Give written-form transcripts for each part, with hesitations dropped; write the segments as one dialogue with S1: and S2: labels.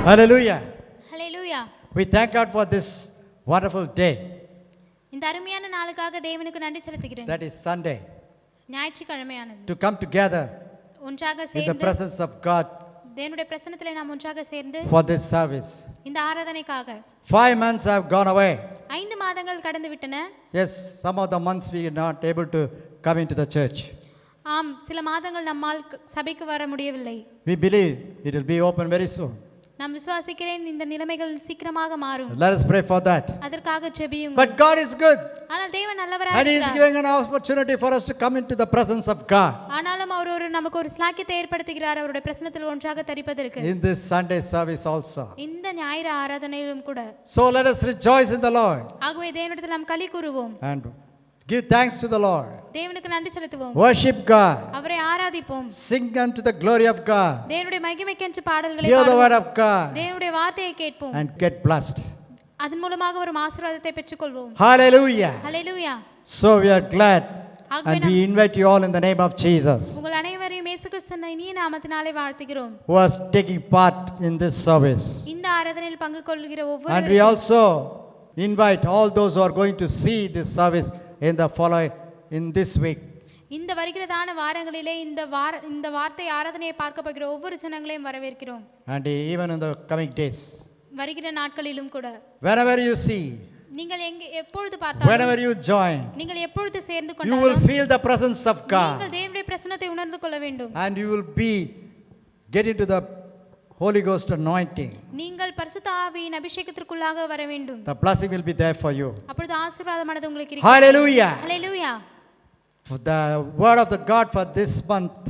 S1: Hallelujah.
S2: Hallelujah.
S1: We thank God for this wonderful day.
S2: இந்த அருமையான நாளுக்காக தேவனுக்கு நன்றி செலுத்துகிறேன்.
S1: That is Sunday.
S2: ஞாயிற்றுக்கிழமையானது.
S1: To come together
S2: ஒன்றாக
S1: in the
S2: சேர்ந்து
S1: presence of God
S2: தேவனுடைய பிரசன்னத்திலே நாம் ஒன்றாக சேர்ந்து
S1: for this service.
S2: இந்த ஆராதனைக்காக
S1: 5 months have gone away.
S2: 5 மாதங்கள் கடந்து விட்டன.
S1: Yes, some of the months we are not able to come into the church.
S2: ஆம், சில மாதங்கள் நம்மால் சபைக்கு வர முடியவில்லை.
S1: We believe it will be open very soon.
S2: நான் விசுவாசிக்கிறேன் இந்த நிலைமைகள் சீக்கிரமாக மாறும்.
S1: Let us pray for that.
S2: அதற்காக ஜெபியுங்கள்.
S1: But God is good.
S2: ஆனால் தேவன் நல்லவராக
S1: And He is
S2: இருக்கிறார்.
S1: giving an opportunity for us to come into the presence of God.
S2: ஆனாலும் அவர் நமக்கு ஒரு ஸ்லாக்கியத்தை ஏற்படுத்துகிறார் அவருடைய பிரசன்னத்தில் ஒன்றாக தரிப்பதற்கு.
S1: In this Sunday service also.
S2: இந்த ஞாயிறு ஆராதனையிலும் கூட.
S1: So let us rejoice in the Lord.
S2: ஆகவே தேவனிடத்தில் நாம் களி கூறுவோம்.
S1: And give thanks to the Lord.
S2: தேவனுக்கு நன்றி செலுத்துவோம்.
S1: Worship God.
S2: அவரை ஆராதிப்போம்.
S1: Sing unto the glory of God.
S2: தேவனுடைய மகிமைக்கென்று பாடல்களை
S1: Hear the word
S2: பாடுவோம்.
S1: of God.
S2: தேவனுடைய வார்த்தையை கேட்போம்.
S1: And get blessed.
S2: அதன் மூலமாக ஒரு ஆசீர்வாதத்தை பெற்றுக்கொள்வோம்.
S1: Hallelujah.
S2: Hallelujah.
S1: So we are glad. And we invite you all in the name of Jesus.
S2: உங்கள் அனைவரையும் இயேசு கிறிஸ்துவின் இனிய நாமத்தினாலே வாழ்த்துகிறோம்.
S1: Who are taking part in this service.
S2: இந்த ஆராதனையில் பங்கு கொள்கிற
S1: And we
S2: ஒவ்வொருவரையும்
S1: also invite all those who are going to see this service in this week.
S2: இந்த வருகிறதான வாரங்களிலே இந்த வார்த்தை ஆராதனையை பார்க்க போகிற ஒவ்வொரு ஜனங்களையும் வரவேற்கிறோம்.
S1: And even in the coming days.
S2: வருகிற நாட்களிலும் கூட.
S1: Whenever you see.
S2: நீங்கள் எப்பொழுது பார்த்தாலும்.
S1: Whenever you join.
S2: நீங்கள் எப்பொழுது சேர்ந்து
S1: You
S2: கொண்டாலும்.
S1: will feel the presence of God.
S2: நீங்கள் தேவனுடைய பிரசன்னத்தை உணர்ந்து கொள்ள வேண்டும்.
S1: And you will get into the Holy Ghost anointing.
S2: நீங்கள் பரிசுத்த ஆவியின் அபிஷேகத்திற்குள்ளாக வர வேண்டும்.
S1: The blessing will be there for you.
S2: அப்பொழுது ஆசீர்வாதமானது உங்களுக்கு இருக்கும்.
S1: Hallelujah.
S2: Hallelujah.
S1: For the word of the God for this month.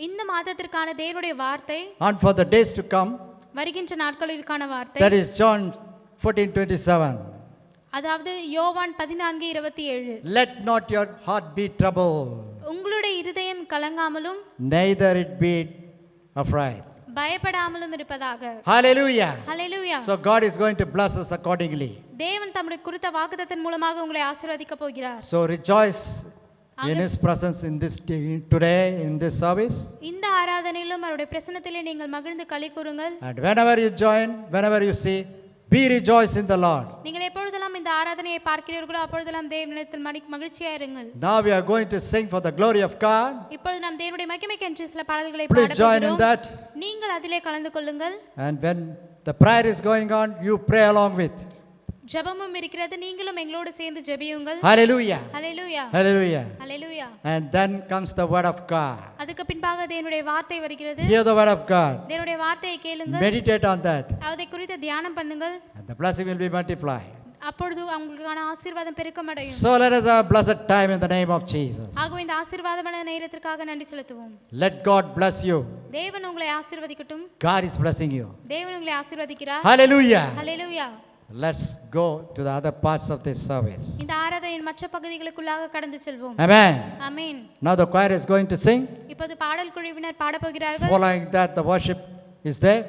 S2: இந்த மாதத்திற்கான தேவனுடைய வார்த்தை.
S1: And for the days to come.
S2: வருகின்ற நாட்களுக்கான வார்த்தை.
S1: That is John 14:27.
S2: அதாவது யோவான் 14:27.
S1: Let not your heart be troubled.
S2: உங்களுடைய இருதயம் கலங்காமலும்.
S1: Neither it be afraid.
S2: பயப்படாமலும் இருப்பதாக.
S1: Hallelujah.
S2: Hallelujah.
S1: So God is going to bless us accordingly.
S2: தேவன் தம்முடைய குறித்த வாக்குத்தத்தத்தின் மூலமாக உங்களை ஆசீர்வதிக்க போகிறார்.
S1: So rejoice in His presence in this today in this service.
S2: இந்த ஆராதனையிலும் அவருடைய பிரசன்னத்திலே நீங்கள் மகிழ்ந்து களி கூறுங்கள்.
S1: And whenever you join, whenever you see, be rejoice in the Lord.
S2: நீங்கள் எப்பொழுதெல்லாம் இந்த ஆராதனையை பார்க்கிறீர்களோ அப்பொழுதெல்லாம் தேவனிடத்தில் மகிழ்ச்சியாக இருங்கள்.
S1: Now we are going to sing for the glory of God.
S2: இப்பொழுது நாம் தேவனுடைய மகிமைக்கென்று சில பாடல்களை
S1: Please
S2: பாடப்
S1: join in
S2: போகிறோம்.
S1: that.
S2: நீங்கள் அதிலே கலந்து கொள்ளுங்கள்.
S1: And when the prayer is going on, you pray along with.
S2: ஜெபமும் இருக்கிறது, நீங்களும் எங்களோடு சேர்ந்து ஜெபியுங்கள்.
S1: Hallelujah.
S2: Hallelujah.
S1: Hallelujah.
S2: Hallelujah.
S1: And then comes the word of God.
S2: அதுக்கு பின்பாக தேவனுடைய வார்த்தை வருகிறது.
S1: Hear the word of God.
S2: தேவனுடைய வார்த்தையை கேளுங்கள்.
S1: Meditate on that.
S2: அதை குறித்து தியானம் பண்ணுங்கள்.
S1: And the blessing will be multiplied.
S2: அப்பொழுது உங்களுக்கான ஆசீர்வாதம் பெருக்கமடையும்.
S1: So let us have a blessed time in the name of Jesus.
S2: ஆகவே இந்த ஆசீர்வாதமான நேரத்திற்காக நன்றி செலுத்துவோம்.
S1: Let God bless you.
S2: தேவன் உங்களை ஆசீர்வதிக்கட்டும்.
S1: God is blessing you.
S2: தேவன் உங்களை ஆசீர்வதிக்கிறார்.
S1: Hallelujah.
S2: Hallelujah.
S1: Let's go to the other parts of this service.
S2: இந்த ஆராதனையின் மற்ற பகுதிகளுக்குள்ளாக கடந்து செல்வோம்.
S1: Amen.
S2: Amen.
S1: Now the choir is going to sing.
S2: இப்போது பாடல் குழுவினர் பாடப் போகிறார்கள்.
S1: Following that the worship is there.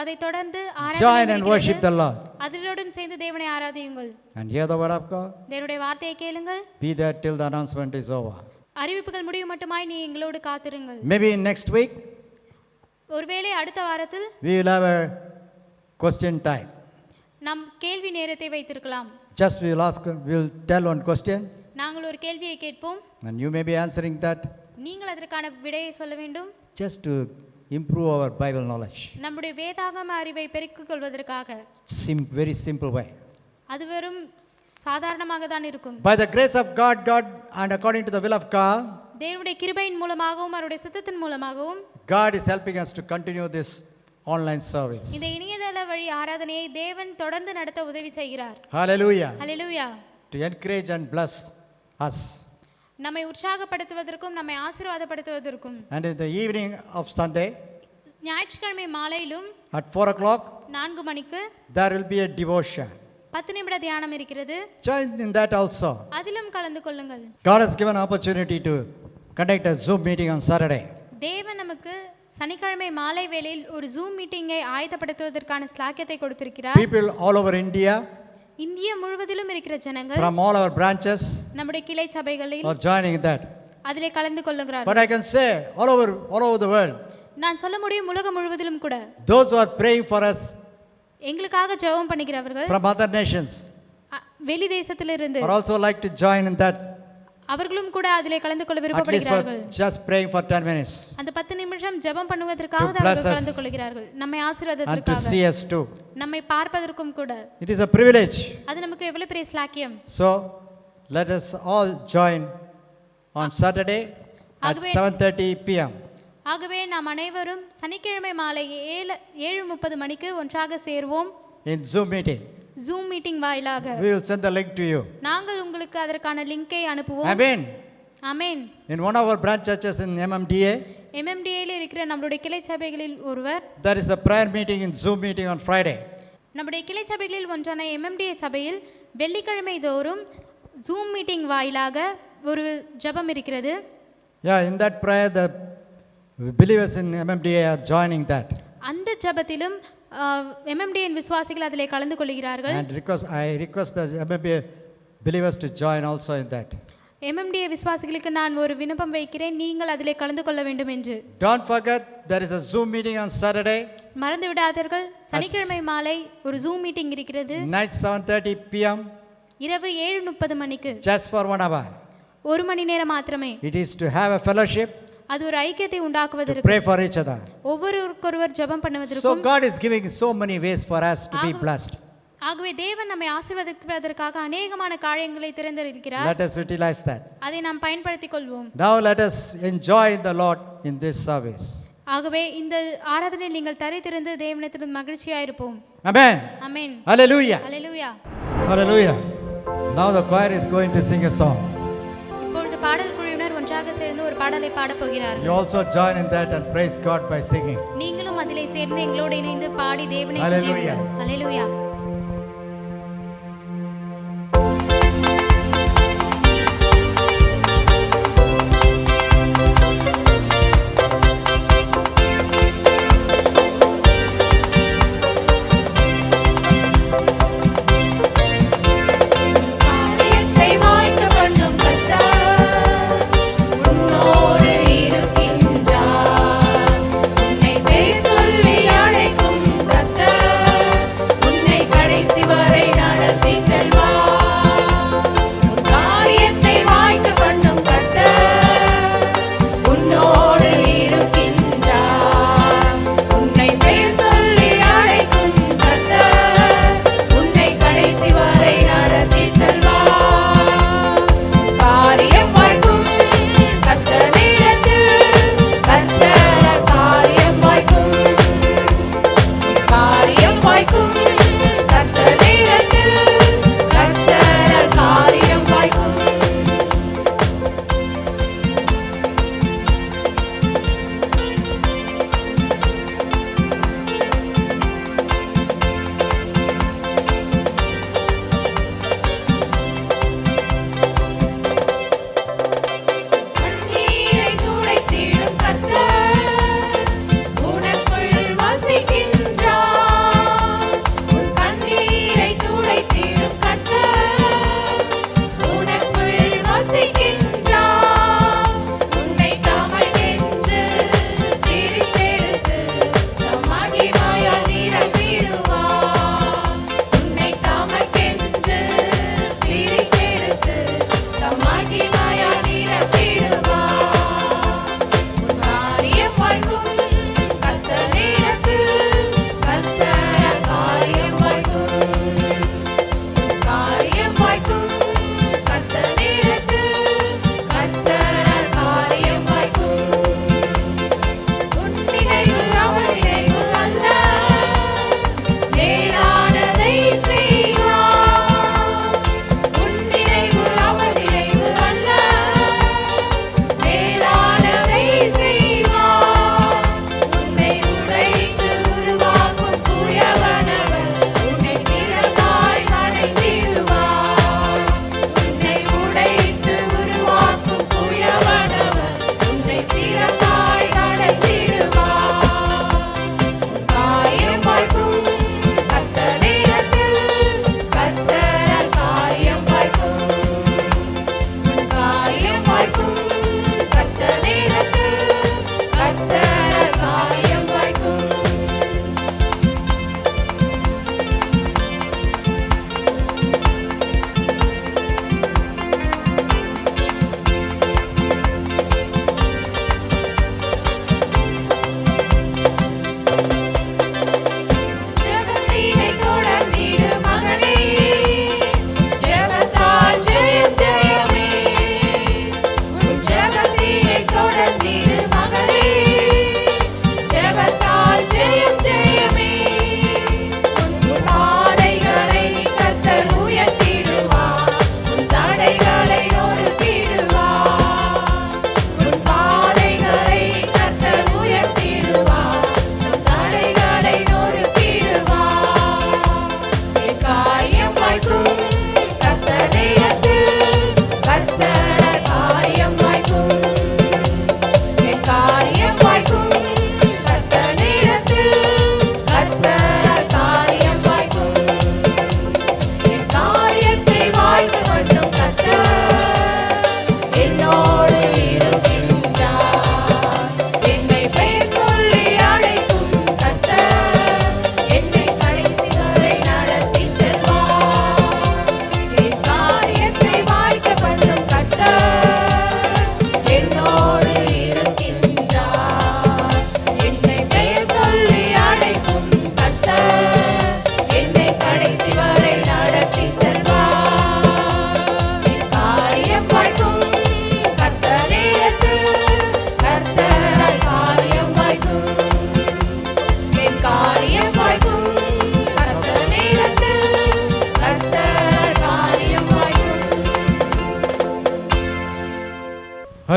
S2: அதை தொடர்ந்து
S1: Join and worship the Lord.
S2: அதனோடும் சேர்ந்து தேவனை ஆராதியுங்கள்.
S1: And hear the word of God.
S2: தேவனுடைய வார்த்தையை கேளுங்கள்.
S1: Be there till the announcement is over.
S2: அறிவிப்புகள் முடியும் மட்டுமாய் நீ எங்களோடு காத்திருங்கள்.
S1: Maybe next week.
S2: ஒருவேளை அடுத்த வாரத்தில்
S1: we will have a question time.
S2: நாம் கேள்வி நேரத்தை வைத்திருக்கலாம்.
S1: Just we will tell one question.
S2: நாங்கள் ஒரு கேள்வியை கேட்போம்.
S1: And you may be answering that.
S2: நீங்கள் அதற்கான விடையை சொல்ல வேண்டும்.
S1: Just to improve our Bible knowledge.
S2: நம்முடைய வேதாகம அறிவை பெருக்கிக் கொள்வதற்காக.
S1: Very simple way.
S2: அது வெறும் சாதாரணமாக தான் இருக்கும்.
S1: By the grace of God and according to the will of God.
S2: தேவனுடைய கிருபையின் மூலமாகவும் அவருடைய சித்தத்தின் மூலமாகவும்
S1: God is helping us to continue this online service.
S2: இந்த இணையதள வழி ஆராதனையை தேவன் தொடர்ந்து நடத்த உதவி செய்கிறார்.
S1: Hallelujah.
S2: Hallelujah.
S1: To encourage and bless us.
S2: நம்மை உற்சாகப்படுத்துவதற்கும் நம்மை ஆசீர்வாதப்படுத்துவதற்கும்.
S1: And in the evening of Sunday.
S2: ஞாயிற்றுக்கிழமை மாலையிலும்
S1: at 4:00
S2: 4 மணிக்கு
S1: there will be a devotion.
S2: 10 நிமிட தியானம் இருக்கிறது.
S1: Join in that also.
S2: அதிலும் கலந்து கொள்ளுங்கள்.
S1: God has given opportunity to conduct a Zoom meeting on Saturday.
S2: தேவன் நமக்கு சனிக்கிழமை மாலை வேளையில் ஒரு ஜூம் மீட்டிங்கை ஆயத்தப்படுத்துவதற்கான ஸ்லாக்கியத்தை கொடுத்திருக்கிறார்.
S1: People all over India.
S2: India முழுவதிலும் இருக்கிற ஜனங்கள்
S1: from all our branches
S2: நம்முடைய கிளை சபைகளில்
S1: are joining that.
S2: அதிலே கலந்து கொள்ளுகிறார்கள்.
S1: But I can say all over the world.
S2: நான் சொல்ல முடியும் உலகம் முழுவதிலும் கூட
S1: Those who are praying for us
S2: எங்களுக்காக ஜெபம் பண்ணுகிறவர்கள்
S1: from other nations
S2: வெளி தேசத்திலிருந்து
S1: are also like to join in that,
S2: அவர்களும் கூட அதிலே கலந்து கொள்ள
S1: at least
S2: விருப்பப்படுகிறார்கள்.
S1: for just praying for 10 minutes
S2: அந்த 10 நிமிஷம் ஜெபம் பண்ணுவதற்காக
S1: To bless
S2: அவர்கள்
S1: us.
S2: கலந்து கொள்கிறார்கள். நம்மை
S1: and to
S2: ஆசீர்வாதத்திற்காக,
S1: see us too.
S2: நம்மை பார்ப்பதற்கும் கூட.
S1: It is a privilege.
S2: அது நமக்கு எவ்வளவு பெரிய ஸ்லாக்கியம்.
S1: So let us all join on Saturday at
S2: ஆகவே-
S1: 7:30 p.m.
S2: ஆகவே நாம் அனைவரும் சனிக்கிழமை மாலை 7:30 மணிக்கு ஒன்றாக சேர்வோம்.
S1: in Zoom meeting.
S2: Zoom meeting வாயிலாக
S1: We will send the link to you.
S2: நாங்கள் உங்களுக்கு அதற்கான லிங்கை அனுப்புவோம்.
S1: Amen.
S2: Amen.
S1: In one of our branch churches in MMDA,
S2: MMDA-ல இருக்கிற நம்மளுடைய கிளை சபைகளில் ஒருவர்,
S1: there is a prayer meeting in Zoom meeting on Friday.
S2: நம்முடைய கிளை சபைகளில் ஒன்றான MMDA சபையில் வெள்ளிக்கிழமை தோறும் ஜூம் மீட்டிங் வாயிலாக ஒரு ஜெபம் இருக்கிறது.
S1: Yeah, in that prayer, the believers in MMDA are joining that.
S2: அந்த ஜெபத்திலும் MMDA-ன் விசுவாசிகள் அதிலே கலந்து கொள்கிறார்கள்.
S1: And I request the MMDA believers to join also in that.
S2: MMDA விசுவாசிகளுக்கு நான் ஒரு விண்ணப்பம் வைக்கிறேன், நீங்கள் அதிலே கலந்து கொள்ள வேண்டும் என்று.
S1: Don't forget, there is a Zoom meeting on Saturday,
S2: மறந்து விடாதீர்கள், சனிக்கிழமை மாலை ஒரு ஜூம் மீட்டிங் இருக்கிறது.
S1: night 7:30 p.m.
S2: இரவு 7:30 மணிக்கு,
S1: just for 1 hour.
S2: ஒரு மணி நேரம் மாத்திரமே.
S1: It is to have a fellowship,
S2: அது ஒரு ஐக்கியத்தை
S1: to
S2: உண்டாக்குவதற்கு,
S1: pray for each other.
S2: ஒவ்வொருவருக்கொருவர் ஜெபம்
S1: So
S2: பண்ணுவதற்கும்.
S1: God is giving so many ways for us to be blessed.
S2: ஆகவே தேவன் நம்மை ஆசீர்வதிப்பதற்காக அநேகமான காரியங்களை திறந்திருக்கிறார்.
S1: Let us utilize that.
S2: அதை நாம் பயன்படுத்திக் கொள்வோம்.
S1: Now let us enjoy the Lord in this service.
S2: ஆகவே இந்த ஆராதனையில் நீங்கள் தரித்திருந்து தேவனிடத்தில் மகிழ்ச்சியாயிருப்போம்.
S1: Amen.
S2: Amen.
S1: Hallelujah.
S2: Hallelujah.
S1: Hallelujah. Now the choir is going to sing a song.
S2: இப்பொழுது பாடல் குழுவினர் ஒன்றாக சேர்ந்து ஒரு பாடலை பாடப் போகிறார்கள்.
S1: You also join in that and praise God by singing.
S2: நீங்களும் அதிலே சேர்ந்து எங்களோடு இணைந்து பாடி தேவனை
S1: Hallelujah.
S2: துதியுங்கள். அல்லேலூயா.
S3: காரியத்தை வாய்க்க பண்ணும் கர்த்தர் உன்னோடு இருக்கின்றார். உன்னை பேர் சொல்லி அழைக்கும் கர்த்தர் உன்னை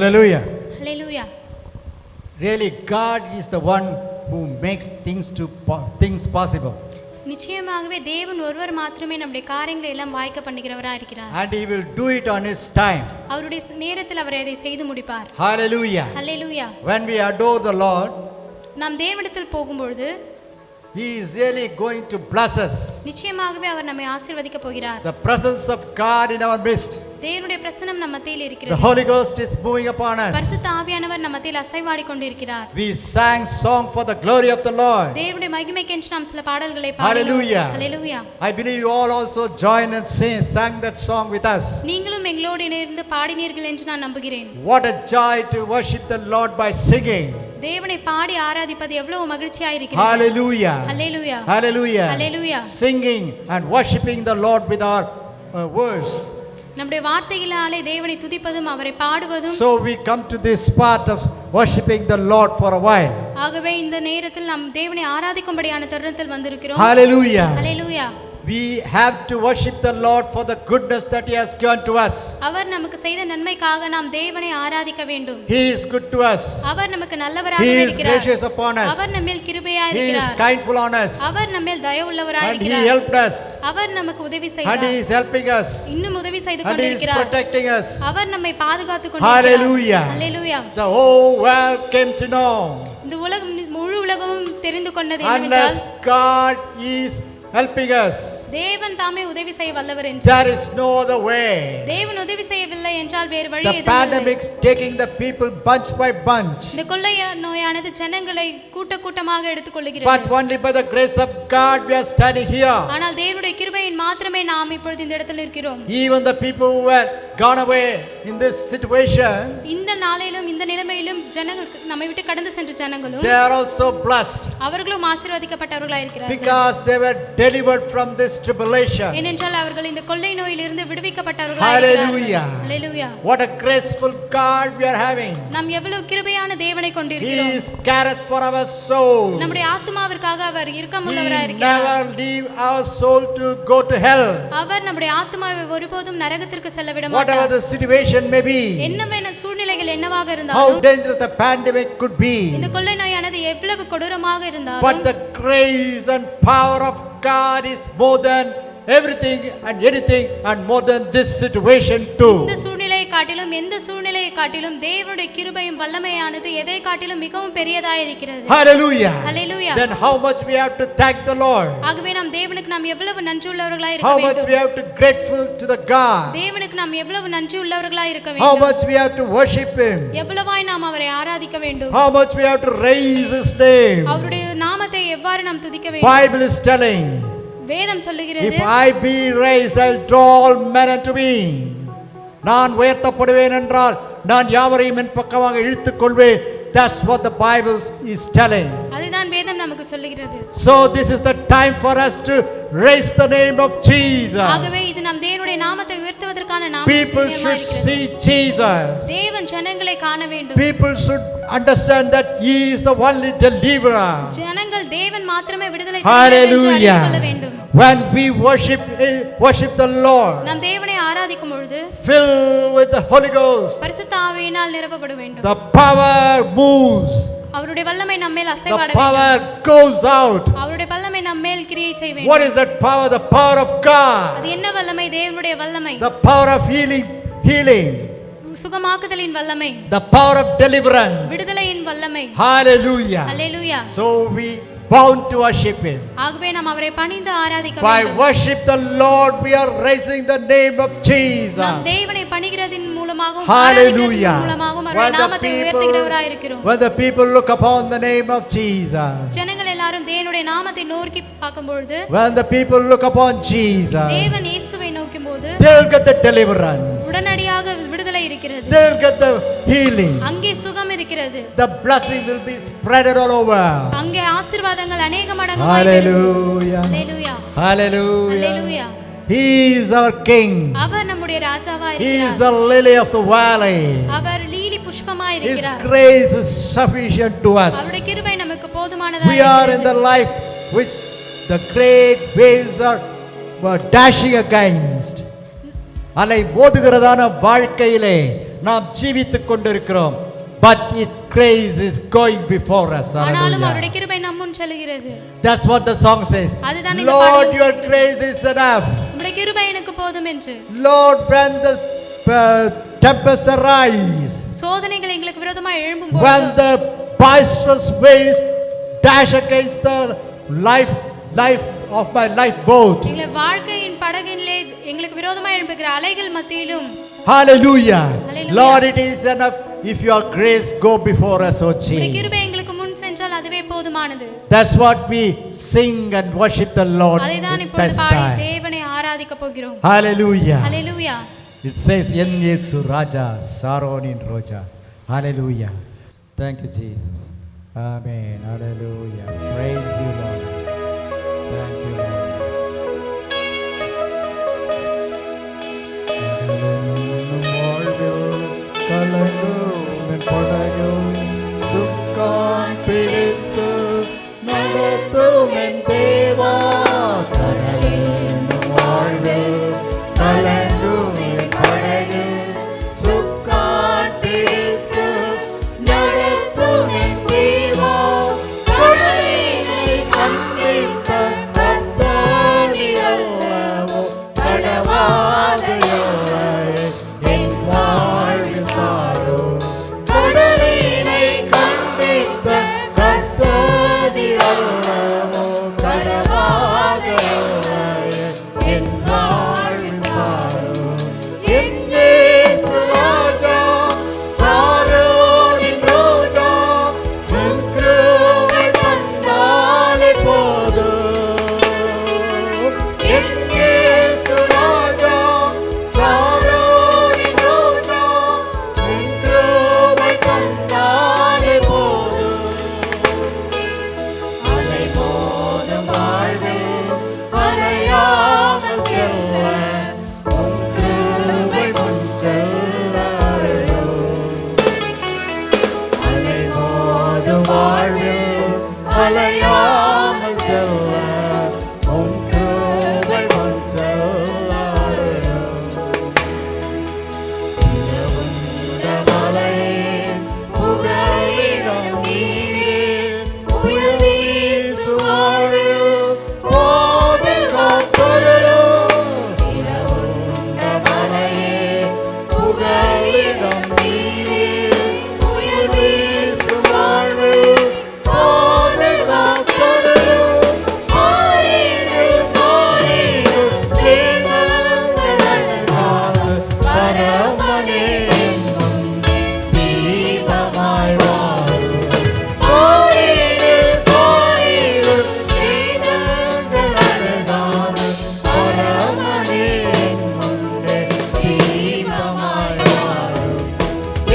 S1: Hallelujah.
S2: Hallelujah.
S1: Really, God is the one who makes things possible.
S2: நிச்சயமாகவே தேவன் ஒருவர் மாத்திரமே நம்முடைய காரியங்களை எல்லாம் வாய்க்க பண்ணுகிறவராக இருக்கிறார்.
S1: And He will do it on His time.
S2: அவருடைய நேரத்தில் அவர் அதை செய்து முடிப்பார்.
S1: Hallelujah.
S2: Hallelujah.
S1: When we adore the Lord,
S2: நாம் தேவனிடத்தில் போகும்பொழுது
S1: He is really going to bless us.
S2: நிச்சயமாகவே அவர் நம்மை ஆசீர்வதிக்க போகிறார்.
S1: The presence of God in our midst.
S2: தேவனுடைய பிரசன்னம் நம்ம மத்தியில்
S1: The
S2: இருக்கிறது.
S1: Holy Ghost is moving upon us.
S2: பரிசுத்த ஆவியானவர் நம்ம மத்தியில் அசைவாடி கொண்டிருக்கிறார்.
S1: We sang song for the glory of the Lord.
S2: தேவனுடைய மகிமைக்கென்று நாம் சில பாடல்களை பாடினோம்.
S1: Hallelujah.
S2: Hallelujah.
S1: I believe you all also joined and sang that song with us.
S2: நீங்களும் எங்களோடு இணைந்து பாடினீர்கள் என்று நான் நம்புகிறேன்.
S1: What a joy to worship the Lord by singing.
S2: தேவனை பாடி ஆராதிப்பது எவ்வளவு மகிழ்ச்சியாக இருக்கிறது.
S1: Hallelujah.
S2: Hallelujah.
S1: Hallelujah.
S2: Hallelujah.
S1: Singing and worshiping the Lord with our words.
S2: நம்முடைய வார்த்தைகளாலே தேவனை துதிப்பதும் அவரை பாடுவதும்.
S1: So we come to this part of worshiping the Lord for a while.
S2: ஆகவே இந்த நேரத்தில் நாம் தேவனை ஆராதிக்கும்படியான தருணத்தில் வந்திருக்கிறோம்.
S1: Hallelujah.
S2: Hallelujah.
S1: We have to worship the Lord for the goodness that He has given to us.
S2: அவர் நமக்கு செய்த நன்மைக்காக நாம் தேவனை ஆராதிக்க வேண்டும்.
S1: He is good to us.
S2: அவர் நமக்கு நல்லவராக
S1: He is
S2: இருக்கிறார்.
S1: gracious upon us.
S2: அவர் நம்மேல் கிருபையாக
S1: He is
S2: இருக்கிறார்.
S1: kindful on us.
S2: அவர் நம்மேல் தயவுள்ளவராக
S1: And He
S2: இருக்கிறார்.
S1: helped us.
S2: அவர் நமக்கு உதவி
S1: And
S2: செய்தார்.
S1: He is helping us.
S2: இன்னும் உதவி செய்து
S1: And He is
S2: கொண்டிருக்கிறார்.
S1: protecting us.
S2: அவர் நம்மை பாதுகாத்துக் கொண்டிருக்கிறார்.
S1: Hallelujah.
S2: Hallelujah.
S1: The whole world came to know.
S2: இந்த உலகம் முழு உலகமும் தெரிந்து கொண்டது என்னவென்றால்
S1: Unless God is helping us,
S2: தேவன் தாமே உதவி செய்ய வல்லவர் என்று.
S1: there is no other way.
S2: தேவன் உதவி செய்யவில்லை என்றால் வேறு வழி
S1: The
S2: எதுவும் இல்லை.
S1: pandemic taking the people bunch by bunch.
S2: இந்த கொள்ளை நோயானது ஜனங்களை கூட்டமாக
S1: But
S2: எடுத்துக்கொள்கிறது.
S1: only by the grace of God we are standing here.
S2: ஆனால் தேவனுடைய கிருபையின் மாத்திரமே நாம் இப்பொழுது இந்த இடத்தில் இருக்கிறோம்.
S1: Even the people who had gone away in this situation,
S2: இந்த நாளிலும் இந்த நிலைமையிலும் ஜனங்கள் நம்மை விட்டு கடந்து சென்ற ஜனங்களும்
S1: they are also blessed
S2: அவர்களும் ஆசீர்வதிக்கப்பட்டவர்களாக இருக்கிறார்கள்.
S1: because they were delivered from this tribulation.
S2: ஏனென்றால் அவர்கள் இந்த கொள்ளை நோயிலிருந்து விடுவிக்கப்பட்டவர்களாக
S1: Hallelujah.
S2: இருக்கிறார்கள். ஹல்லேலூயா.
S1: What a graceful God we are having.
S2: நாம் எவ்வளவு கிருபையான தேவனை
S1: He
S2: கொண்டிருக்கிறோம்.
S1: is cared for our soul.
S2: நம்முடைய ஆத்துமாவிற்காக அவர்
S1: He
S2: இரக்கமுள்ளவராக இருக்கிறார்.
S1: never leave our soul to go to hell.
S2: அவர் நம்முடைய ஆத்துமாவை ஒருபோதும் நரகத்திற்கு செல்ல விட
S1: Whatever
S2: மாட்டார்.
S1: the situation may be,
S2: என்னவென சூழ்நிலைகள் என்னவாக
S1: how
S2: இருந்தாலும்
S1: dangerous the pandemic could be,
S2: இந்த கொள்ளை நோயானது எவ்வளவு கொடூரமாக
S1: but
S2: இருந்தாலும்
S1: the grace and power of God is more than everything and anything, and more than this situation too.
S2: இந்த சூழ்நிலையை காட்டிலும் எந்த சூழ்நிலையை காட்டிலும் தேவனுடைய கிருபையும் வல்லமையானது எதை காட்டிலும் மிகவும் பெரியதாக இருக்கிறது.
S1: Hallelujah.
S2: Hallelujah.
S1: Then how much we have to thank the Lord,
S2: ஆகவே நாம் தேவனுக்கு நாம் எவ்வளவு நன்றி உள்ளவர்களாய்
S1: how
S2: இருக்க
S1: much we
S2: வேண்டும்.
S1: have to grateful to the God,
S2: தேவனுக்கு நாம் எவ்வளவு நன்றி உள்ளவர்களாய் இருக்க
S1: how
S2: வேண்டும்.
S1: much we have to worship Him,
S2: எவ்வளவாய் நாம் அவரை ஆராதிக்க வேண்டும்.
S1: how much we have to raise His name.
S2: அவருடைய நாமத்தை எவ்வாறு நாம் துதிக்க வேண்டும்.
S1: Bible is telling,
S2: வேதம் சொல்லுகிறது,
S1: if I be raised, I'll draw all men unto me. நான் உயர்த்தப்படுவேன் என்றால் நான் யாவரையும் என் பக்கமாக இழுத்துக் கொள்வேன். That's what the Bible is telling.
S2: அதுதான் வேதம் நமக்கு சொல்லுகிறது.
S1: So this is the time for us to raise the name of Jesus.
S2: ஆகவே இது நம் தேவனுடைய நாமத்தை உயர்த்துவதற்கான
S1: People should see Jesus.
S2: தேவன் ஜனங்களை காண வேண்டும்.
S1: People should understand that He is the only deliverer.
S2: ஜனங்கள் தேவன் மாத்திரமே விடுதலை
S1: Hallelujah.
S2: கொள்ள வேண்டும்.
S1: When we worship the Lord,
S2: நாம் தேவனை ஆராதிக்கும் பொழுது
S1: filled with the Holy Ghost,
S2: பரிசுத்த ஆவியினால் நிரப்பப்பட வேண்டும்.
S1: the power moves,
S2: அவருடைய வல்லமை நம்மேல்
S1: the
S2: அசைவாட வேண்டும்.
S1: power goes out.
S2: அவருடைய வல்லமை நம்மேல் கிரியை செய்ய
S1: What
S2: வேண்டும்.
S1: is that power? The power of God,
S2: அது என்ன வல்லமை? தேவனுடைய வல்லமை.
S1: the power of healing,
S2: சுகமாக்குதலின் வல்லமை,
S1: the power of deliverance.
S2: விடுதலையின் வல்லமை.
S1: Hallelujah.
S2: Hallelujah.
S1: So we bound to worship Him.
S2: ஆகவே நாம் அவரை பணிந்து ஆராதிக்க
S1: By
S2: வேண்டும்.
S1: worship the Lord, we are raising the name of
S2: நாம்
S1: Jesus.
S2: தேவனை பணிகிறதின் மூலமாகவும்
S1: Hallelujah.
S2: ஆராதிக்கிறதின் மூலமாகவும் அவருடைய நாமத்தை உயர்த்துகிறவராய் இருக்கிறோம்.
S1: when the people look upon the name of Jesus,
S2: ஜனங்கள் எல்லாரும் தேவனுடைய நாமத்தை நோக்கி பார்க்கும்பொழுது,
S1: when the people look upon Jesus,
S2: தேவன் இயேசுவை நோக்கும்போது
S1: they will get the deliverance.
S2: உடனடியாக விடுதலை இருக்கிறது.
S1: They will get the healing.
S2: அங்கே சுகம் இருக்கிறது.
S1: The blessing will be spreaded all over.
S2: அங்கே ஆசீர்வாதங்கள் அநேக மடங்கு
S1: Hallelujah.
S2: Hallelujah.
S1: Hallelujah.
S2: Hallelujah.
S1: He is our King.
S2: அவர் நம்முடைய ராஜாவாய்
S1: He is
S2: இருக்கிறார்.
S1: the lily of the valley.
S2: அவர் லீலி புஷ்பமாய்
S1: His
S2: இருக்கிறார்.
S1: grace is sufficient to us.
S2: அவருடைய கிருபை நமக்கு போதுமானதாய்
S1: We are in the life which the great waves were dashing against. அலை மோதுகிறதான வாழ்க்கையிலே நாம் ஜீவித்துக் கொண்டிருக்கிறோம். But His grace is going before us.
S2: ஆனாலும்
S1: Hallelujah.
S2: அவருடைய கிருபை நம் முன் செல்கிறது.
S1: That's what the song says.
S2: அதுதான் இந்த
S1: Lord,
S2: பாடலும்
S1: your
S2: சொல்கிறது.
S1: grace is enough.
S2: உம்முடைய கிருபை எனக்கு போதும் என்று.
S1: Lord, when the tempests arise,
S2: சோதனைகள் எங்களுக்கு விரோதமாக எழும்பும்
S1: when
S2: பொழுது,
S1: the boisterous waves dash against the life of my lifeboat.
S2: எங்களை வாழ்க்கையின் படகிலே எங்களுக்கு விரோதமாக எழும்புகிற அலைகள் மத்தியிலும்,
S1: Hallelujah.
S2: Hallelujah.
S1: Lord, it is enough if your grace go before us, O
S2: உம்முடைய
S1: Jesus.
S2: கிருபை எங்களுக்கு முன் சென்றால் அதுவே போதுமானது.
S1: That's what we sing and worship the Lord
S2: அதைதான்
S1: in
S2: இப்பொழுது
S1: this
S2: பாடி
S1: time.
S2: தேவனை ஆராதிக்க போகிறோம்.
S1: Hallelujah.
S2: Hallelujah.
S1: It says, "Yen Yesu Raja, Saronin Roja." Hallelujah. Thank you, Jesus. Amen. Hallelujah. Praise you, Lord. Thank you, Lord. சுக்கான் பிடித்து நடத்தும் என் தேவா, கடலின் வாழ்வில் கலங்கும் என் படகு. சுக்கான் பிடித்து நடத்தும் என் தேவா, கடலினை கண்டித்த கர்த்தரல்லவோ, கடவாத யோவாயே என் வாழ்வில் தாரும். கடலினை கண்டித்த கர்த்தரல்லவோ, கடவாத யோவாயே என் வாழ்வில் தாரும். என் இயேசு ராஜா, சாரோனின் ரோஜா, உன் கிருபை தந்தாலே போதும். என் இயேசு ராஜா, சாரோனின் ரோஜா, உன் கிருபை தந்தாலே போதும். அலை மோதும் வாழ்வில் அலையாமல் செல்ல, உன் கிருபை முன் செல்ல அருளும். அலை மோதும் வாழ்வில் அலையாமல் செல்ல, உன் கிருபை முன் செல்ல அருளும். உயர்ந்த மலையே, புகலிடம் நீரே, புயல் வீசும் வாழ்வில் பாதுகாத்தருளும். உயர்ந்த மலையே, புகலிடம் நீரே, புயல் வீசும் வாழ்வில் பாதுகாத்தருளும். ஆரினில் கோரிடும் சேதங்களல்லாது பரமனே என்னும் தீபமாய் வாரும். ஆரினில் கோரிடும் சேதங்களல்லாது பரமனே என்னும் தீபமாய் வாரும்.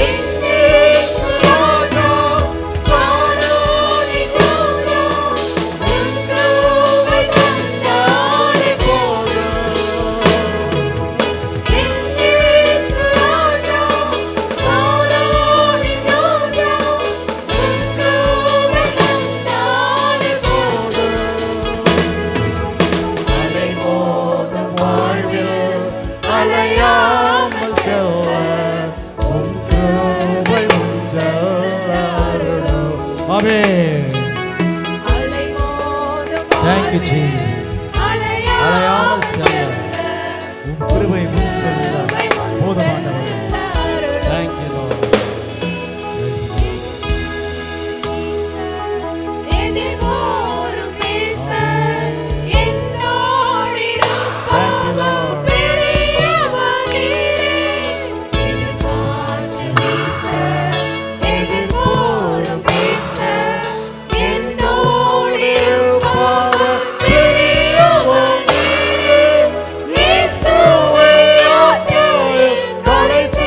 S1: என் இயேசு ராஜா, சாரோனின் ரோஜா, உன் கிருபை தந்தாலே போதும். என் இயேசு ராஜா, சாரோனின் ரோஜா, உன் கிருபை தந்தாலே போதும். அலை மோதும் வாழ்வில் அலையாமல் செல்ல, உன் கிருபை முன் செல்ல அருளும். Amen.
S3: அலை மோதும்
S1: Thank you, Jesus.
S3: அலையாமல்
S1: அலையாமல் செல்ல, உன் கிருபை முன் செல்ல போதுமானவர். Thank you, Lord.
S3: எதிர்வோரும் பேச என்னோடிருப்பவர்
S1: Thank you, Lord.
S3: பெரியவர் நீரே. எதிர்காற்று வீச எதிர்வோரும் பேச என்னோடிருப்பவர் பெரியவர் நீரே. இயேசுவே ஆற்றலின் கடைசி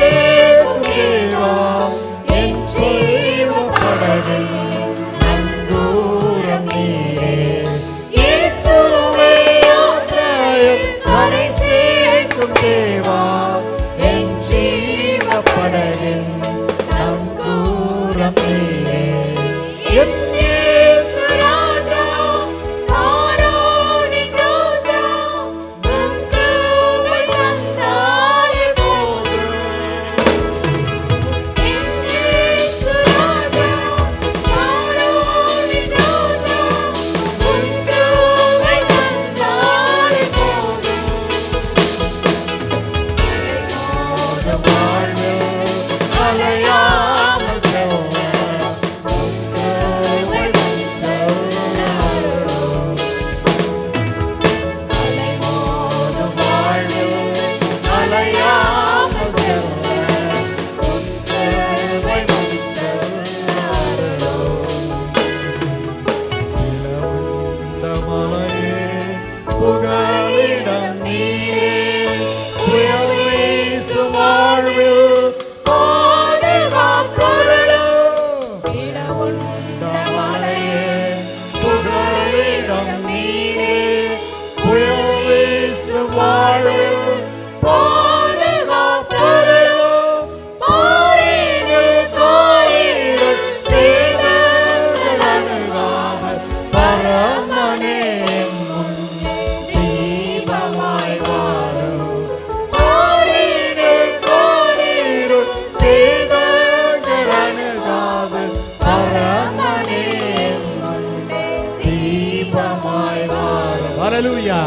S3: தீபமாய் மாறும்
S1: ஹalleluya.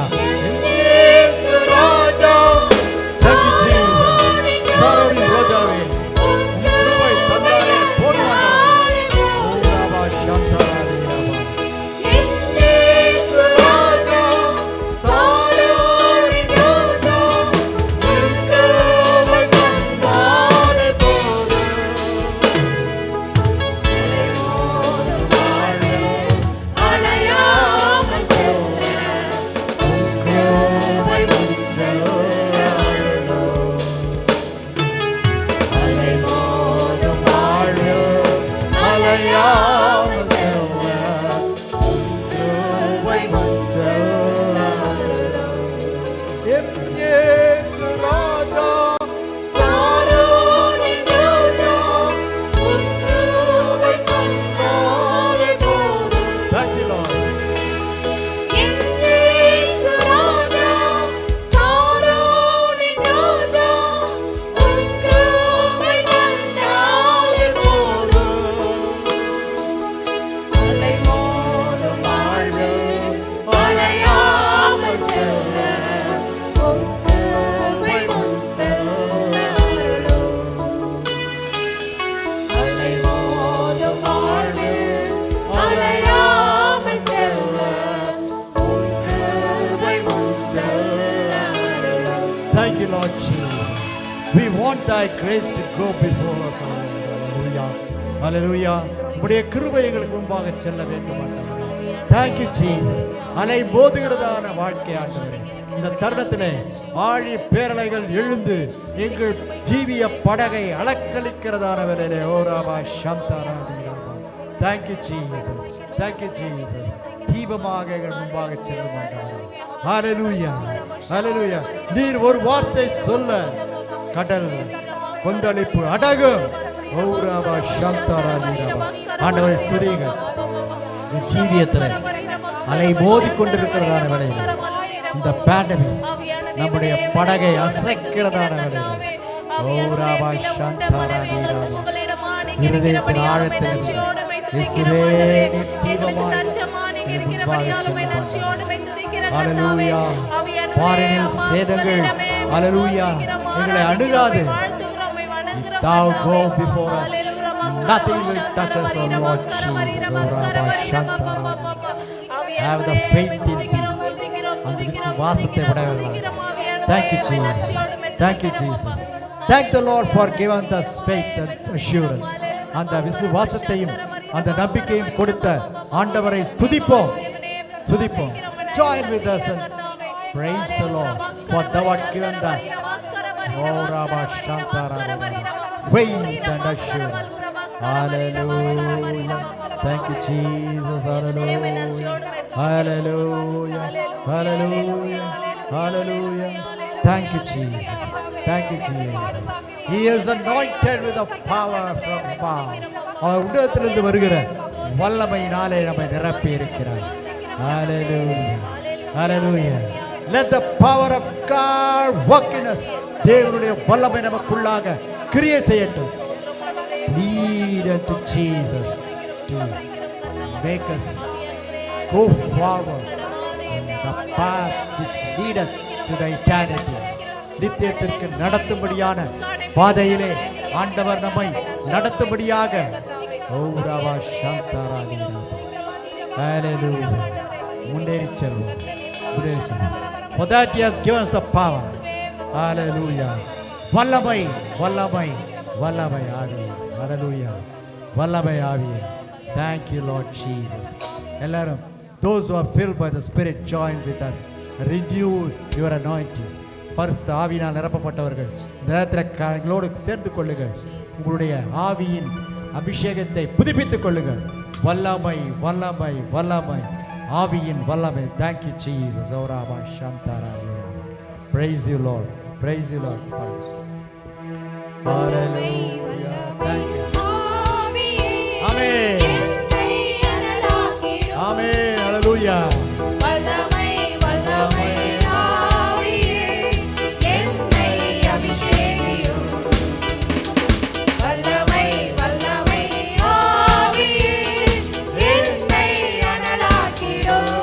S3: இயேசு ராஜா
S1: Thank you, Jesus. சாரோனின் ரோஜாவே உம் கிருபை தந்தாரே போதுமானது. ஓராபா சாந்தராதிராபா.
S3: இயேசு ராஜா சாரோனின் ராஜா உம் கிருபை தந்தாரே போதும் அலையாமல் செல்ல கிருபை முன் செல்லும் அலைமோதும் வாழ்வில் அலையாமல் செல்ல கிருபை முன் செல்லும்
S1: இயேசு ராஜா
S3: சாரோனின் ராஜா உம் கிருபை தந்தாரே போதும்
S1: Thank you, Lord.
S3: இயேசு ராஜா சாரோனின் ராஜா உம் கிருபை தந்தாரே போதும் அலைமோதும் வாழ்வில் அலையாமல் செல்ல உம் கிருபை முன் செல்ல அலைமோதும் வாழ்வில் அலையாமல் செல்ல உம் கிருபை முன் செல்ல
S1: Thank you, Lord Jesus. We want thy grace to go before us. Hallelujah. Hallelujah. உம்முடைய கிருபை எங்களுக்கு முன்பாக செல்ல வேண்டும் ஆண்டவரே. Thank you, Jesus. அலை மோதுகிறதான வாழ்க்கை ஆண்டவரே. இந்த தருணத்திலே ஆழி பேரலைகள் எழுந்து எங்கள் ஜீவிய படகை அலக்களிக்கிறதான வேளையிலே ஓராபா சாந்தராதிராபா. Thank you, Jesus. Thank you, Jesus. தீபமாக எங்கள் முன்பாக செல்லும் ஆண்டவரே. Hallelujah. Hallelujah. நீர் ஒரு வார்த்தை சொல்ல கடல் கொந்தளிப்பு அடகும். ஓராபா சாந்தராதிராபா. ஆண்டவரை ஸ்துதியுங்கள். என் ஜீவியத்தில் அலை மோதி கொண்டிருக்கிறதான வேளையில் இந்த பேண்டமிக் நம்முடைய படகை அசைக்கிறதான வேளையில் ஓராபா சாந்தராதிராபா. இருதயத்தின் ஆழத்தில் இயேசுவே நீர் தீபமாய் எங்கள் முன்பாக செல்லும். ஹalleluya. பாரினில் சேதங்கள் ஹalleluya எங்களை அணுகாது. If thou go before us, nothing will touch us, O Lord Jesus. ஓராபா சாந்தராபா. Have the faith in thee. அந்த விசுவாசத்தை உடையவர்களாக. Thank you, Jesus. Thank you, Jesus. Thank the Lord for giving us faith and assurance. அந்த விசுவாசத்தையும் அந்த நம்பிக்கையும் கொடுத்த ஆண்டவரை ஸ்துதிப்போம். ஸ்துதிப்போம். Join with us and praise the Lord for thou art given that. Oh, Rabba Shantara. Faith and assurance. Hallelujah. Thank you, Jesus. Hallelujah. Hallelujah. Hallelujah. Hallelujah. Thank you, Jesus. Thank you, Jesus. He is anointed with the power from above. அவர் உன்னதத்திலிருந்து வருகிற வல்லமையினாலே நம்மை நிரப்பி இருக்கிறார். Hallelujah. Hallelujah. Let the power of God work in us. தேவனுடைய வல்லமை நமக்குள்ளாக கிரியை செய்யட்டும். Lead us to Jesus to make us go forward in the path which lead us to the eternity. நித்தியத்திற்கு நடத்தும்படியான பாதையிலே ஆண்டவர் நம்மை நடத்தும்படியாக ஓராபா சாந்தராதிராபா. Hallelujah. முன்னேறி செல்வோம். முன்னேறி செல்வோம். For that he has given us the power. Hallelujah. வல்லமை வல்லமை வல்லமை ஆவியே. Hallelujah. வல்லமை ஆவியே. Thank you, Lord Jesus. எல்லாரும் those who are filled by the Spirit join with us. Renew your anointing. பரிசுத்த ஆவியினால் நிரப்பப்பட்டவர்கள் இந்த நேரத்தில் எங்களோடு சேர்ந்து கொள்ளுங்கள். உங்களுடைய ஆவியின் அபிஷேகத்தை புதுப்பித்துக் கொள்ளுங்கள். வல்லமை வல்லமை வல்லமை ஆவியின் வல்லமை. Thank you, Jesus. ஓராபா சாந்தராபா. Praise you, Lord. Praise you, Lord. Hallelujah. Thank you. Amen. Amen. Hallelujah.
S3: வல்லமை வல்லமை ஆவியே என்னை அபிஷேகியும் வல்லமை வல்லமை ஆவியே என்னை அனலாக்கிடும்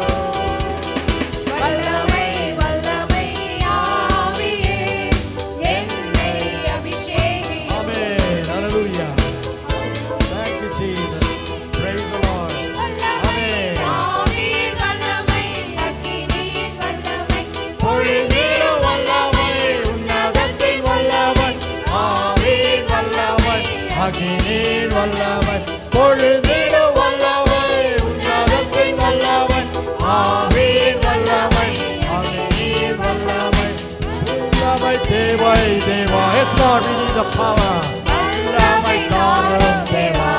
S1: தேவை தேவா. Yes Lord, we need the power.
S3: வல்லமை தாரும் தேவா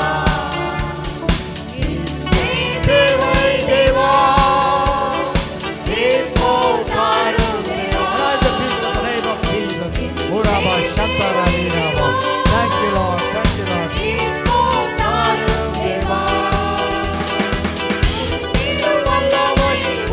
S1: தேவை தேவா.
S3: இப்போ தாரும் தேவா
S1: Arise the people in the name of Jesus. Uraba Shantara Nirava. Thank you Lord, thank you Lord.
S3: இப்போ தாரும் தேவா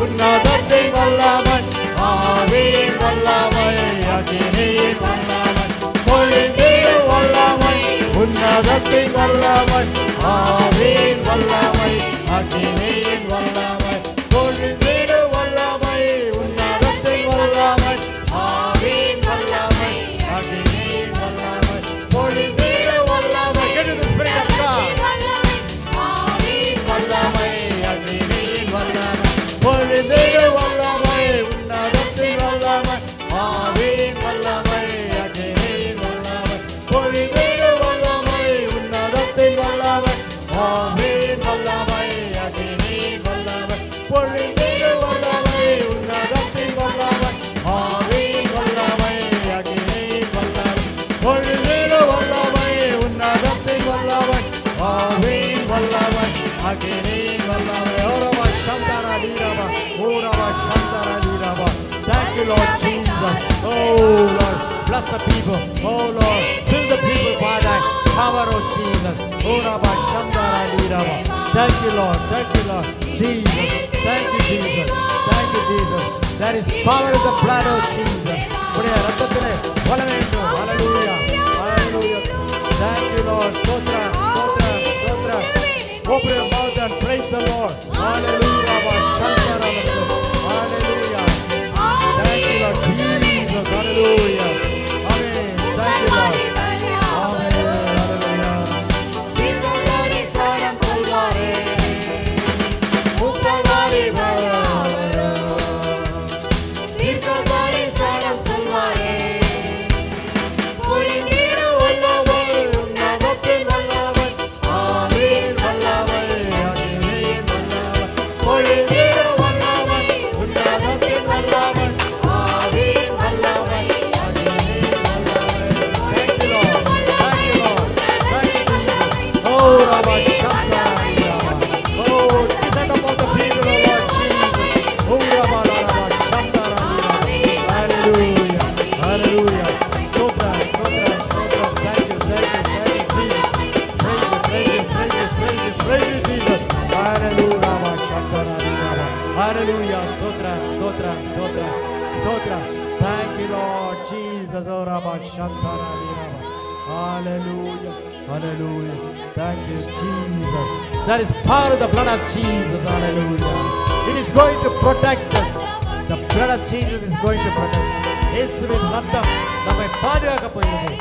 S1: உன்னதத்தை வல்லவன் ஆவியின் வல்லமை அக்கினியின் வல்லமை பொழிந்திடும் வல்லமை உன்னதத்தை வல்லவன் ஆவியின் வல்லமை அக்கினியின் வல்லமை பொழிந்திடும் வல்லமை உன்னதத்தை வல்லமை ஆவியின் வல்லமை அக்கினியின் வல்லமை பொழிந்திடும் வல்லமை. Get to the Spirit of God. வல்லமை அக்கினியின் வல்லமை பொழிந்திடும் வல்லமை உன்னதத்தின் வல்லமை ஆவியின் வல்லமை அக்கினியின் வல்லமை பொழிந்திடும் வல்லமை உன்னதத்தின் வல்லமை ஆவியின் வல்லமை அக்கினியின் வல்லமை பொழிந்திடும் வல்லமை உன்னதத்தின் வல்லமை ஆவியின் வல்லமை அக்கினியின் வல்லமை பொழிந்திடும் வல்லமை உன்னதத்தின் வல்லமை ஆவியின் வல்லமை அக்கினியின் வல்லமை. ஓரமா சந்தரா நீரவா ஓரமா சந்தரா நீரவா. Thank you Lord Jesus. Oh Lord, bless the people. Oh Lord, fill the people by thy power, oh Jesus. Oraba shandara nirava. Thank you Lord, thank you Lord Jesus. Thank you Jesus, thank you Jesus. There is power in the blood of Jesus. உடைய ரத்தத்திலே வல்லமை உண்டு. Hallelujah, hallelujah. Thank you Lord. Stotra, stotra, stotra. Open your mouth and praise the Lord. Hallelujah. Hallelujah. Thank you Lord Jesus. Hallelujah. Amen. Thank you Lord. Amen. Hallelujah.
S3: தீர்க்கதரிசனம் சொல்வாரே முத்தவாரி தீர்க்கதரிசனம் சொல்வாரே பொழிந்திடும் வல்லமை உன்னதத்தின் வல்லமை ஆவியின் வல்லமை அக்கினியின் வல்லமை பொழிந்திடும் வல்லமை உன்னதத்தின் வல்லமை ஆவியின் வல்லமை அக்கினியின் வல்லமை.
S1: Thank you Lord. Thank you Lord. Thank you Jesus. Oh, Rabba Shantara Nirava. Oh, descend upon the people, O Lord Jesus. Oh, Rabba Shantara Nirava. Hallelujah. Hallelujah. Stotra, stotra, stotra. Thank you, thank you, thank you, Jesus. Praise you, praise you, praise you, praise you, praise you, Jesus. Hallelujah. Rabba Shantara Nirava. Hallelujah. Stotra, stotra, stotra, stotra. Thank you, Lord Jesus. Oh, Rabba Shantara Nirava. Hallelujah. Hallelujah. Thank you, Jesus. That is power of the blood of Jesus. Hallelujah. It is going to protect us. The blood of Jesus is going to protect us. இயேசுவின் ரத்தம் நம்மை பாதுகாக்க போகிறது.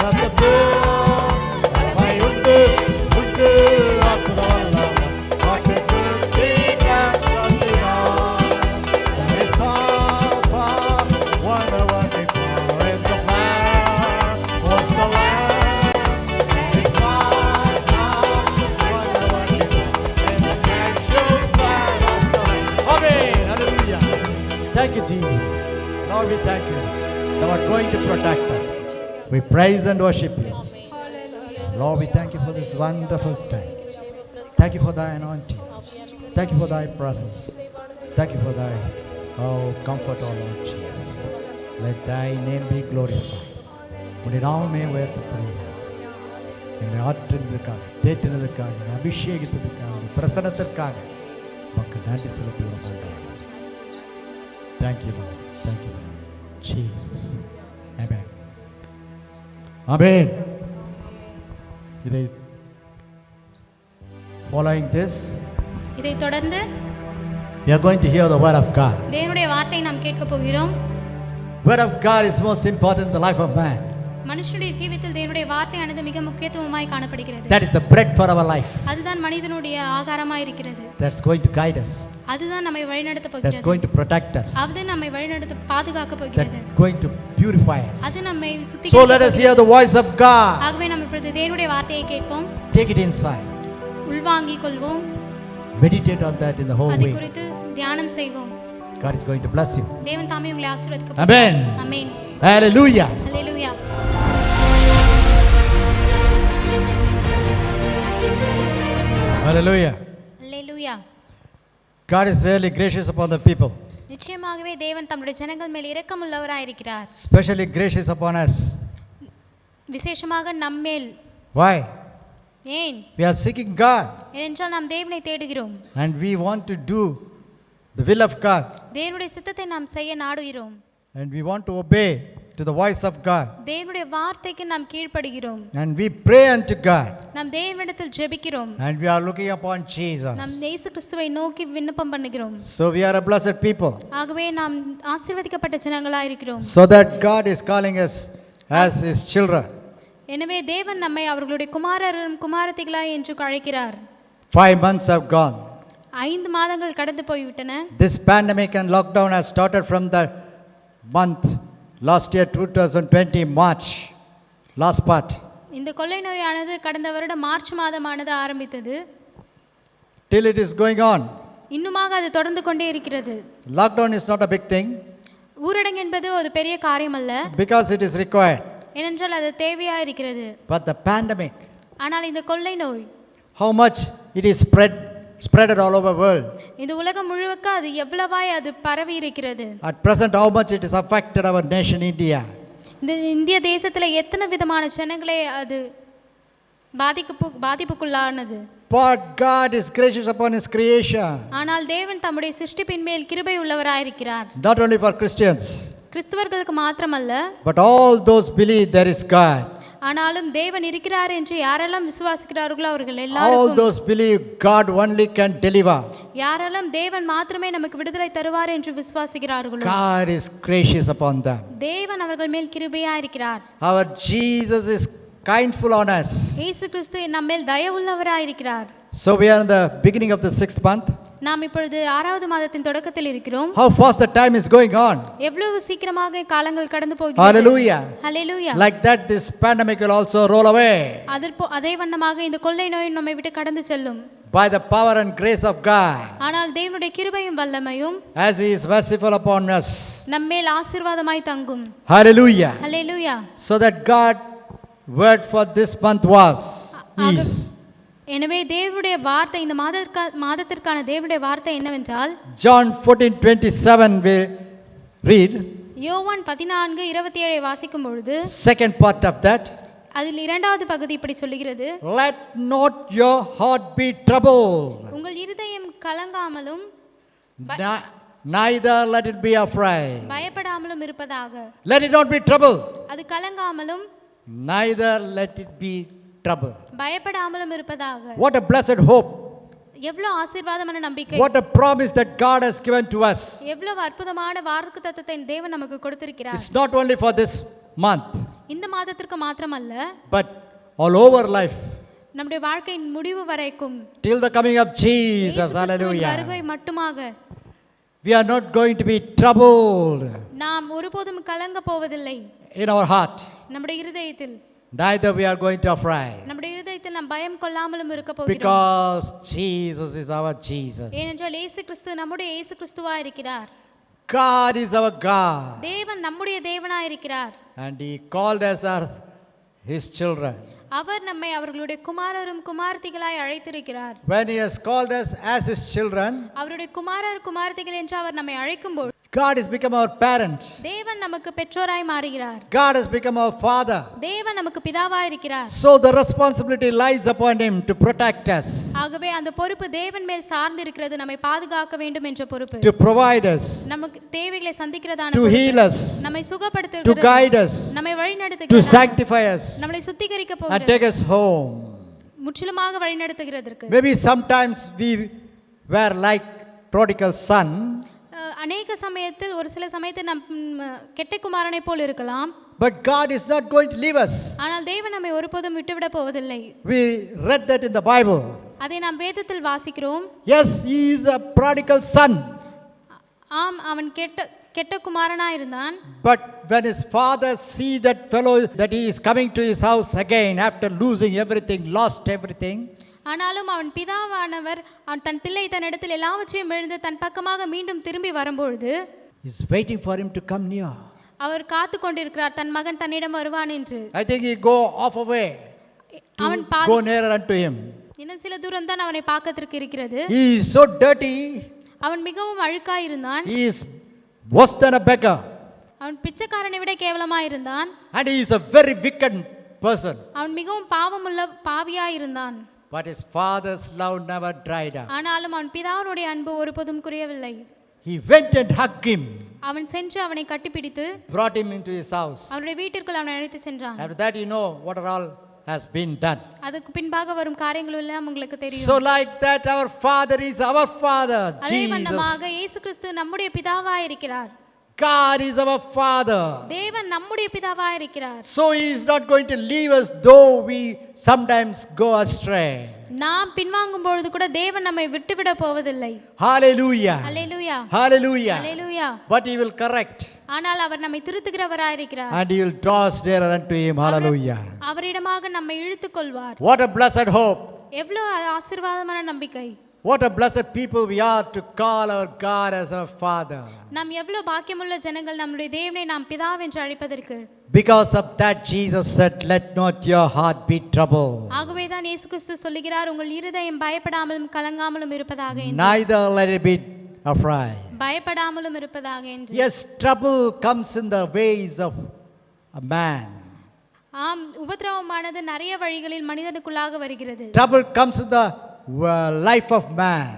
S1: ரத்தத்தை உண்டு உண்டு ஆக்குதவல்ல ஆட்டுக்குட்டி ரத்தத்தினால். There is power, wonder-working power in the blood of the Lamb. There is power, wonder-working power in the precious blood of the Lamb. Amen. Hallelujah. Thank you, Jesus. Lord, we thank you. Thou art going to protect us. We praise and worship you. Lord, we thank you for this wonderful time. Thank you for thy anointing. Thank you for thy presence. Thank you for thy comfort, O Lord Jesus. Let thy name be glorified. உன்னுடைய நாமமே உயர்த்தப்படுகிறது. என்னை ஆற்றினதுக்காக, தேற்றினதுக்காக, என்னை அபிஷேகித்ததுக்காக, உன்னுடைய பிரசன்னத்திற்காக உமக்கு நன்றி செலுத்துகிறோம். Thank you, Lord. Thank you, Lord. Jesus. Amen. Amen. Following this,
S2: இதை தொடர்ந்து
S1: we are going to hear the word of God.
S2: தேவனுடைய வார்த்தையை நாம் கேட்க போகிறோம்.
S1: Word of God is most important in the life of man.
S2: மனுஷனுடைய ஜீவியத்தில் தேவனுடைய வார்த்தையானது மிக முக்கியத்துவமாய் காணப்படுகிறது.
S1: That is the bread for our life.
S2: அதுதான் மனிதனுடைய ஆகாரமாய் இருக்கிறது.
S1: That's going to guide us.
S2: அதுதான் நம்மை வழிநடத்த
S1: That's
S2: போகிறது.
S1: going to protect us.
S2: அது நம்மை வழிநடத்த பாதுகாக்க போகிறது.
S1: That's going to purify us.
S2: அது நம்மை
S1: So
S2: சுத்திகரிக்க
S1: let us hear the voice of God.
S2: ஆகவே நாம் இப்பொழுது தேவனுடைய வார்த்தையை கேட்போம்,
S1: Take it inside.
S2: உள்வாங்கிக் கொள்வோம்,
S1: Meditate on that in the whole
S2: அதை
S1: week.
S2: குறித்து தியானம் செய்வோம்.
S1: God is going to bless you.
S2: தேவன் தாமே உங்களை ஆசீர்வதிக்க
S1: Amen.
S2: Amen.
S1: Hallelujah.
S2: Hallelujah.
S1: Hallelujah.
S2: Hallelujah.
S1: God is really gracious upon the people.
S2: நிச்சயமாகவே தேவன் தம்முடைய ஜனங்கள் மேல் இரக்கமுள்ளவராய் இருக்கிறார்.
S1: Especially gracious upon us.
S2: விசேஷமாக நம்மேல்.
S1: Why?
S2: ஏன்?
S1: We are seeking God
S2: ஏனென்றால் நாம் தேவனை தேடுகிறோம்.
S1: and we want to do the will of God
S2: தேவனுடைய சித்தத்தை நாம் செய்ய நாடுகிறோம்.
S1: and we want to obey to the voice of God
S2: தேவனுடைய வார்த்தைக்கு நாம் கீழ்ப்படுகிறோம்.
S1: and we pray unto God
S2: நாம் தேவனிடத்தில் ஜெபிக்கிறோம்.
S1: and we are looking upon Jesus.
S2: நாம் இயேசு கிறிஸ்துவை நோக்கி விண்ணப்பம் பண்ணுகிறோம்.
S1: So we are a blessed people.
S2: ஆகவே நாம் ஆசீர்வதிக்கப்பட்ட ஜனங்களாய் இருக்கிறோம்.
S1: So that God is calling us as His children.
S2: எனவே தேவன் நம்மை அவர்களுடைய குமாரரும் குமாரத்திகளாய் என்று அழைக்கிறார்.
S1: 5 months have gone.
S2: 5 மாதங்கள் கடந்து போய்விட்டன.
S1: This pandemic and lockdown has started from the month last year 2020 March, last part.
S2: இந்த கொள்ளை நோயானது கடந்த வருடம் மார்ச் மாதமானது ஆரம்பித்தது.
S1: Till it is going on.
S2: இன்னுமாக அது தொடர்ந்து கொண்டே இருக்கிறது.
S1: Lockdown is not a big thing
S2: ஊரடங்கு என்பது ஒரு பெரிய காரியம் அல்ல,
S1: because it is required.
S2: ஏனென்றால் அது தேவையா இருக்கிறது.
S1: But the pandemic,
S2: ஆனால் இந்த கொள்ளை நோய்
S1: how much it is spread all over the world.
S2: இந்த உலகம் முழுக்க அது எவ்வளவாய் அது பரவி இருக்கிறது.
S1: At present, how much it has affected our nation India.
S2: இந்த இந்திய தேசத்துல எத்தனை விதமான ஜனங்களே அது பாதிப்புக்குள்ளானது.
S1: But God is gracious upon His creation.
S2: ஆனால் தேவன் தம்முடைய சிருஷ்டிப்பின் மேல் கிருபை உள்ளவராயிருக்கிறார்.
S1: Not only for Christians,
S2: கிறிஸ்தவர்களுக்கு மாத்திரமல்ல,
S1: but all those believe there is God.
S2: ஆனாலும் தேவன் இருக்கிறார் என்று யாரெல்லாம் விசுவாசிக்கிறார்களோ அவர்கள்
S1: All
S2: எல்லாருக்கும்,
S1: those believe God only can deliver.
S2: யாரெல்லாம் தேவன் மாத்திரமே நமக்கு விடுதலை தருவார் என்று விசுவாசிக்கிறார்களோ
S1: God is gracious upon them.
S2: தேவன் அவர்கள் மேல் கிருபையா இருக்கிறார்.
S1: Our Jesus is kindful on us.
S2: இயேசு கிறிஸ்து நம்மேல் தயவுள்ளவராய் இருக்கிறார்.
S1: So we are in the beginning of the 6th month.
S2: நாம் இப்பொழுது 6வது மாதத்தின் தொடக்கத்தில் இருக்கிறோம்.
S1: How fast the time is going on.
S2: எவ்வளவு சீக்கிரமாக காலங்கள் கடந்து போகிறது.
S1: Hallelujah.
S2: Hallelujah.
S1: Like that, this pandemic will also roll away
S2: அதே வண்ணமாக இந்த கொள்ளை நோய் நம்மை விட்டு கடந்து செல்லும்.
S1: by the power and grace of God,
S2: ஆனால் தேவனுடைய கிருபையும் வல்லமையும்
S1: as He is merciful upon us.
S2: நம்மேல் ஆசீர்வாதமாய் தங்கும்.
S1: Hallelujah.
S2: Hallelujah.
S1: So that God word for this month was is.
S2: எனவே தேவனுடைய வார்த்தை இந்த மாதத்திற்கான தேவனுடைய வார்த்தை என்னவென்றால்,
S1: John 14:27 we read.
S2: யோவான் 14:27 வாசிக்கும் பொழுது
S1: Second part of that.
S2: அதில் 2வது பகுதி இப்படி சொல்லுகிறது,
S1: Let not your heart be troubled.
S2: உங்கள் இருதயம் கலங்காமலும்
S1: Neither let it be afraid.
S2: பயப்படாமலும் இருப்பதாக.
S1: Let it not be troubled.
S2: அது கலங்காமலும்
S1: Neither let it be troubled.
S2: பயப்படாமலும் இருப்பதாக.
S1: What a blessed hope.
S2: எவ்வளவு ஆசீர்வாதமான நம்பிக்கை.
S1: What a promise that God has given to us.
S2: எவ்வளவு அற்புதமான வாக்குத்தத்தத்தை தேவன் நமக்கு கொடுத்திருக்கிறார்.
S1: It's not only for this month,
S2: இந்த மாதத்திற்கு மாத்திரமல்ல,
S1: but all over life.
S2: நம்முடைய வாழ்க்கையின் முடிவு வரைக்கும்,
S1: Till the coming of Jesus.
S2: இயேசு கிறிஸ்துவின்
S1: Hallelujah.
S2: வருகை மட்டுமாக
S1: We are not going to be troubled
S2: நாம் ஒருபோதும் கலங்க போவதில்லை.
S1: in our heart.
S2: நம்முடைய இருதயத்தில்,
S1: Neither we are going to afraid.
S2: நம்முடைய இருதயத்தில் நாம் பயம் கொள்ளாமலும் இருக்க போகிறோம்.
S1: Because Jesus is our Jesus.
S2: ஏனென்றால் இயேசு கிறிஸ்து நம்முடைய இயேசு கிறிஸ்துவா இருக்கிறார்.
S1: God is our God.
S2: தேவன் நம்முடைய தேவனாய் இருக்கிறார்.
S1: And He called us His children.
S2: அவர் நம்மை அவர்களுடைய குமாரரும் குமாரத்திகளாய் அழைத்திருக்கிறார்.
S1: When He has called us as His children,
S2: அவருடைய குமாரர் குமாரத்திகள் என்று அவர் நம்மை அழைக்கும்போது
S1: God has become our parent.
S2: தேவன் நமக்கு பெற்றோராய் மாறுகிறார்.
S1: God has become our father.
S2: தேவன் நமக்கு பிதாவாய் இருக்கிறார்.
S1: So the responsibility lies upon Him to protect us,
S2: ஆகவே அந்த பொறுப்பு தேவன் மேல் சார்ந்து இருக்கிறது. நம்மை பாதுகாக்க வேண்டும் என்ற பொறுப்பு,
S1: to provide us,
S2: நமக்கு தேவைகளை சந்திக்கிறதான
S1: to
S2: பொறுப்பு,
S1: heal us,
S2: நம்மை
S1: to
S2: சுகப்படுத்துகிறது,
S1: guide us,
S2: நம்மை
S1: to
S2: வழிநடத்துகிறது,
S1: sanctify us,
S2: நம்மை சுத்திகரிக்க
S1: and
S2: போகிறது,
S1: take us home.
S2: முற்றிலுமாக வழிநடத்துகிறதற்கு.
S1: Maybe sometimes we were like prodigal son,
S2: அநேக சமயத்தில் ஒரு சில சமயத்தில் நம் கெட்ட குமாரனை போல் இருக்கலாம்.
S1: But God is not going to leave us.
S2: ஆனால் தேவன் நம்மை ஒருபோதும் விட்டுவிட போவதில்லை.
S1: We read that in the Bible.
S2: அதை நாம் வேதத்தில் வாசிக்கிறோம்.
S1: Yes, he is a prodigal son.
S2: ஆம், அவன் கெட்ட குமாரனாய் இருந்தான்.
S1: But when his father see that fellow that he is coming to his house again after losing everything, lost everything.
S2: ஆனாலும் அவன் பிதாவானவர் அவன் தன் பிள்ளை தன்னிடத்தில் எல்லாவற்றையும் இழந்து தன் பக்கமாக மீண்டும் திரும்பி வரும்பொழுது
S1: Is waiting for him to come near.
S2: அவர் காத்து கொண்டிருக்கிறார் தன் மகன் தன்னிடம் வருவான் என்று.
S1: I think he go off away
S2: அவன்
S1: to go nearer unto him.
S2: இன்னும் சில தூரம் தான் அவனை பார்க்கதற்கு இருக்கிறது.
S1: He is so dirty.
S2: அவன் மிகவும் அழுக்காய் இருந்தான்.
S1: He is worse than a beggar.
S2: அவன் பிச்சைக்காரனை விட கேவலமாய் இருந்தான்.
S1: And he is a very wicked person.
S2: அவன் மிகவும் பாவமுள்ள பாவியாய் இருந்தான்.
S1: But his father's love never dried up.
S2: ஆனாலும் அவன் பிதாவுடைய அன்பு ஒருபோதும் குறையவில்லை.
S1: He went and hugged him.
S2: அவன் சென்று அவனை கட்டிப்பிடித்து
S1: Brought him into his house.
S2: அவனுடைய வீட்டிற்குள் அவனை அழைத்து சென்றான்.
S1: After that you know what all has been done.
S2: அதுக்கு பின்பாக வரும் காரியங்கள் எல்லாம் உங்களுக்கு தெரியும்.
S1: So like that our father is our father,
S2: அதே
S1: Jesus.
S2: வண்ணமாக இயேசு கிறிஸ்து நம்முடைய பிதாவாய் இருக்கிறார்.
S1: God is our father.
S2: தேவன் நம்முடைய பிதாவாய் இருக்கிறார்.
S1: So he is not going to leave us though we sometimes go astray.
S2: நாம் பின்வாங்கும் பொழுது கூட தேவன் நம்மை விட்டுவிட போவதில்லை.
S1: Hallelujah.
S2: Hallelujah.
S1: Hallelujah.
S2: Hallelujah.
S1: But he will correct.
S2: ஆனால் அவர் நம்மை திருத்துகிறவராய் இருக்கிறார்.
S1: And he will draw us nearer unto him. Hallelujah.
S2: அவரிடமாக நம்மை இழுத்துக் கொள்வார்.
S1: What a blessed hope.
S2: எவ்வளவு ஆசீர்வாதமான நம்பிக்கை.
S1: What a blessed people we are to call our God as our Father.
S2: நாம் எவ்வளவு பாக்கியமுள்ள ஜனங்கள் நம்முடைய தேவனை நாம் பிதாவென்று அழைப்பதற்கு.
S1: Because of that Jesus said, let not your heart be troubled.
S2: ஆகவே தான் இயேசு கிறிஸ்து சொல்லுகிறார் உங்கள் இருதயம் பயப்படாமலும் கலங்காமலும் இருப்பதாக என்று.
S1: Neither let it be afraid.
S2: பயப்படாமலும் இருப்பதாக என்று.
S1: Yes, trouble comes in the ways of a man.
S2: ஆம், உபத்திரவமானது நிறைய வழிகளில் மனிதனுக்குள்ளாக வருகிறது.
S1: Trouble comes in the life of man.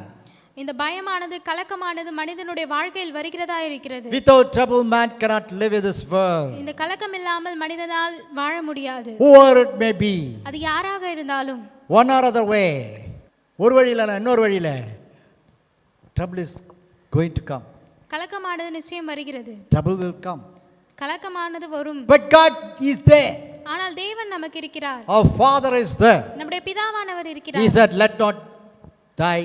S2: இந்த பயமானது கலக்கமானது மனிதனுடைய வாழ்க்கையில் வருகிறதா இருக்கிறது.
S1: Without trouble man cannot live in this world.
S2: இந்த கலக்கம் இல்லாமல் மனிதனால் வாழ முடியாது.
S1: Whoever it may be.
S2: அது யாராக இருந்தாலும்.
S1: One or other way. ஒரு வழியில இன்னொரு வழியில trouble is going to come.
S2: கலக்கமானது நிச்சயம் வருகிறது.
S1: Trouble will come.
S2: கலக்கமானது வரும்.
S1: But God is there.
S2: ஆனால் தேவன் நமக்கு இருக்கிறார்.
S1: Our Father is there.
S2: நம்முடைய பிதாவானவர்
S1: He
S2: இருக்கிறார்.
S1: said, let not thy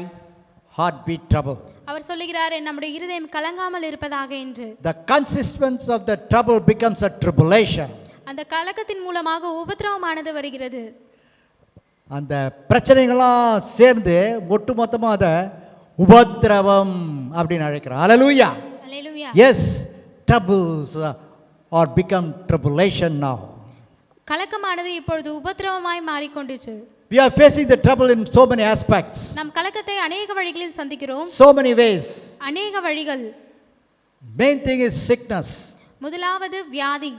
S1: heart be troubled.
S2: அவர் சொல்லுகிறார் நம்முடைய இருதயம் கலங்காமல் இருப்பதாக என்று.
S1: The consistence of the trouble becomes a tribulation.
S2: அந்த கலக்கத்தின் மூலமாக உபத்திரவமானது வருகிறது.
S1: அந்த பிரச்சனைகள்லாம் சேர்ந்து ஒட்டுமொத்தமாக அதை உபத்திரவம் அப்படின்னு அழைக்கிறோம். Hallelujah.
S2: Hallelujah.
S1: Yes, troubles are become tribulation now.
S2: கலக்கமானது இப்பொழுது உபத்திரவமாய் மாறிக்கொண்டுச்சு.
S1: We are facing the trouble in so many aspects.
S2: நாம் கலக்கத்தை अनेक வழிகளில் சந்திக்கிறோம்.
S1: So many ways.
S2: अनेक வழிகள்.
S1: Main thing is sickness.
S2: முதலாவது வியாதி.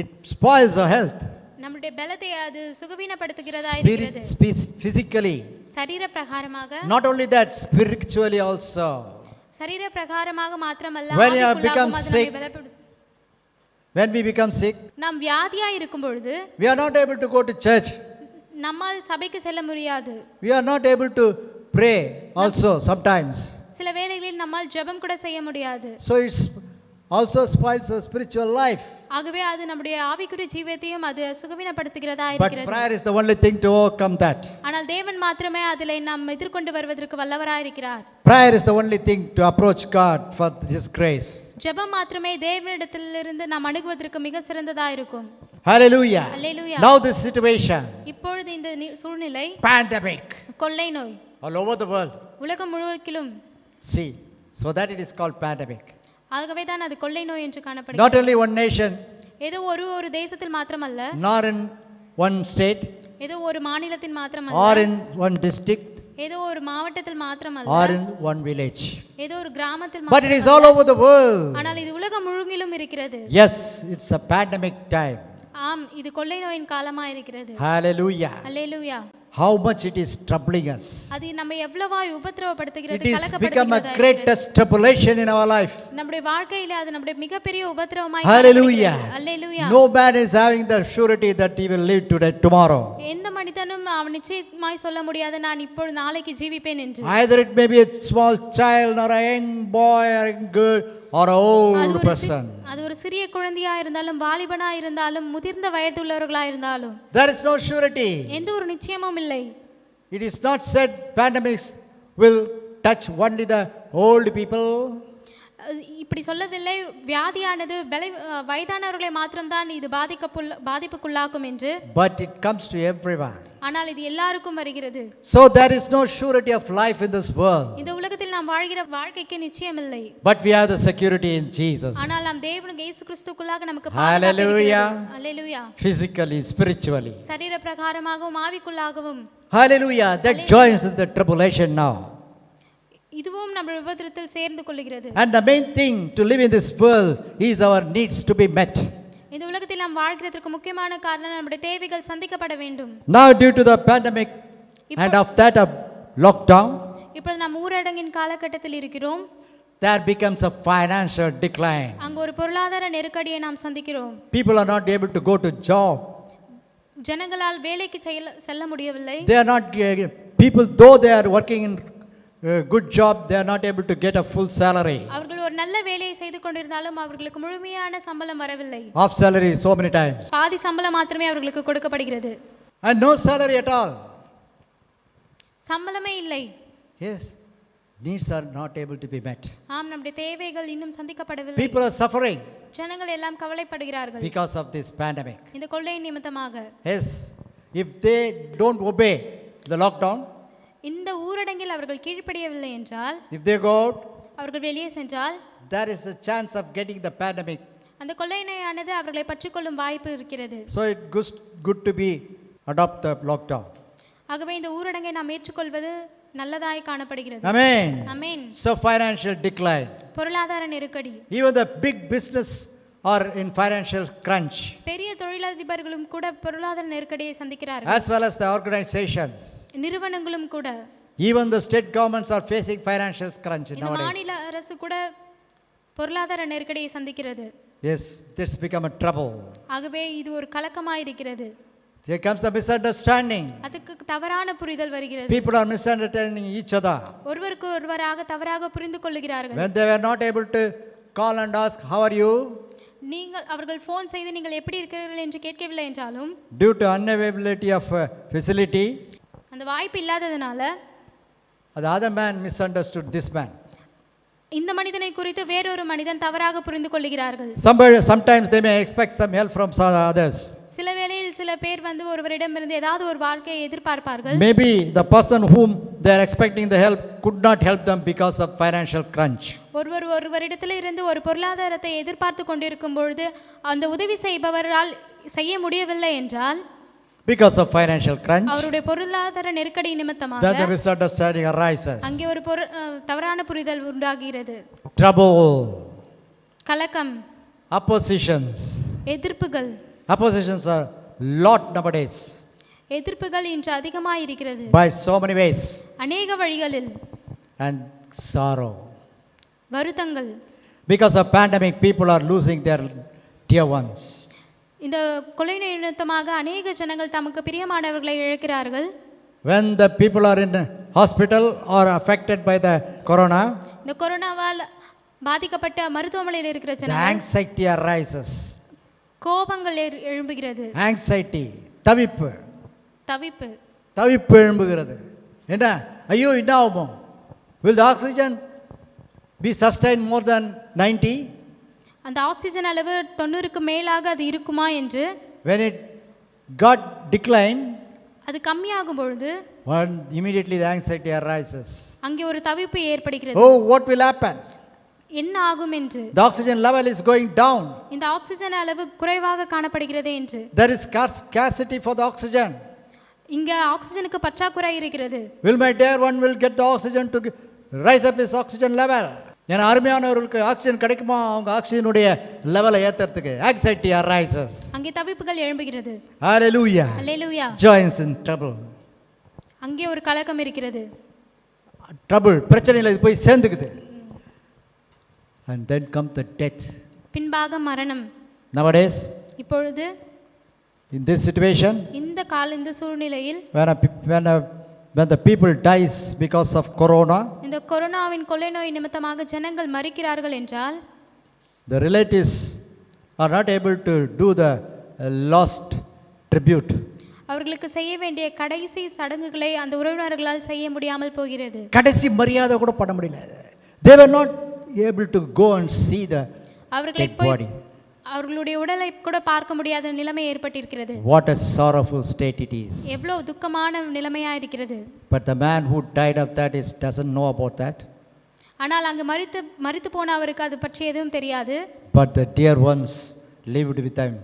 S1: It spoils our health.
S2: நம்முடைய பலத்தை அது சுகவீனப்படுத்துகிறதா இருக்கிறது.
S1: Physically.
S2: சரீர பிரகாரமாக.
S1: Not only that, spiritually also.
S2: சரீர பிரகாரமாக மாத்திரமல்ல
S1: When you
S2: ஆவிக்குள்ளாகவும்
S1: become
S2: அது
S1: sick,
S2: நம்மை பலப்படுத்தும்.
S1: when we become sick,
S2: நாம் வியாதியா இருக்கும் பொழுது
S1: we are not able to go to church.
S2: நம்மால் சபைக்கு செல்ல முடியாது.
S1: We are not able to pray also sometimes.
S2: சில வேளைகளில் நம்மால் ஜெபம் கூட செய்ய முடியாது.
S1: So it's also spoils the spiritual life.
S2: ஆகவே அது நம்முடைய ஆவிக்குரிய ஜீவியத்தையும் அது சுகவீனப்படுத்துகிறதா
S1: But
S2: இருக்கிறது.
S1: prayer is the only thing to overcome that.
S2: ஆனால் தேவன் மாத்திரமே அதிலே நாம் எதிர்கொண்டு வருவதற்கு வல்லவராய் இருக்கிறார்.
S1: Prayer is the only thing to approach God for His grace.
S2: ஜெபம் மாத்திரமே தேவனிடத்திலிருந்து நாம் அணுகுவதற்கு மிக சிறந்ததா இருக்கும்.
S1: Hallelujah.
S2: Hallelujah.
S1: Now this situation,
S2: இப்பொழுது இந்த சூழ்நிலை
S1: pandemic,
S2: கொள்ளை நோய்
S1: all over the world.
S2: உலகம் முழுவதிலும்.
S1: See, so that it is called pandemic.
S2: ஆகவே தான் அது கொள்ளை நோய் என்று
S1: Not
S2: காணப்படுகிறது.
S1: only one nation,
S2: ஏதோ ஒரு தேசத்தில் மாத்திரமல்ல,
S1: nor in one state,
S2: ஏதோ ஒரு மாநிலத்தில்
S1: or
S2: மாத்திரமல்ல,
S1: in one district,
S2: ஏதோ ஒரு மாவட்டத்தில் மாத்திரமல்ல,
S1: or in one village.
S2: ஏதோ ஒரு கிராமத்தில்
S1: But it is
S2: மாத்திரமல்ல.
S1: all over the world.
S2: ஆனால் இது உலகம் முழுங்கிலும் இருக்கிறது.
S1: Yes, it's a pandemic time.
S2: ஆம், இது கொள்ளை நோயின் காலமா இருக்கிறது.
S1: Hallelujah.
S2: Hallelujah.
S1: How much it is troubling us.
S2: அது நம்மை எவ்வளவாய் உபத்திரவப்படுத்துகிறது,
S1: It is become a
S2: கலக்கப்படுத்துகிறது.
S1: greatest tribulation in our life.
S2: நம்முடைய வாழ்க்கையில அது நம்முடைய மிகப்பெரிய உபத்திரவமாய்
S1: Hallelujah.
S2: காணப்படுகிறது. அல்லேலூயா.
S1: No man is having the surety that he will live today, tomorrow.
S2: எந்த மனிதனும் அவன் நிச்சயமாய் சொல்ல முடியாது நான் இப்பொழுது நாளைக்கு ஜீவிப்பேன் என்று.
S1: Either it may be a small child or a young boy or a girl or an old person.
S2: அது ஒரு சிறிய குழந்தையா இருந்தாலும் வாலிபனா இருந்தாலும் முதிர்ந்த வயதுள்ளவர்களா இருந்தாலும்
S1: There is no surety.
S2: எந்த ஒரு நிச்சயமும் இல்லை.
S1: It is not said pandemics will touch only the old people.
S2: இப்படி சொல்லவில்லை வியாதியானது வயதானவர்களை மாத்திரம்தான் இது பாதிப்புக்குள்ளாக்கும் என்று.
S1: But it comes to everyone.
S2: ஆனால் இது எல்லாருக்கும் வருகிறது.
S1: So there is no surety of life in this world.
S2: இந்த உலகத்தில் நாம் வாழ்கிற வாழ்க்கைக்கு நிச்சயம் இல்லை.
S1: But we have the security in Jesus.
S2: ஆனால் நாம் தேவனுக்கு இயேசு கிறிஸ்துவுக்குள்ளாக நமக்கு பாதுகாப்பு இருக்கிறது.
S1: Hallelujah.
S2: Hallelujah.
S1: Physically, spiritually.
S2: சரீர பிரகாரமாகவும் ஆவிக்குள்ளாகவும்.
S1: Hallelujah. That joins in the tribulation now.
S2: இதுவும் நம்ம உபத்திரத்தில் சேர்ந்து கொள்கிறது.
S1: And the main thing to live in this world is our needs to be met.
S2: இந்த உலகத்தில் நாம் வாழ்கிறதுக்கு முக்கியமான காரணம் நம்முடைய தேவைகள் சந்திக்கப்பட வேண்டும்.
S1: Now due to the pandemic and of that of lockdown,
S2: இப்பொழுது நாம் ஊரடங்கின் காலகட்டத்தில் இருக்கிறோம்.
S1: there becomes a financial decline.
S2: அங்க ஒரு பொருளாதார நெருக்கடியை நாம் சந்திக்கிறோம்.
S1: People are not able to go to job.
S2: ஜனங்களால் வேலைக்கு செல்ல முடியவில்லை.
S1: They are not people though they are working in good job, they are not able to get a full salary.
S2: அவர்கள் ஒரு நல்ல வேலையை செய்து கொண்டிருந்தாலும் அவர்களுக்கு முழுமையான சம்பளம் வரவில்லை.
S1: Half salary so many times.
S2: பாதி சம்பளம் மாத்திரமே அவர்களுக்கு கொடுக்கப்படுகிறது.
S1: And no salary at all.
S2: சம்பளமே இல்லை.
S1: Yes. Needs are not able to be met.
S2: ஆம் நம்முடைய தேவைகள் இன்னும் சந்திக்கப்படவில்லை.
S1: People are suffering
S2: ஜனங்கள் எல்லாம் கவலைப்படுகிறார்கள்
S1: because of this pandemic.
S2: இந்த கொள்ளை நிமித்தமாக.
S1: Yes. If they don't obey the lockdown,
S2: இந்த ஊரடங்கில் அவர்கள் கீழ்ப்படியவில்லை என்றால்,
S1: if they go out,
S2: அவர்கள் வெளியே சென்றால்,
S1: there is a chance of getting the pandemic.
S2: அந்த கொள்ளை நோயானது அவர்களை பற்றிக்கொள்ளும் வாய்ப்பு இருக்கிறது.
S1: So it good to be adopt the lockdown.
S2: ஆகவே இந்த ஊரடங்கை நாம் ஏற்றுக்கொள்வது நல்லதாய் காணப்படுகிறது.
S1: Amen.
S2: Amen.
S1: So financial decline.
S2: பொருளாதார நெருக்கடி.
S1: Even the big business are in financial crunch.
S2: பெரிய தொழிலதிபர்களும் கூட பொருளாதார நெருக்கடியை சந்திக்கிறார்கள்.
S1: As well as the organizations.
S2: நிறுவனங்களும் கூட.
S1: Even the state governments are facing financial crunch nowadays.
S2: இந்த மாநில அரசு கூட பொருளாதார நெருக்கடியை சந்திக்கிறது.
S1: Yes, this become a trouble.
S2: ஆகவே இது ஒரு கலக்கமாய் இருக்கிறது.
S1: There comes a misunderstanding.
S2: அதுக்கு தவறான புரிதல் வருகிறது.
S1: People are misunderstanding each other.
S2: ஒருவருக்கு ஒருவராக தவறாக புரிந்து கொள்கிறார்கள்.
S1: When they were not able to call and ask how are you,
S2: அவர்கள் ஃபோன் செய்து நீங்கள் எப்படி இருக்கிறீர்கள் என்று கேட்கவில்லை என்றாலும்,
S1: due to unavailability of facility,
S2: அந்த வாய்ப்பு இல்லாததனால,
S1: the other man misunderstood this man.
S2: இந்த மனிதனை குறித்து வேறொரு மனிதன் தவறாக புரிந்து கொள்கிறார்கள்.
S1: Sometimes they may expect some help from others.
S2: சில வேளையில் சில பேர் வந்து ஒருவரிடமிருந்து ஏதாவது ஒரு வாழ்க்கையை எதிர்பார்ப்பார்கள்.
S1: Maybe the person whom they are expecting the help could not help them because of financial crunch.
S2: ஒருவரிடத்தில் இருந்து ஒரு பொருளாதாரத்தை எதிர்பார்த்து கொண்டிருக்கும் பொழுது அந்த உதவி செய்பவரால் செய்ய முடியவில்லை என்றால்,
S1: because of financial crunch,
S2: அவருடைய பொருளாதார நெருக்கடி நிமித்தமாக,
S1: then the misunderstanding arises.
S2: அங்கே ஒரு தவறான புரிதல் உண்டாகிறது.
S1: Trouble,
S2: கலக்கம்,
S1: oppositions.
S2: எதிர்ப்புகள்.
S1: Oppositions are lot nowadays.
S2: எதிர்ப்புகள் இன்று அதிகமாக இருக்கிறது.
S1: By so many ways.
S2: அநேக வழிகளில்.
S1: And sorrow.
S2: வருத்தங்கள்.
S1: Because of pandemic, people are losing their dear ones.
S2: இந்த கொலை நிமித்தமாக அநேக ஜனங்கள் தமக்கு பிரியமானவர்களை இழக்கிறார்கள்.
S1: When the people are in hospital or affected by the corona,
S2: இந்த கொரோனாவால் பாதிக்கப்பட்ட மருத்துவமனையில் இருக்கிற
S1: the
S2: ஜனங்கள்,
S1: anxiety arises.
S2: கோபங்கள் எழும்புகிறது.
S1: Anxiety, தவிப்பு.
S2: தவிப்பு
S1: எழும்புகிறது. என்ன ஐயோ என்ன ஆகுமோ? Will the oxygen be sustained more than 90?
S2: அந்த ஆக்சிஜன் அளவு 90க்கு மேலாக அது இருக்குமா என்று.
S1: When it got declined,
S2: அது கம்மியாகும் பொழுது
S1: immediately the anxiety arises.
S2: அங்கே ஒரு தவிப்பு ஏற்படுகிறது.
S1: Oh, what will happen?
S2: என்ன ஆகும் என்று.
S1: The oxygen level is going down.
S2: இந்த ஆக்சிஜன் அளவு குறைவாக காணப்படுகிறது என்று.
S1: There is scarcity for the oxygen.
S2: இங்க ஆக்சிஜனுக்கு பற்றாக்குறை இருக்கிறது.
S1: Will my dear one will get the oxygen to rise up his oxygen level? என அருமையானவர்களுக்கு ஆக்சிஜன் கிடைக்குமா? அவங்க ஆக்சிஜனுடைய லெவலை ஏத்துறதுக்கு anxiety arises.
S2: அங்கே தவிப்புகள் எழும்புகிறது.
S1: Hallelujah.
S2: Hallelujah.
S1: Joins in trouble.
S2: அங்கே ஒரு கலக்கம் இருக்கிறது.
S1: Trouble, பிரச்சனையில இது போய் சேர்ந்துக்குது. And then come the death.
S2: பின்பாக மரணம்.
S1: Nowadays,
S2: இப்பொழுது
S1: In this situation,
S2: இந்த சூழ்நிலையில்
S1: when the people dies because of corona,
S2: இந்த கொரோனாவின் கொள்ளை நோய் நிமித்தமாக ஜனங்கள் மரிக்கிறார்கள் என்றால்,
S1: the relatives are not able to do the last tribute.
S2: அவர்களுக்கு செய்ய வேண்டிய கடைசி சடங்குகளை அந்த உறவினர்களால் செய்ய முடியாமல் போகிறது.
S1: கடைசி மரியாதை கூட பண்ண முடியல. They were not able to go and see the dead body.
S2: அவர்களுடைய உடலை கூட பார்க்க முடியாத நிலைமை ஏற்பட்டிருக்கிறது.
S1: What a sorrowful state it is.
S2: எவ்வளவு துக்கமான நிலைமையா இருக்கிறது.
S1: But the man who died of that doesn't know about that.
S2: ஆனால் அங்கு மரித்து போன அவருக்கு அது பற்றி எதுவும் தெரியாது.
S1: But the dear ones lived with him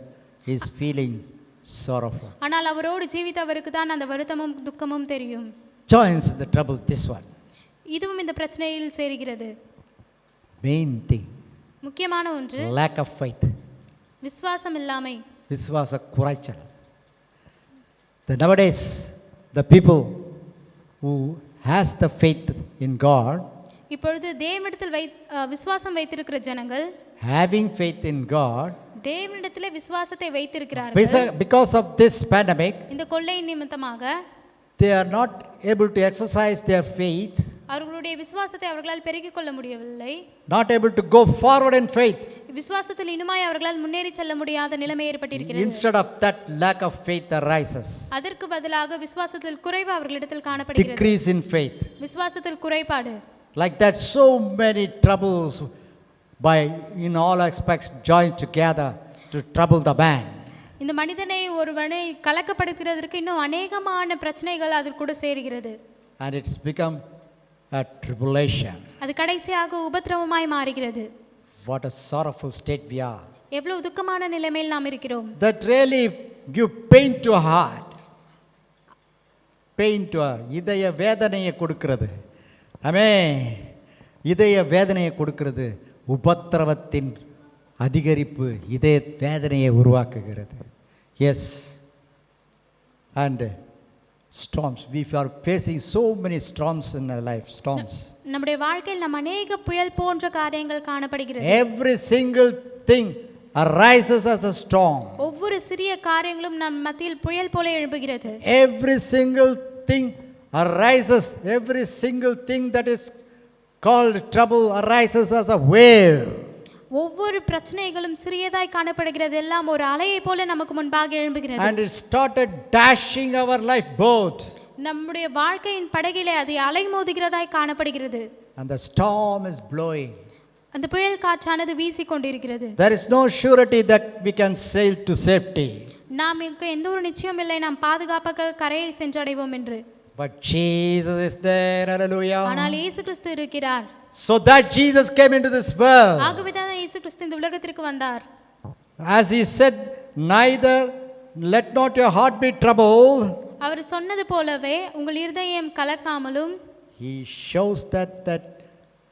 S1: is feeling sorrowful.
S2: ஆனால் அவரோடு ஜீவித்தவருக்கு தான் அந்த வருத்தமும் துக்கமும் தெரியும்.
S1: Joins the trouble this one.
S2: இதுவும் இந்த பிரச்சனையில் சேருகிறது.
S1: Main thing.
S2: முக்கியமான ஒன்று
S1: lack of faith.
S2: விசுவாசம் இல்லாமை.
S1: விசுவாச குறைச்சல். Nowadays the people who has the faith in God,
S2: இப்பொழுது தேவனிடத்தில் விசுவாசம் வைத்திருக்கிற ஜனங்கள்,
S1: having faith in God,
S2: தேவனிடத்திலே விசுவாசத்தை வைத்திருக்கிறார்கள்.
S1: Because of this pandemic,
S2: இந்த கொள்ளை நிமித்தமாக
S1: they are not able to exercise their faith.
S2: அவர்களுடைய விசுவாசத்தை அவர்களால் பெருக்கிக் கொள்ள முடியவில்லை.
S1: Not able to go forward in faith.
S2: விசுவாசத்தில் இன்னுமாய் அவர்களால் முன்னேறி செல்ல முடியாத நிலைமை ஏற்பட்டிருக்கிறது.
S1: Instead of that, lack of faith arises.
S2: அதற்கு பதிலாக விசுவாசத்தில் குறைவு அவர்களிடத்தில் காணப்படுகிறது.
S1: Decrease in faith.
S2: விசுவாசத்தில் குறைபாடு.
S1: Like that, so many troubles in all aspects join together to trouble the man.
S2: இந்த மனிதனை ஒருவனை கலக்கப்படுத்துவதற்கு இன்னும் அநேகமான பிரச்சனைகள் அதற்கு கூட சேருகிறது.
S1: And it's become a tribulation.
S2: அது கடைசியாக உபத்திரவமாய் மாறுகிறது.
S1: What a sorrowful state we are.
S2: எவ்வளவு துக்கமான நிலைமையில் நாம் இருக்கிறோம்.
S1: That really give pain to heart. Pain to heart. இதய வேதனையை கொடுக்கிறது. ஆமென். இதய வேதனையை கொடுக்கிறது. உபத்திரவத்தின் அதிகரிப்பு இதய வேதனையை உருவாக்குகிறது. Yes. And storms, we are facing so many storms in our life. Storms.
S2: நம்முடைய வாழ்க்கையில் நம்ம अनेक புயல் போன்ற காரியங்கள் காணப்படுகிறது.
S1: Every single thing arises as a storm.
S2: ஒவ்வொரு சிறிய காரியங்களும் நம் மத்தியில் புயல் போல எழும்புகிறது.
S1: Every single thing arises, every single thing that is called trouble arises as a wave.
S2: ஒவ்வொரு பிரச்சனைகளும் சிறியதாய் காணப்படுகிறது, எல்லாம் ஒரு அலையை போல நமக்கு முன்பாக எழும்புகிறது.
S1: And it started dashing our life boat.
S2: நம்முடைய வாழ்க்கையின் படகிலே அது அலைமோதுகிறதாய் காணப்படுகிறது.
S1: And the storm is blowing.
S2: அந்த புயல் காற்றானது வீசிக் கொண்டிருக்கிறது.
S1: There is no surety that we can sail to safety.
S2: நமக்கு எந்த ஒரு நிச்சயம் இல்லை நாம் பாதுகாப்பாக கரையை சென்றடைவோம் என்று.
S1: But Jesus is there. Hallelujah.
S2: ஆனால் இயேசு கிறிஸ்து இருக்கிறார்.
S1: So that Jesus came into this world.
S2: ஆகவே தான் இயேசு கிறிஸ்து இந்த உலகத்திற்கு வந்தார்.
S1: As he said, neither let not your heart be troubled.
S2: அவர் சொன்னது போலவே உங்கள் இருதயம் கலக்காமலும்.
S1: He shows that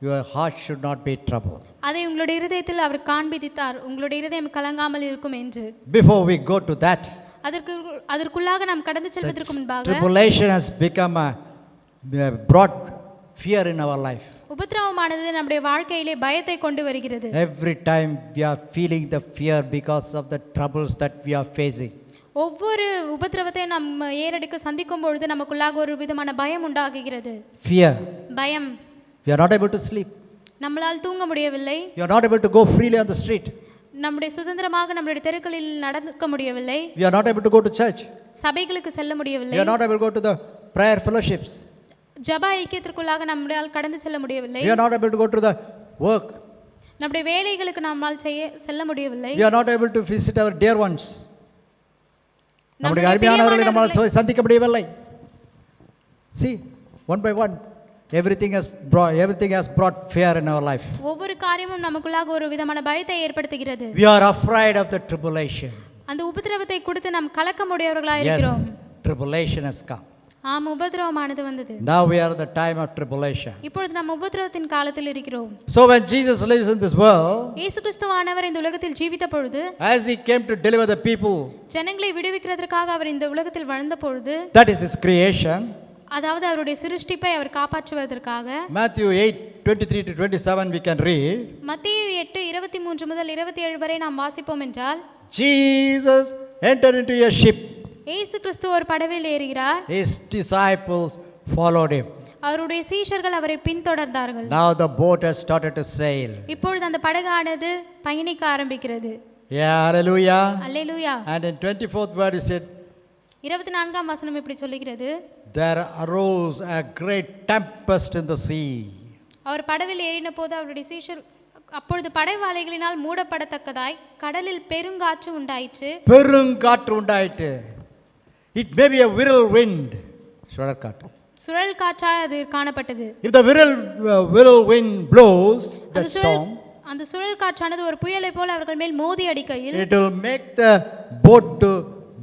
S1: your heart should not be troubled.
S2: அதை உங்களுடைய இருதயத்தில் அவர் காண்பித்தார், உங்களுடைய இருதயம் கலங்காமல் இருக்கும் என்று.
S1: Before we go to that,
S2: அதற்குள்ளாக நாம் கடந்து செல்வதற்கு முன்பாக
S1: tribulation has become brought fear in our life.
S2: உபத்திரவமானது நம்முடைய வாழ்க்கையிலே பயத்தை கொண்டு வருகிறது.
S1: Every time we are feeling the fear because of the troubles that we are facing.
S2: ஒவ்வொரு உபத்திரவத்தை நாம் ஏறெடுக்க சந்திக்கும் பொழுது நமக்குள்ளாக ஒரு விதமான பயம் உண்டாகுகிறது.
S1: Fear.
S2: பயம்.
S1: We are not able to sleep.
S2: நம்மளால் தூங்க முடியவில்லை.
S1: You are not able to go freely on the street.
S2: நம்முடைய சுதந்திரமாக நம்முடைய தெருக்களில் நடக்க முடியவில்லை.
S1: We are not able to go to church.
S2: சபைகளுக்கு செல்ல முடியவில்லை.
S1: We are not able to go to the prayer fellowships.
S2: ஜெப ஐக்கியத்திற்குள்ளாக நம்மால் கடந்து செல்ல முடியவில்லை.
S1: We are not able to go to the work.
S2: நம்முடைய வேலைகளுக்கு நம்மால் செல்ல முடியவில்லை.
S1: We are not able to visit our dear ones. நம்முடைய அருமையானவர்களை நம்மால் சந்திக்க முடியவில்லை. See, one by one, everything has brought fear in our life.
S2: ஒவ்வொரு காரியமும் நமக்குள்ளாக ஒரு விதமான பயத்தை ஏற்படுத்துகிறது.
S1: We are afraid of the tribulation.
S2: அந்த உபத்திரவத்தை கொடுத்து நாம் கலக்க முடியவர்களாக இருக்கிறோம்.
S1: Yes, tribulation has come.
S2: ஆம், உபத்திரவமானது வந்தது.
S1: Now we are at the time of tribulation.
S2: இப்பொழுது நாம் உபத்திரவத்தின் காலத்தில் இருக்கிறோம்.
S1: So when Jesus lives in this world,
S2: இயேசு கிறிஸ்துவானவர் இந்த உலகத்தில் ஜீவித்த பொழுது,
S1: as he came to deliver the people,
S2: ஜனங்களை விடுவிக்கிறதற்காக அவர் இந்த உலகத்தில் வாழ்ந்த பொழுது,
S1: that is his creation.
S2: அதாவது அவருடைய சிருஷ்டிப்பை அவர் காப்பாற்றுவதற்காக,
S1: Matthew 8:23 to 27 we can read.
S2: மத்தேயு 8:23 முதல் 27 வரை நாம் வாசிப்போம் என்றால்,
S1: Jesus entered into a ship.
S2: இயேசு கிறிஸ்து ஒரு படவில் ஏறுகிறார்.
S1: His disciples followed him.
S2: அவருடைய சீஷர்கள் அவரை பின்தொடர்ந்தார்கள்.
S1: Now the boat has started to sail.
S2: இப்பொழுது அந்த படகானது பயணிக்க ஆரம்பிக்கிறது.
S1: Yeah, hallelujah.
S2: Hallelujah.
S1: And in 24th word he said,
S2: 24ஆம் வசனம் இப்படி சொல்லுகிறது,
S1: there arose a great tempest in the sea.
S2: அவர் படவில் ஏறின போது அவருடைய சீஷர் அப்பொழுது படைவாளைகளினால் மூடப்படத்தக்கதாய் கடலில் பெருங்காற்று உண்டாயிற்று.
S1: பெருங்காற்று உண்டாயிற்று. It may be a whirlwind. சுழற்காற்று.
S2: சுழல் காற்றாய் அது காணப்பட்டது.
S1: If the whirlwind blows, the storm,
S2: அந்த சுழல் காற்றானது ஒரு புயலை போல அவர்கள் மேல் மோதி அடிக்கையில்
S1: it will make the boat to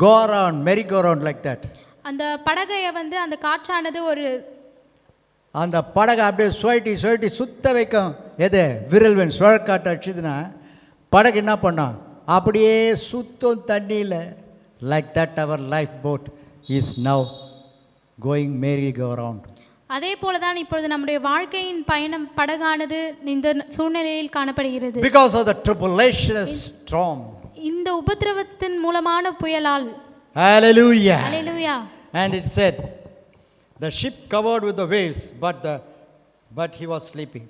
S1: go around, merry-go-round like that.
S2: அந்த படகையை அந்த காற்றானது ஒரு
S1: அந்த படகை அப்படியே சுழட்டி சுத்த வைக்கும். எது? விரல்வன் சுழற்காற்று அடிச்சுதுன்னா படகு என்ன பண்ணோம்? அப்படியே சுத்தம் தண்ணியில். Like that our life boat is now going merry go around.
S2: அதே போலதான் இப்பொழுது நம்முடைய வாழ்க்கையின் பயணம் படகானது இந்த சூழ்நிலையில் காணப்படுகிறது.
S1: Because of the tribulationous storm.
S2: இந்த உபத்திரவத்தின் மூலமான புயலால்.
S1: Hallelujah.
S2: Hallelujah.
S1: And it said, the ship covered with the waves, but he was sleeping.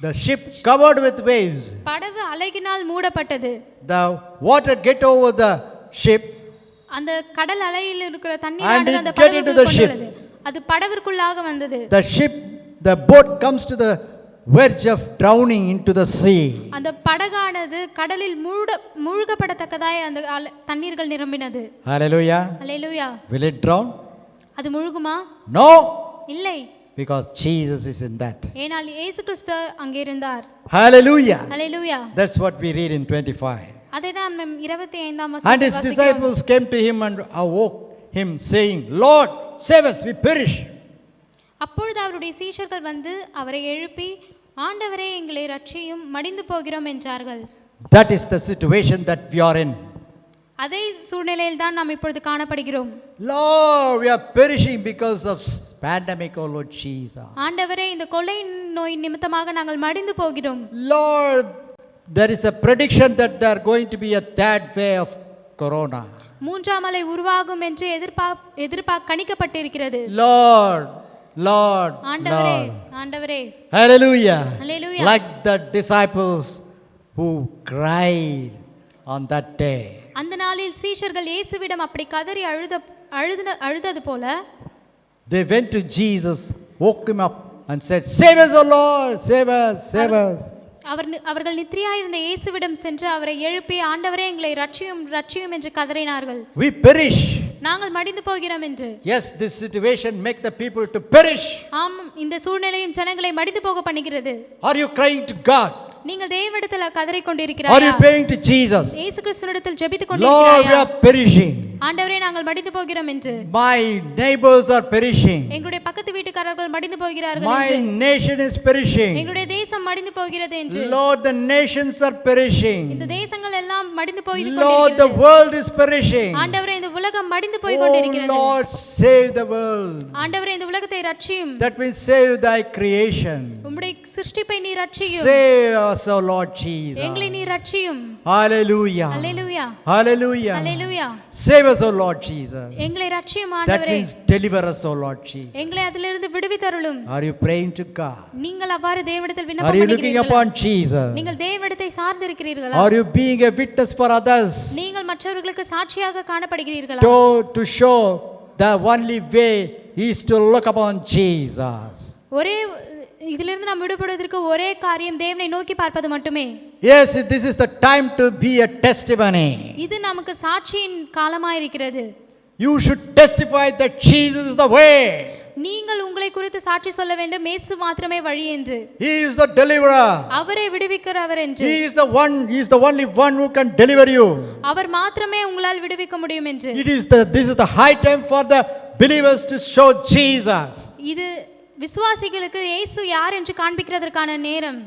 S1: The ship covered with waves.
S2: படகு அலையினால் மூடப்பட்டது.
S1: The water get over the ship.
S2: அந்த கடல் அலையில் இருக்கிற தண்ணீர் அந்த படகுக்குள் கொண்டது. அது படவிற்குள்ளாக வந்தது.
S1: The boat comes to the verge of drowning into the sea.
S2: அந்த படகானது கடலில் மூழ்கப்படத்தக்கதாய் அந்த தண்ணீர்கள் நிரம்பினது.
S1: Hallelujah.
S2: Hallelujah.
S1: Will it drown?
S2: அது முழுகுமா?
S1: No.
S2: இல்லை.
S1: Because Jesus is in that.
S2: ஏனால் இயேசு கிறிஸ்து அங்கே இருந்தார்.
S1: Hallelujah.
S2: Hallelujah.
S1: That's what we read in 25.
S2: அதேதான் 25ஆம்
S1: And
S2: வசனத்தில்
S1: his disciples came to him and awoke him saying, Lord, save us, we perish.
S2: அப்பொழுது அவருடைய சீஷர்கள் அவரை எழுப்பி, ஆண்டவரே எங்களை ரட்சியும், மடிந்து போகிறோம் என்றார்கள்.
S1: That is the situation that we are in.
S2: அதே சூழ்நிலையில் தான் நாம் இப்பொழுது காணப்படுகிறோம்.
S1: Lord, we are perishing because of pandemic, oh Lord Jesus.
S2: ஆண்டவரே இந்த கொள்ளை நோய் நிமித்தமாக நாங்கள் மடிந்து போகிறோம்.
S1: Lord, there is a prediction that there are going to be a third wave of corona.
S2: மூன்றாம் அலை உருவாகும் என்று கணிக்கப்பட்டிருக்கிறது.
S1: Lord,
S2: ஆண்டவரே, ஆண்டவரே.
S1: Hallelujah.
S2: Hallelujah.
S1: Like the disciples who cried on that day.
S2: அந்த நாளில் சீஷர்கள் இயேசுவிடம் அப்படி கதறி அழுதது போல
S1: They went to Jesus, woke him up and said, save us, O Lord, save us, save us.
S2: அவர்கள் நித்திரையாயிருந்த இயேசுவிடம் சென்று அவரை எழுப்பி, ஆண்டவரே எங்களை ரட்சியும் என்று கதறினார்கள்.
S1: We perish.
S2: நாங்கள் மடிந்து போகிறோம் என்று.
S1: Yes, this situation make the people to perish.
S2: ஆம், இந்த சூழ்நிலையும் ஜனங்களை மடிந்து போக பண்ணுகிறது.
S1: Are you crying to God?
S2: நீங்கள் தேவனிடத்தில் கதறிக்
S1: Are
S2: கொண்டிருக்கிறாயா?
S1: you praying to Jesus?
S2: இயேசு கிறிஸ்துவிடத்தில் ஜெபித்துக்
S1: Lord, we
S2: கொண்டிருக்கிறாயா?
S1: are perishing.
S2: ஆண்டவரே நாங்கள் மடிந்து போகிறோம் என்று.
S1: My neighbors are perishing.
S2: எங்களுடைய பக்கத்து வீட்டுக்காரர்கள் மடிந்து போகிறார்கள்
S1: My
S2: என்று.
S1: nation is perishing.
S2: எங்களுடைய தேசம் மடிந்து போகிறது என்று.
S1: Lord, the nations are perishing.
S2: இந்த தேசங்கள் எல்லாம் மடிந்து போய்
S1: Lord, the
S2: கொண்டிருக்கிறது.
S1: world is perishing.
S2: ஆண்டவரே இந்த உலகம் மடிந்து போய்
S1: Oh
S2: கொண்டிருக்கிறது.
S1: Lord, save the world.
S2: ஆண்டவரே இந்த உலகத்தை ரட்சியும்.
S1: That means save thy creation.
S2: உம்முடைய சிருஷ்டிப்பை நீர் ரட்சியும்.
S1: Save us, O Lord Jesus.
S2: எங்களை நீர் ரட்சியும்.
S1: Hallelujah.
S2: Hallelujah.
S1: Hallelujah.
S2: Hallelujah.
S1: Save us, O Lord Jesus.
S2: எங்களை ரட்சியும்
S1: That
S2: ஆண்டவரே.
S1: means deliver us, O Lord Jesus.
S2: எங்களை அதிலிருந்து விடுவித்தருளும்.
S1: Are you praying to God?
S2: நீங்கள் அவ்வாறு தேவனிடத்தில்
S1: Are
S2: விண்ணப்பம்
S1: you looking
S2: பண்ணுகிறீர்களா?
S1: upon Jesus?
S2: நீங்கள் தேவனிடத்தை சார்ந்து இருக்கிறீர்களா?
S1: Are you being a witness for others?
S2: நீங்கள் மற்றவர்களுக்கு சாட்சியாக காணப்படுகிறீர்களா?
S1: To show the only way is to look upon Jesus.
S2: ஒரே இதிலிருந்து நாம் விடுபடுவதற்கு ஒரே காரியம் தேவனை நோக்கி பார்ப்பது மட்டுமே.
S1: Yes, this is the time to be a testimony.
S2: இது நமக்கு சாட்சியின் காலமாயிருக்கிறது.
S1: You should testify that Jesus is the way.
S2: நீங்கள் உங்களை குறித்து சாட்சி சொல்ல வேண்டும், இயேசு மாத்திரமே வழி என்று.
S1: He is the deliverer.
S2: அவரே விடுவிக்கிறவர் என்று.
S1: He is the only one who can deliver you.
S2: அவர் மாத்திரமே உங்களால் விடுவிக்க முடியும் என்று.
S1: This is the high time for the believers to show Jesus.
S2: இது விசுவாசிகளுக்கு இயேசு யார் என்று காண்பிக்கிறதற்கான நேரம்.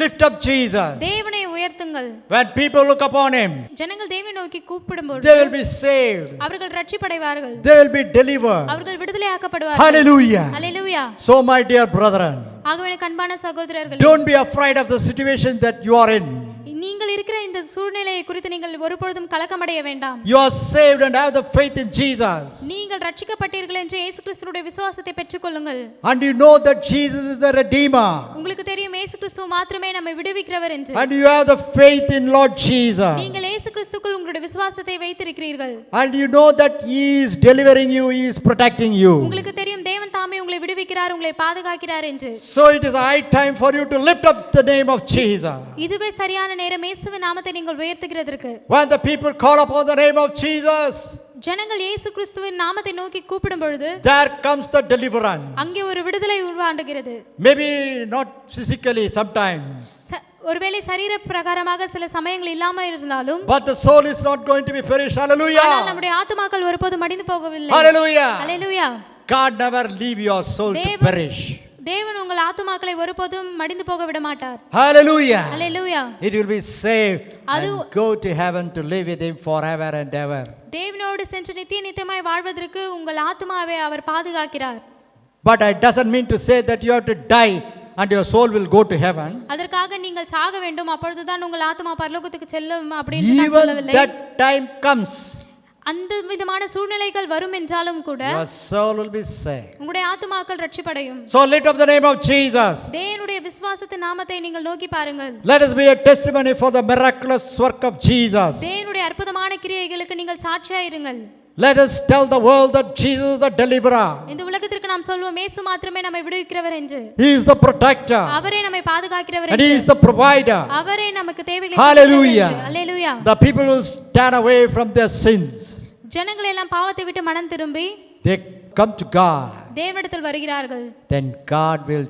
S1: Lift up Jesus.
S2: தேவனை உயர்த்துங்கள்.
S1: When people look upon him,
S2: ஜனங்கள் தேவனை நோக்கி கூப்பிடும்போது
S1: they will be saved.
S2: அவர்கள் ரட்சிப்படைவார்கள்.
S1: They will be delivered.
S2: அவர்கள் விடுதலையாக்கப்படுவார்கள்.
S1: Hallelujah.
S2: Hallelujah.
S1: So my dear brethren,
S2: ஆகவே கண்பான சகோதரர்களே,
S1: don't be afraid of the situation that you are in.
S2: நீங்கள் இருக்கிற இந்த சூழ்நிலையை குறித்து நீங்கள் ஒருபொழுதும் கலக்கமடைய வேண்டாம்.
S1: You are saved and have the faith in Jesus.
S2: நீங்கள் ரட்சிக்கப்பட்டீர்கள் என்று இயேசு கிறிஸ்துவுடைய விசுவாசத்தை பெற்றுக்கொள்ளுங்கள்.
S1: And you know that Jesus is the Redeemer.
S2: உங்களுக்கு தெரியும் இயேசு கிறிஸ்து மாத்திரமே நம்மை விடுவிக்கிறவர் என்று.
S1: And you have the faith in Lord Jesus.
S2: நீங்கள் இயேசு கிறிஸ்துக்குள் உங்களுடைய விசுவாசத்தை வைத்திருக்கிறீர்கள்.
S1: And you know that He is delivering you, He is protecting you.
S2: உங்களுக்கு தெரியும் தேவன் தாமே உங்களை விடுவிக்கிறார், உங்களை பாதுகாக்கிறார் என்று.
S1: So it is high time for you to lift up the name of Jesus.
S2: இதுவே சரியான நேரம் இயேசுவின் நாமத்தை நீங்கள் உயர்த்துகிறதற்கு.
S1: When the people call upon the name of Jesus,
S2: ஜனங்கள் இயேசு கிறிஸ்துவின் நாமத்தை நோக்கி கூப்பிடும் பொழுது
S1: there comes the deliverance.
S2: அங்கே ஒரு விடுதலை உருவாண்டுகிறது.
S1: Maybe not physically sometimes,
S2: ஒருவேளை சரீர பிரகாரமாக சில சமயங்கள் இல்லாமல் இருந்தாலும்,
S1: but the soul is not going to be perished. Hallelujah.
S2: ஆனால் நம்முடைய ஆத்துமாக்கள் ஒருபோதும் மடிந்து போகவில்லை.
S1: Hallelujah.
S2: Hallelujah.
S1: God never leave your soul to perish.
S2: தேவன் உங்கள் ஆத்துமாக்களை ஒருபோதும் மடிந்து போக விட மாட்டார்.
S1: Hallelujah.
S2: Hallelujah.
S1: It will be saved and go to heaven to live with Him forever and ever.
S2: தேவனோடு சென்று நித்தியமாய் வாழ்வதற்கு உங்கள் ஆத்துமாவை அவர் பாதுகாக்கிறார்.
S1: But it doesn't mean to say that you have to die and your soul will go to heaven.
S2: அதற்காக நீங்கள் சாக வேண்டும், அப்பொழுதுதான் உங்கள் ஆத்துமா பரலோகத்துக்கு செல்லும் அப்படின்னு நான்
S1: Even
S2: சொல்லவில்லை.
S1: that time comes,
S2: அந்த விதமான சூழ்நிலைகள் வரும் என்றாலும் கூட
S1: your soul will be saved.
S2: உங்களுடைய ஆத்துமாக்கள் ரட்சிப்படையும்.
S1: So lift up the name of Jesus.
S2: தேவனுடைய விசுவாசத்தின் நாமத்தை நீங்கள் நோக்கி பாருங்கள்.
S1: Let us be a testimony for the miraculous work of Jesus.
S2: தேவனுடைய அற்புதமான கிரியைகளுக்கு நீங்கள் சாட்சியாய் இருங்கள்.
S1: Let us tell the world that Jesus is the deliverer.
S2: இந்த உலகத்திற்கு நாம் சொல்வோம் இயேசு மாத்திரமே நம்மை விடுவிக்கிறவர் என்று.
S1: He is the protector.
S2: அவரே நம்மை பாதுகாக்கிறவர்
S1: And
S2: என்று.
S1: He is the provider.
S2: அவரே நமக்கு தேவைகளை
S1: Hallelujah.
S2: Hallelujah.
S1: The people will stand away from their sins.
S2: ஜனங்கள் எல்லாம் பாவத்தை விட்டு மனம் திரும்பி
S1: They come to God.
S2: தேவனிடத்தில் வருகிறார்கள்.
S1: Then God will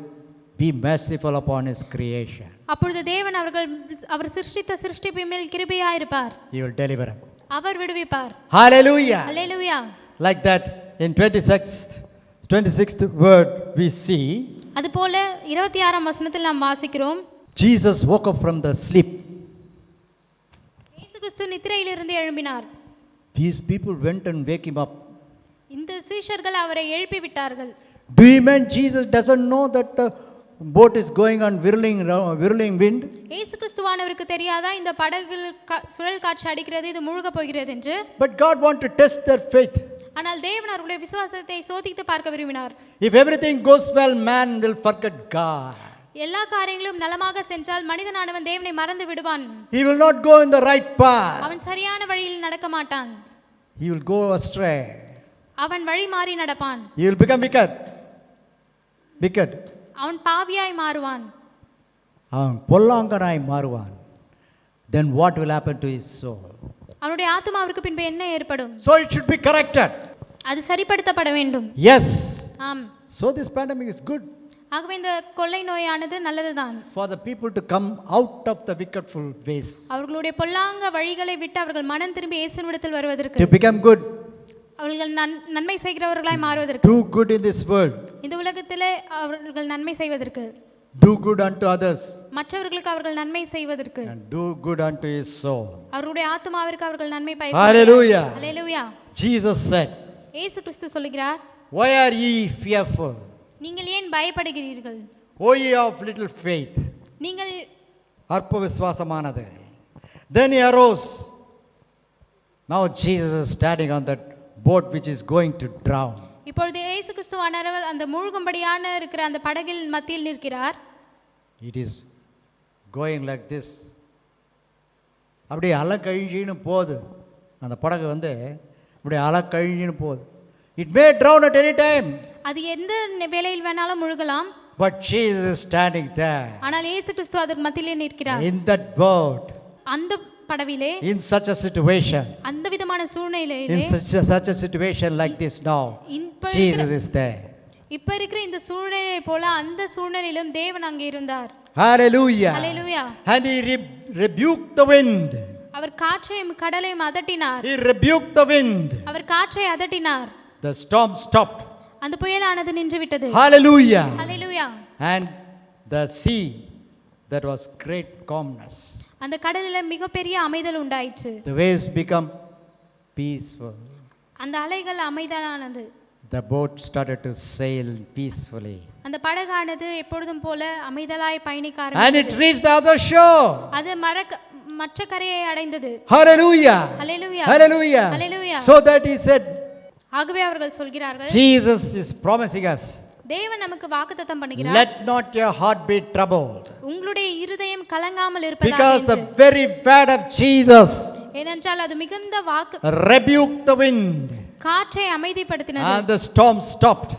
S1: be merciful upon His creation.
S2: அப்பொழுது தேவன் அவர் சிருஷ்டித்த சிருஷ்டிப்பின் மேல் கிருபையாய் இருப்பார்.
S1: He will deliver them.
S2: அவர் விடுவிப்பார்.
S1: Hallelujah.
S2: Hallelujah.
S1: Like that in 26th word we see,
S2: அதுபோல 26ஆம் வசனத்தில் நாம் வாசிக்கிறோம்,
S1: Jesus woke up from the sleep.
S2: இயேசு கிறிஸ்து நித்திரையிலிருந்து எழும்பினார்.
S1: These people went and wake Him up.
S2: இந்த சீஷர்கள் அவரை எழுப்பி விட்டார்கள்.
S1: Do you mean Jesus doesn't know that the boat is going on whirling wind?
S2: இயேசு கிறிஸ்துவானவருக்கு தெரியாதா இந்த படகில் சுழல் காற்று அடிக்கிறது, இது முழுக போகிறது என்று?
S1: But God want to test their faith.
S2: ஆனால் தேவன் அவர்களுடைய விசுவாசத்தை சோதித்து பார்க்க விரும்பினார்.
S1: If everything goes well, man will forget God.
S2: எல்லா காரியங்களும் நலமாக சென்றால் மனிதனானவன் தேவனை மறந்து விடுவான்.
S1: He will not go in the right path.
S2: அவன் சரியான வழியில் நடக்க மாட்டான்.
S1: He will go astray.
S2: அவன் வழி மாறி நடப்பான்.
S1: He will become wicked.
S2: அவன் பாவியாய் மாறுவான்.
S1: அவன் பொல்லாங்கனாய் மாறுவான். Then what will happen to his soul?
S2: அவனுடைய ஆத்துமாவிற்கு பின்பு என்ன ஏற்படும்?
S1: So it should be corrected.
S2: அது சரிப்படுத்தப்பட வேண்டும்.
S1: Yes.
S2: ஆம்.
S1: So this pandemic is good.
S2: ஆகவே இந்த கொள்ளை நோயானது நல்லதுதான்.
S1: For the people to come out of the wicketful ways.
S2: அவர்களுடைய பொல்லாங்க வழிகளை விட்டு அவர்கள் மனம் திரும்பி இயேசுவிடத்தில் வருவதற்கு.
S1: To become good.
S2: அவர்கள் நன்மை செய்கிறவர்களாய் மாறுவதற்கு.
S1: Do good in this world.
S2: இந்த உலகத்திலே அவர்கள் நன்மை செய்வதற்கு.
S1: Do good unto others.
S2: மற்றவர்களுக்கு அவர்கள் நன்மை செய்வதற்கு.
S1: And do good unto his soul.
S2: அவருடைய ஆத்துமாவிற்கு அவர்கள் நன்மை பயக்க.
S1: Hallelujah.
S2: ஹல்லேலூயா.
S1: Jesus said,
S2: இயேசு கிறிஸ்து சொல்கிறார்,
S1: why are ye fearful?
S2: நீங்கள் ஏன் பயப்படுகிறீர்கள்?
S1: O ye of little faith.
S2: நீங்கள்
S1: அற்ப விசுவாசமானது. Then he arose. Now Jesus is standing on that boat which is going to drown.
S2: இப்பொழுது இயேசு கிறிஸ்துவானவர் அந்த மூழ்கும்படியான இருக்கிற அந்த படகில் மத்தியில் நிற்கிறார்.
S1: It is going like this. அப்படியே அலை கழிஞ்சின்னு போகுது. அந்த படகு வந்து அப்படியே அலை கழிஞ்சின்னு போகுது. It may drown at any time.
S2: அது எந்த வேளையில் வேணாலும் முழுகலாம்.
S1: But Jesus is standing there.
S2: ஆனால் இயேசு கிறிஸ்து அதற்கு மத்தியிலே நிற்கிறார்.
S1: In that boat.
S2: அந்த படவிலே.
S1: In such a situation.
S2: அந்த விதமான சூழ்நிலையிலே.
S1: In such a situation like this now. Jesus is there.
S2: இப்ப இருக்கிற இந்த சூழ்நிலை போல அந்த சூழ்நிலையிலும் தேவன் அங்கே இருந்தார்.
S1: Hallelujah.
S2: Hallelujah.
S1: And he rebuked the wind.
S2: அவர் காற்றையும் கடலையும் அதட்டினார்.
S1: He rebuked the wind.
S2: அவர் காற்றை அதட்டினார்.
S1: The storm stopped.
S2: அந்த புயலானது நின்று விட்டது.
S1: Hallelujah.
S2: Hallelujah.
S1: And the sea, that was great calmness.
S2: அந்த கடலில மிகப்பெரிய அமைதல் உண்டாயிற்று.
S1: The waves become peaceful.
S2: அந்த அலைகள் அமைதலானது.
S1: The boat started to sail peacefully.
S2: அந்த படகானது எப்பொழுதும் போல அமைதலாய் பயணிக்க
S1: And it
S2: ஆரம்பித்தது.
S1: reached the other shore.
S2: அது மற்ற கரையை அடைந்தது.
S1: Hallelujah.
S2: Hallelujah.
S1: Hallelujah.
S2: Hallelujah.
S1: So that he said,
S2: ஆகவே அவர்கள் சொல்கிறார்கள்,
S1: Jesus is promising us,
S2: தேவன் நமக்கு வாக்குத்தத்தம் பண்ணுகிறார்,
S1: let not your heart be troubled.
S2: உங்களுடைய இருதயம் கலங்காமல் இருப்பதாக
S1: Because the
S2: என்று.
S1: very word of Jesus
S2: ஏனென்றால் அது மிகுந்த வாக்கு
S1: rebuked the wind,
S2: காற்றை அமைதிப்படுத்தினது,
S1: and the storm stopped,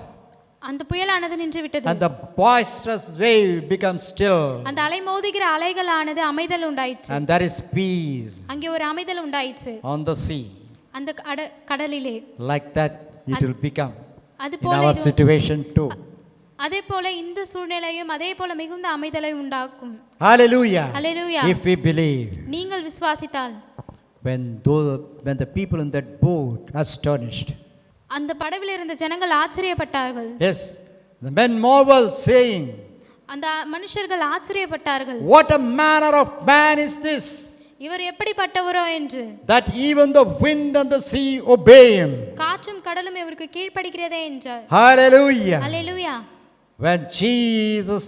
S2: அந்த புயலானது நின்று விட்டது,
S1: and the boisterous wave becomes still,
S2: அந்த அலை மோதுகிற அலைகளானது அமைதல் உண்டாயிற்று,
S1: and there is peace
S2: அங்கே ஒரு அமைதல் உண்டாயிற்று
S1: on the sea.
S2: அந்த கடலிலே.
S1: Like that it will become
S2: அது
S1: in
S2: போல
S1: our situation too.
S2: அதே போல இந்த சூழ்நிலையும் அதே போல மிகுந்த அமைதலை உண்டாக்கும்.
S1: Hallelujah.
S2: Hallelujah.
S1: If we believe,
S2: நீங்கள் விசுவாசித்தால்,
S1: when the people in that boat astonished,
S2: அந்த படவில் இருந்த ஜனங்கள் ஆச்சரியப்பட்டார்கள்.
S1: yes, the men marveled, saying,
S2: அந்த மனுஷர்கள் ஆச்சரியப்பட்டார்கள்,
S1: what a manner of man is this,
S2: இவர் எப்படிப்பட்டவரோ என்று,
S1: that even the wind and the sea obey him.
S2: காற்றும் கடலும் இவருக்கு கீழ்ப்படிக்கிறதே என்றார்.
S1: Hallelujah.
S2: Hallelujah.
S1: When Jesus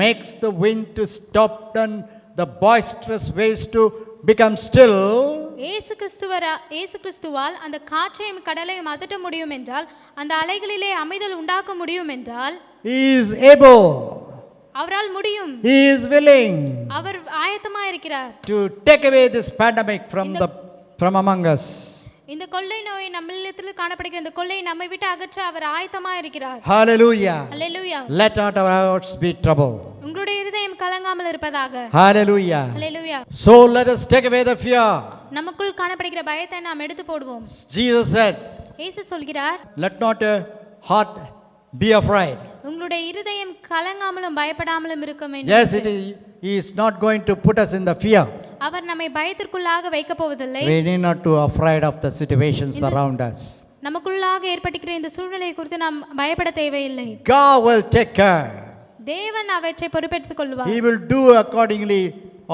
S1: makes the wind to stop and the boisterous waves to become still,
S2: இயேசு கிறிஸ்துவால் அந்த காற்றையும் கடலையும் அதட்ட முடியும் என்றால், அந்த அலைகளிலே அமைதல் உண்டாக்க முடியும் என்றால்,
S1: he is able,
S2: அவரால் முடியும்,
S1: he is willing
S2: அவர் ஆயத்தமாக இருக்கிறார்
S1: to take away this pandemic from among us.
S2: இந்த கொள்ளை நோய் நம்மிடத்தில் காணப்படுகிற இந்த கொள்ளை நம்மை விட்டு அகற்ற அவர் ஆயத்தமாக இருக்கிறார்.
S1: Hallelujah.
S2: Hallelujah.
S1: Let not our hearts be troubled.
S2: உங்களுடைய இருதயம் கலங்காமல் இருப்பதாக.
S1: Hallelujah.
S2: Hallelujah.
S1: So let us take away the fear.
S2: நமக்குள் காணப்படுகிற பயத்தை நாம் எடுத்து போடுவோம்.
S1: Jesus said,
S2: இயேசு சொல்கிறார்,
S1: let not your heart be afraid.
S2: உங்களுடைய இருதயம் கலங்காமலும் பயப்படாமலும் இருக்கும் என்று.
S1: Yes, he is not going to put us in the fear.
S2: அவர் நம்மை பயத்திற்குள்ளாக வைக்க போவதில்லை.
S1: We need not to afraid of the situations around us.
S2: நமக்குள்ளாக ஏற்பட்டிருக்கிற இந்த சூழ்நிலையை குறித்து நாம் பயப்பட தேவையில்லை.
S1: God will take care.
S2: தேவன் அவற்றை பொறுப்பெடுத்துக் கொள்வார்.
S1: He will do accordingly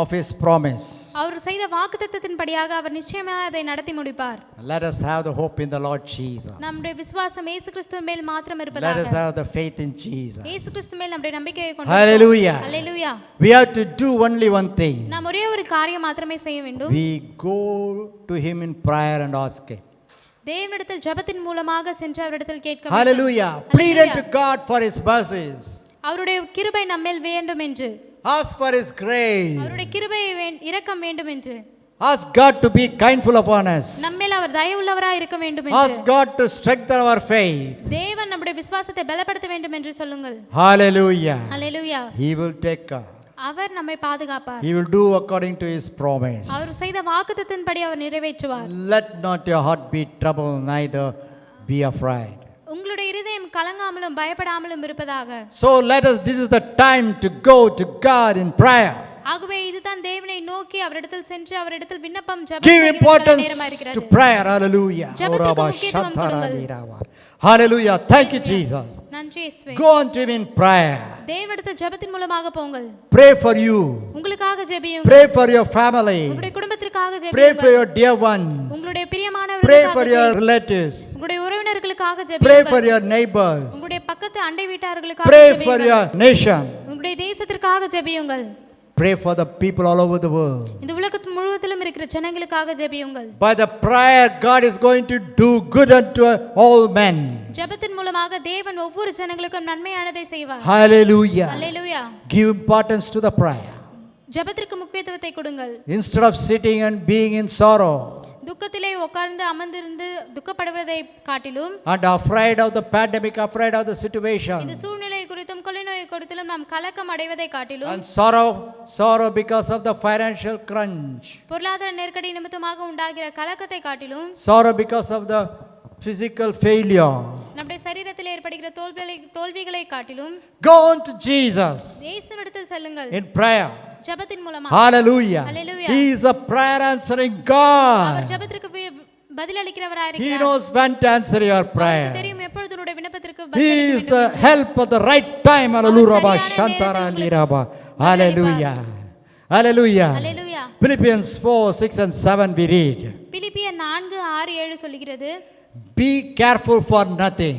S1: of his promise.
S2: அவர் செய்த வாக்குத்தத்தத்தின்படியாக அவர் நிச்சயமாக அதை நடத்தி முடிப்பார்.
S1: Let us have the hope in the Lord Jesus.
S2: நம்முடைய விசுவாசம் இயேசு கிறிஸ்துவின் மேல் மாத்திரம்
S1: Let
S2: இருப்பதாக.
S1: us have the faith in Jesus.
S2: இயேசு கிறிஸ்து மேல் நம்முடைய நம்பிக்கையை கொண்டு.
S1: Hallelujah.
S2: Hallelujah.
S1: We have to do only one thing.
S2: நாம் ஒரே ஒரு காரியம் மாத்திரமே செய்ய வேண்டும்.
S1: We go to him in prayer and ask him.
S2: தேவனிடத்தில் ஜெபத்தின் மூலமாக சென்று அவரிடத்தில் கேட்க வேண்டும்.
S1: Hallelujah. Plead unto God for his mercies.
S2: அவருடைய கிருபை நம்மேல் வேண்டும் என்று.
S1: Ask for his grace.
S2: அவருடைய கிருபை இரக்கம் வேண்டும் என்று.
S1: Ask God to be kindful upon us.
S2: நம்மேல் அவர் தயவுள்ளவராய் இருக்க வேண்டும் என்று.
S1: Ask God to strengthen our faith.
S2: தேவன் நம்முடைய விசுவாசத்தை பலப்படுத்த வேண்டும் என்று சொல்லுங்கள்.
S1: Hallelujah.
S2: Hallelujah.
S1: He will take care.
S2: அவர் நம்மை பாதுகாப்பார்.
S1: He will do according to his promise.
S2: அவர் செய்த வாக்குத்தத்தத்தின்படி அவர் நிறைவேற்றுவார்.
S1: Let not your heart be troubled, neither be afraid.
S2: உங்களுடைய இருதயம் கலங்காமலும் பயப்படாமலும் இருப்பதாக.
S1: So this is the time to go to God in prayer.
S2: ஆகவே இதுதான் தேவனை நோக்கி அவரிடத்தில் சென்று அவரிடத்தில் விண்ணப்பம் ஜெபம்
S1: Give
S2: செய்கிற
S1: importance
S2: நேரமா
S1: to
S2: இருக்கிறது.
S1: prayer. Hallelujah.
S2: ஜெபத்துக்கு முக்கியத்துவம் கொடுங்கள்.
S1: Hallelujah. Thank you, Jesus.
S2: நன்றி இயேசுவே.
S1: Go on to him in prayer.
S2: தேவனிடத்தில் ஜெபத்தின் மூலமாக போங்கள்.
S1: Pray for you.
S2: உங்களுக்காக ஜெபியுங்கள்.
S1: Pray for your family.
S2: உங்களுடைய குடும்பத்திற்காக
S1: Pray for
S2: ஜெபியுங்கள்.
S1: your dear ones.
S2: உங்களுடைய
S1: Pray
S2: பிரியமானவர்களுக்காக
S1: for your
S2: ஜெபியுங்கள்.
S1: relatives.
S2: உங்களுடைய உறவினர்களுக்காக
S1: Pray
S2: ஜெபியுங்கள்.
S1: for your neighbors.
S2: உங்களுடைய பக்கத்து அண்டை வீட்டார்களுக்காக
S1: Pray for
S2: ஜெபியுங்கள்.
S1: your nation.
S2: உங்களுடைய தேசத்திற்காக ஜெபியுங்கள்.
S1: Pray for the people all over the world.
S2: இந்த உலகத்து முழுவதிலும் இருக்கிற ஜனங்களுக்காக ஜெபியுங்கள்.
S1: By the prayer, God is going to do good unto all men.
S2: ஜெபத்தின் மூலமாக தேவன் ஒவ்வொரு ஜனங்களுக்கும் நன்மையானதை செய்வார்.
S1: Hallelujah.
S2: Hallelujah.
S1: Give importance to the prayer.
S2: ஜெபத்திற்கு முக்கியத்துவத்தை கொடுங்கள்.
S1: Instead of sitting and being in sorrow
S2: துக்கத்திலே உட்கார்ந்து அமர்ந்திருந்து துக்கப்படுவதை காட்டிலும்
S1: and afraid of the pandemic, afraid of the
S2: இந்த
S1: situation,
S2: சூழ்நிலை குறித்தும் கொள்ளை நோய் குறித்தும் நாம் கலக்கம் அடைவதை காட்டிலும்
S1: and sorrow because of the financial crunch,
S2: பொருளாதார நெருக்கடி நிமித்தமாக உண்டாகிற கலக்கத்தை காட்டிலும்
S1: sorrow because of the physical failure,
S2: நம்முடைய சரீரத்தில் ஏற்படுகிற தோல்விகளை காட்டிலும்
S1: go on to Jesus
S2: இயேசுவிடத்தில் செல்லுங்கள்.
S1: in prayer.
S2: ஜெபத்தின் மூலமாக.
S1: Hallelujah.
S2: Hallelujah.
S1: He is a prayer answering
S2: our
S1: God.
S2: ஜெபத்திற்கு பதில் அளிக்கிறவராய்
S1: He
S2: இருக்கிறார்.
S1: knows when to answer your
S2: அவருக்கு
S1: prayer.
S2: தெரியும் எப்பொழுது உங்களுடைய விண்ணப்பத்திற்கு பதில்
S1: He
S2: அளிக்க
S1: is
S2: வேண்டும்
S1: the
S2: என்று.
S1: help at the right time. Hallelujah.
S2: சரியான
S1: Shantara
S2: நேரத்தில்
S1: Liraba.
S2: உங்களுக்கு
S1: Hallelujah. Hallelujah.
S2: Hallelujah.
S1: Philippians 4:6 and 7 we read.
S2: பிலிப்பியர் 4:6-7 சொல்கிறது,
S1: Be careful for nothing,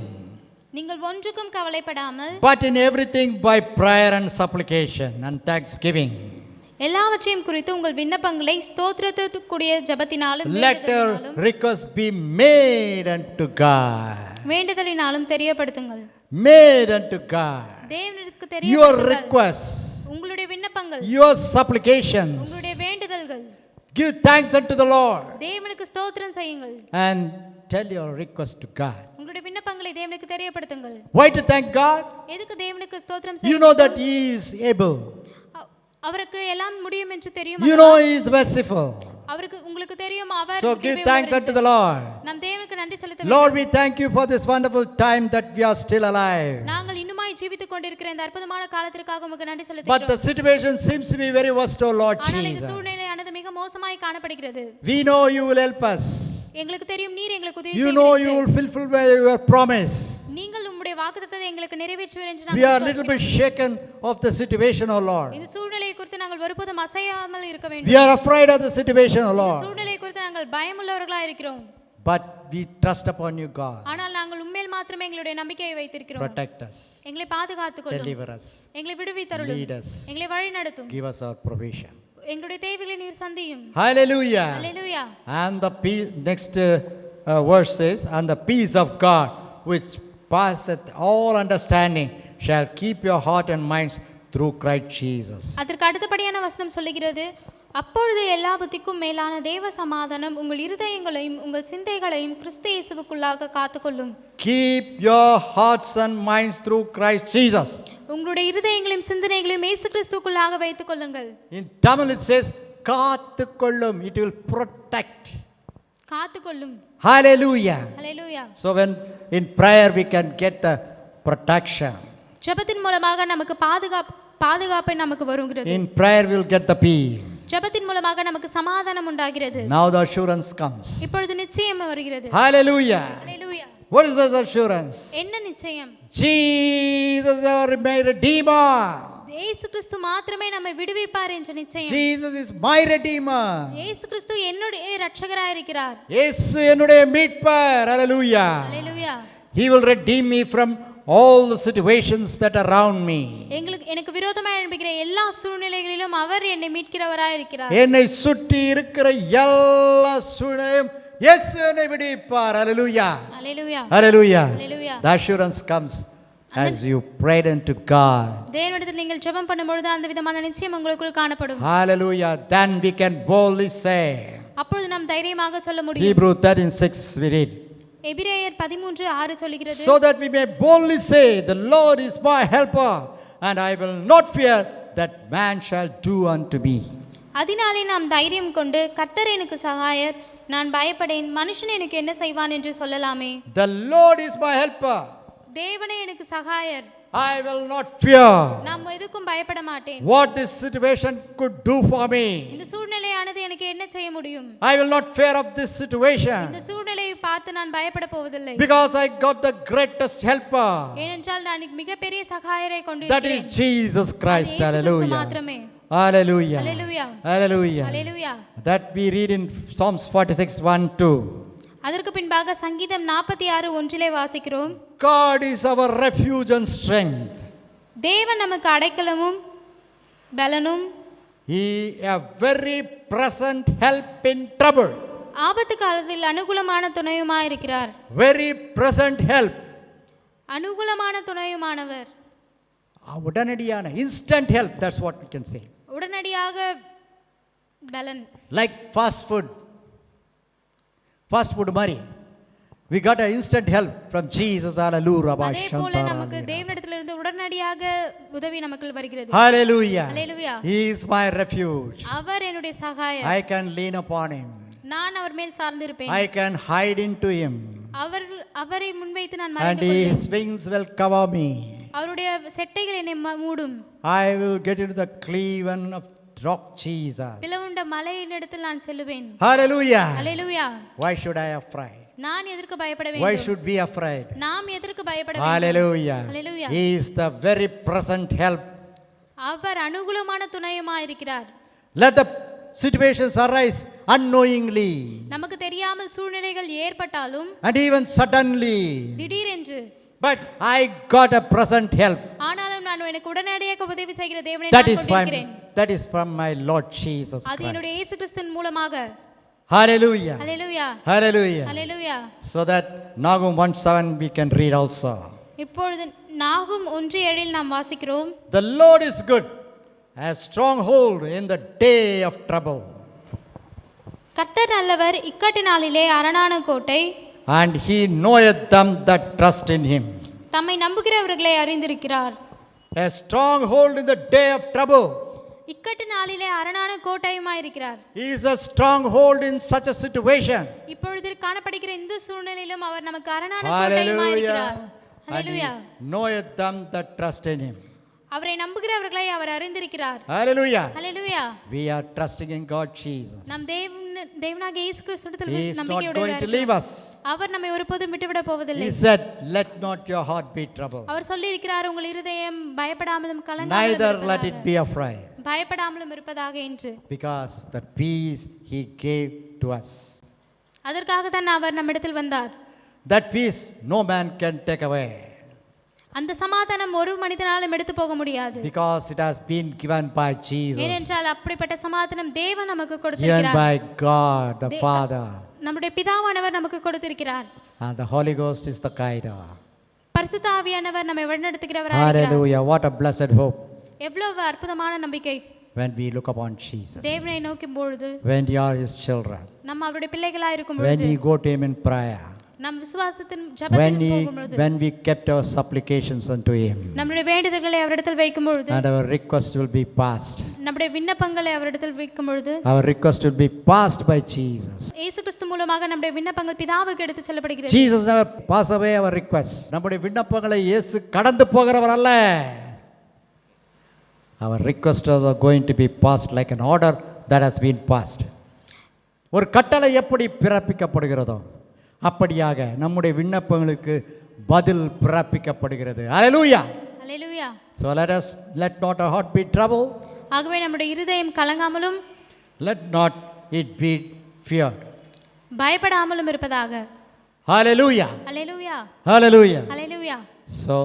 S2: நீங்கள் ஒன்றுக்கும் கவலைப்படாமல்
S1: but in everything by prayer and supplication and thanksgiving.
S2: எல்லாவற்றையும் குறித்து உங்கள் விண்ணப்பங்களை ஸ்தோத்திரத்துக்குரிய ஜெபத்தினாலும்
S1: let your request be made unto God.
S2: வேண்டுதலினாலும் தெரியப்படுத்துங்கள்.
S1: Made unto God.
S2: தேவனிடத்துக்கு
S1: Your
S2: தெரியப்படுத்துங்கள்.
S1: requests,
S2: உங்களுடைய விண்ணப்பங்கள்,
S1: your supplications.
S2: உங்களுடைய வேண்டுதல்கள்.
S1: Give thanks unto the Lord
S2: தேவனுக்கு ஸ்தோத்திரம் செய்யுங்கள்.
S1: and tell your request to God.
S2: உங்களுடைய விண்ணப்பங்களை தேவனுக்கு தெரியப்படுத்துங்கள்.
S1: Why to thank God?
S2: எதுக்கு தேவனுக்கு ஸ்தோத்திரம்
S1: You
S2: செய்ய
S1: know
S2: வேண்டும்?
S1: that He is able.
S2: அவருக்கு எல்லாம் முடியும் என்று தெரியும்.
S1: You know He is merciful.
S2: அவருக்கு உங்களுக்கு தெரியும் அவர்
S1: So give thanks unto the Lord.
S2: நம் தேவனுக்கு நன்றி செலுத்த
S1: Lord,
S2: வேண்டும்.
S1: we thank you for this wonderful time that we are still alive.
S2: நாங்கள் இன்னுமாய் ஜீவித்துக் கொண்டிருக்கிற இந்த அற்புதமான காலத்திற்காக உமக்கு நன்றி
S1: But the
S2: செலுத்துகிறோம்.
S1: situation seems to be very worst, oh Lord
S2: ஆனால் இந்த
S1: Jesus.
S2: சூழ்நிலையானது மிக மோசமாய் காணப்படுகிறது.
S1: We know you will help us.
S2: எங்களுக்கு தெரியும் நீர் எங்களுக்கு உதவி
S1: You know you
S2: செய்வீர்
S1: will fulfill your promise.
S2: நீங்கள் உம்முடைய வாக்குத்தத்தத்தை எங்களுக்கு நிறைவேற்றுவீர் என்று
S1: We are
S2: நாங்கள்
S1: a little bit
S2: விசுவாசிக்கிறோம்.
S1: shaken of the situation, oh Lord.
S2: இந்த சூழ்நிலையை குறித்து நாங்கள் ஒருபோதும் அசையாமல் இருக்க
S1: We
S2: வேண்டும்.
S1: are afraid of the situation, oh
S2: இந்த
S1: Lord.
S2: சூழ்நிலையை குறித்து நாங்கள் பயமுள்ளவர்களாய் இருக்கிறோம்.
S1: But we trust upon you, God.
S2: ஆனால் நாங்கள் உண்மையில் மாத்திரமே எங்களுடைய நம்பிக்கையை வைத்திருக்கிறோம்.
S1: Protect us.
S2: எங்களை பாதுகாத்துக் கொள்ளும்.
S1: Deliver us.
S2: எங்களை விடுவித்தருளும்.
S1: Lead us.
S2: எங்களை வழி நடத்தும்.
S1: Give us our provision.
S2: எங்களுடைய தேவைகளை நீர் சந்தியும்.
S1: Hallelujah.
S2: Hallelujah.
S1: And the next verse says, and the peace of God, which passeth all understanding, shall keep your heart and minds through Christ Jesus.
S2: அதற்கு அடுத்தபடியான வசனம் சொல்லுகிறது, அப்பொழுது எல்லா புத்திக்கும் மேலான தேவ சமாதானம் உங்கள் இருதயங்களையும் உங்கள் சிந்தைகளையும் கிறிஸ்து இயேசுவுக்குள்ளாக காத்துக்கொள்ளும்.
S1: Keep your hearts and minds through Christ Jesus.
S2: உங்களுடைய இருதயங்களையும் சிந்தனைகளையும் இயேசு கிறிஸ்துவுக்குள்ளாக வைத்துக் கொள்ளுங்கள்.
S1: In Tamil it says, காத்துக்கொள்ளும். It will protect.
S2: காத்துக்கொள்ளும்.
S1: Hallelujah.
S2: Hallelujah.
S1: So when in prayer we can get the protection.
S2: ஜெபத்தின் மூலமாக நமக்கு பாதுகாப்பை நமக்கு வருகிறது.
S1: In prayer we will get the peace.
S2: ஜெபத்தின் மூலமாக நமக்கு சமாதானம் உண்டாகிறது.
S1: Now the assurance comes.
S2: இப்பொழுது நிச்சயம் வருகிறது.
S1: Hallelujah.
S2: Hallelujah.
S1: What is this assurance?
S2: என்ன நிச்சயம்?
S1: Jesus our Redeemer.
S2: இயேசு கிறிஸ்து மாத்திரமே நம்மை விடுவிப்பார் என்ற நிச்சயம்.
S1: Jesus is my Redeemer.
S2: இயேசு கிறிஸ்து என்னுடைய இரட்சகராய் இருக்கிறார்.
S1: இயேசு என்னுடைய மீட்பர். Hallelujah.
S2: Hallelujah.
S1: He will redeem me from all the situations that are around me.
S2: எனக்கு விரோதமாக எழும்புகிற எல்லா சூழ்நிலைகளிலும் அவர் என்னை மீட்கிறவராய் இருக்கிறார்.
S1: என்னை சுற்றி இருக்கிற எல்லா சூழ்நிலையும் இயேசு என்னை விடுவிப்பார். Hallelujah.
S2: Hallelujah.
S1: Hallelujah.
S2: Hallelujah.
S1: The assurance comes as you prayed unto God.
S2: தேவனிடத்தில் நீங்கள் ஜெபம் பண்ணும்பொழுது அந்த விதமான நிச்சயம் உங்களுக்குள் காணப்படும்.
S1: Hallelujah. Then we can boldly say.
S2: அப்பொழுது நாம் தைரியமாக சொல்ல முடியும்.
S1: Hebrew 13:6 we read.
S2: எபிரேயர் 13:6 சொல்கிறது,
S1: So that we may boldly say, the Lord is my helper, and I will not fear that man shall do unto me.
S2: அதனாலே நாம் தைரியம் கொண்டு கர்த்தர் எனக்கு சகாயர், நான் பயப்படேன், மனுஷன் எனக்கு என்ன செய்வான் என்று சொல்லலாமே.
S1: The Lord is my helper.
S2: தேவனே எனக்கு சகாயர்,
S1: I will not fear
S2: நான் எதுக்கும் பயப்பட மாட்டேன்.
S1: what this situation could do for me.
S2: இந்த சூழ்நிலையானது எனக்கு என்ன செய்ய முடியும்?
S1: I will not fear of this situation
S2: இந்த சூழ்நிலையை பார்த்து நான் பயப்பட போவதில்லை.
S1: because I got the greatest helper.
S2: ஏனென்றால் நான் மிகப்பெரிய சகாயரை
S1: That is
S2: கொண்டிருக்கிறேன்.
S1: Jesus Christ.
S2: அது இயேசு கிறிஸ்து
S1: Hallelujah.
S2: மாத்திரமே.
S1: Hallelujah.
S2: Hallelujah.
S1: Hallelujah.
S2: Hallelujah.
S1: That we read in Psalms 46:1-2.
S2: அதற்கு பின்பாக சங்கீதம் 46:1 வாசிக்கிறோம்,
S1: God is our refuge and strength.
S2: தேவன் நமக்கு அடைக்கலமும் பலனும்
S1: He a very present help in trouble.
S2: ஆபத்து காலத்தில் அனுகூலமான துணையுமாய் இருக்கிறார்.
S1: Very present help.
S2: அனுகூலமான துணையுமானவர்.
S1: உடனடியான instant help, that's what we can say.
S2: உடனடியாக பலன்.
S1: Like fast food மாதிரி we got an instant help from Jesus. Hallelujah.
S2: அதே போல நமக்கு தேவனிடத்திலிருந்து உடனடியாக உதவி நமக்கு வருகிறது.
S1: Hallelujah.
S2: Hallelujah.
S1: He is my refuge.
S2: அவர் என்னுடைய சகாயர்.
S1: I can lean upon him.
S2: நான் அவர் மேல் சார்ந்திருப்பேன்.
S1: I can hide into him.
S2: அவரை முன்வைத்து நான்
S1: And
S2: மறைந்து கொள்வேன்.
S1: his wings will cover me.
S2: அவருடைய செட்டைகள் என்னை மூடும்.
S1: I will get into the cleaven of rock Jesus.
S2: பிளவுண்ட மலையின் இடத்தில் நான் செல்லுவேன்.
S1: Hallelujah.
S2: Hallelujah.
S1: Why should I afraid?
S2: நான் எதற்கு பயப்பட
S1: Why
S2: வேண்டும்?
S1: should we afraid?
S2: நாம் எதற்கு பயப்பட வேண்டும்?
S1: Hallelujah.
S2: Hallelujah.
S1: He is the very present help.
S2: அவர் அனுகூலமான துணையுமாய் இருக்கிறார்.
S1: Let the situations arise unknowingly
S2: நமக்கு தெரியாமல் சூழ்நிலைகள் ஏற்பட்டாலும்
S1: and even suddenly,
S2: திடீரென்று,
S1: but I got a present help.
S2: ஆனாலும் நான் எனக்கு உடனடியாக உதவி செய்கிற தேவனை
S1: That
S2: நான்
S1: is
S2: கொண்டிருக்கிறேன்.
S1: that is from my Lord Jesus
S2: அது என்னுடைய
S1: Christ.
S2: இயேசு கிறிஸ்துவின் மூலமாக.
S1: Hallelujah.
S2: Hallelujah
S1: Hallelujah.
S2: Hallelujah.
S1: So that Nahum 1:7 we can read also.
S2: இப்பொழுது நாகும் 1:7 நாம் வாசிக்கிறோம்.
S1: The Lord is good, a stronghold in the day of trouble.
S2: கர்த்தர் நல்லவர், இக்கட்டு நாளிலே அரணான கோட்டை.
S1: And he knoweth them that trust in him.
S2: தம்மை நம்புகிறவர்களை அறிந்திருக்கிறார்.
S1: A stronghold in the day of trouble.
S2: இக்கட்டு நாளிலே அரணான கோட்டையுமாய் இருக்கிறார்.
S1: He is a stronghold in such a situation.
S2: இப்பொழுது காணப்படுகிற இந்த சூழ்நிலையிலும் அவர் நமக்கு அரணான கோட்டையுமாய் இருக்கிறார்.
S1: Hallelujah. And
S2: hallelujah.
S1: he knoweth them that trust in him.
S2: அவரை நம்புகிறவர்களை அவர் அறிந்திருக்கிறார்.
S1: Hallelujah.
S2: Hallelujah.
S1: We are trusting in God Jesus.
S2: நம் தேவனாகிய இயேசு கிறிஸ்துவிடத்தில்
S1: He is not
S2: நம்பிக்கையோடு
S1: going to leave us.
S2: அவர் நம்மை ஒருபோதும் விட்டுவிட போவதில்லை.
S1: He said, let not your heart be troubled.
S2: அவர் சொல்லி இருக்கிறார், உங்கள் இருதயம் பயப்படாமலும் கலங்காமலும்
S1: Neither let
S2: இருப்பதாக.
S1: it be afraid.
S2: பயப்படாமலும் இருப்பதாக என்று.
S1: Because the peace he gave to us.
S2: அதற்காக தான் அவர் நம்மிடத்தில் வந்தார்.
S1: That peace no man can take away.
S2: அந்த சமாதானம் ஒரு மனிதனாலும் எடுத்து போக முடியாது.
S1: Because it has been given by Jesus.
S2: ஏனென்றால் அப்படிப்பட்ட சமாதானம் தேவன் நமக்கு
S1: Given
S2: கொடுத்திருக்கிறார்.
S1: by God the Father.
S2: நம்முடைய பிதாவானவர் நமக்கு கொடுத்திருக்கிறார்.
S1: And the Holy Ghost is the guider.
S2: பரிசுத்த ஆவியானவர் நம்மை வழிநடத்துகிறவராக இருக்கிறார்.
S1: Hallelujah. What a blessed hope.
S2: எவ்வளவு அற்புதமான நம்பிக்கை.
S1: When we look upon Jesus.
S2: தேவனை நோக்கும் பொழுது,
S1: When we are his children.
S2: நம்ம அவருடைய பிள்ளைகளாய் இருக்கும்
S1: When
S2: பொழுது,
S1: we go to him in prayer.
S2: நம் விசுவாசத்தின் ஜெபத்தில் போகும் பொழுது,
S1: When we kept our supplications unto him.
S2: நம்முடைய வேண்டுதல்களை அவரிடத்தில் வைக்கும் பொழுது,
S1: And our request will be passed.
S2: நம்முடைய விண்ணப்பங்களை அவரிடத்தில் வைக்கும் பொழுது,
S1: Our request will be passed by Jesus.
S2: இயேசு கிறிஸ்து மூலமாக நம்முடைய விண்ணப்பங்கள் பிதாவுக்கு எடுத்து செல்லப்படுகிறது.
S1: Jesus never pass away our requests. நம்முடைய விண்ணப்பங்களை இயேசு கடந்து போகிறவர் அல்ல. Our requests are going to be passed like an order that has been passed. ஒரு கட்டளை எப்படி பிறப்பிக்கப்படுகிறதோ அப்படியாக நம்முடைய விண்ணப்பங்களுக்கு பதில் பிறப்பிக்கப்படுகிறது. Hallelujah.
S2: Hallelujah.
S1: So let not our heart be troubled.
S2: ஆகவே நம்முடைய இருதயம் கலங்காமலும்
S1: Let not it be feared.
S2: பயப்படாமலும் இருப்பதாக.
S1: Hallelujah.
S2: Hallelujah.
S1: Hallelujah.
S2: Hallelujah.
S1: So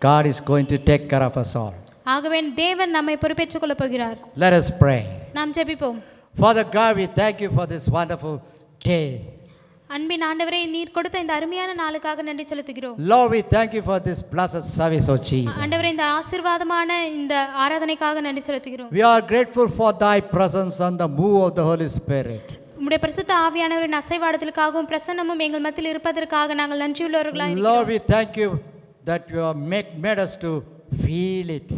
S1: God is going to take care of us all.
S2: ஆகவே தேவன் நம்மை பொறுப்பேற்றுக் கொள்ளப் போகிறார்.
S1: Let us pray.
S2: நாம் ஜெபிப்போம்.
S1: Father God, we thank you for this wonderful day.
S2: அன்பின் ஆண்டவரே, நீர் கொடுத்த இந்த அருமையான நாளுக்காக நன்றி செலுத்துகிறோம்.
S1: Lord, we thank you for this blessed service, oh Jesus.
S2: ஆண்டவரே, இந்த ஆசீர்வாதமான இந்த ஆராதனைக்காக நன்றி செலுத்துகிறோம்.
S1: We are grateful for thy presence and the move of the Holy Spirit.
S2: உம்முடைய பரிசுத்த ஆவியானவரின் அசைவாடுதலுக்காகவும் பிரசன்னமும் எங்கள் மத்தியில் இருப்பதற்காக நாங்கள் நன்றியுள்ளவர்களாய்
S1: Lord,
S2: இருக்கிறோம்.
S1: we thank you that you have made us to feel it.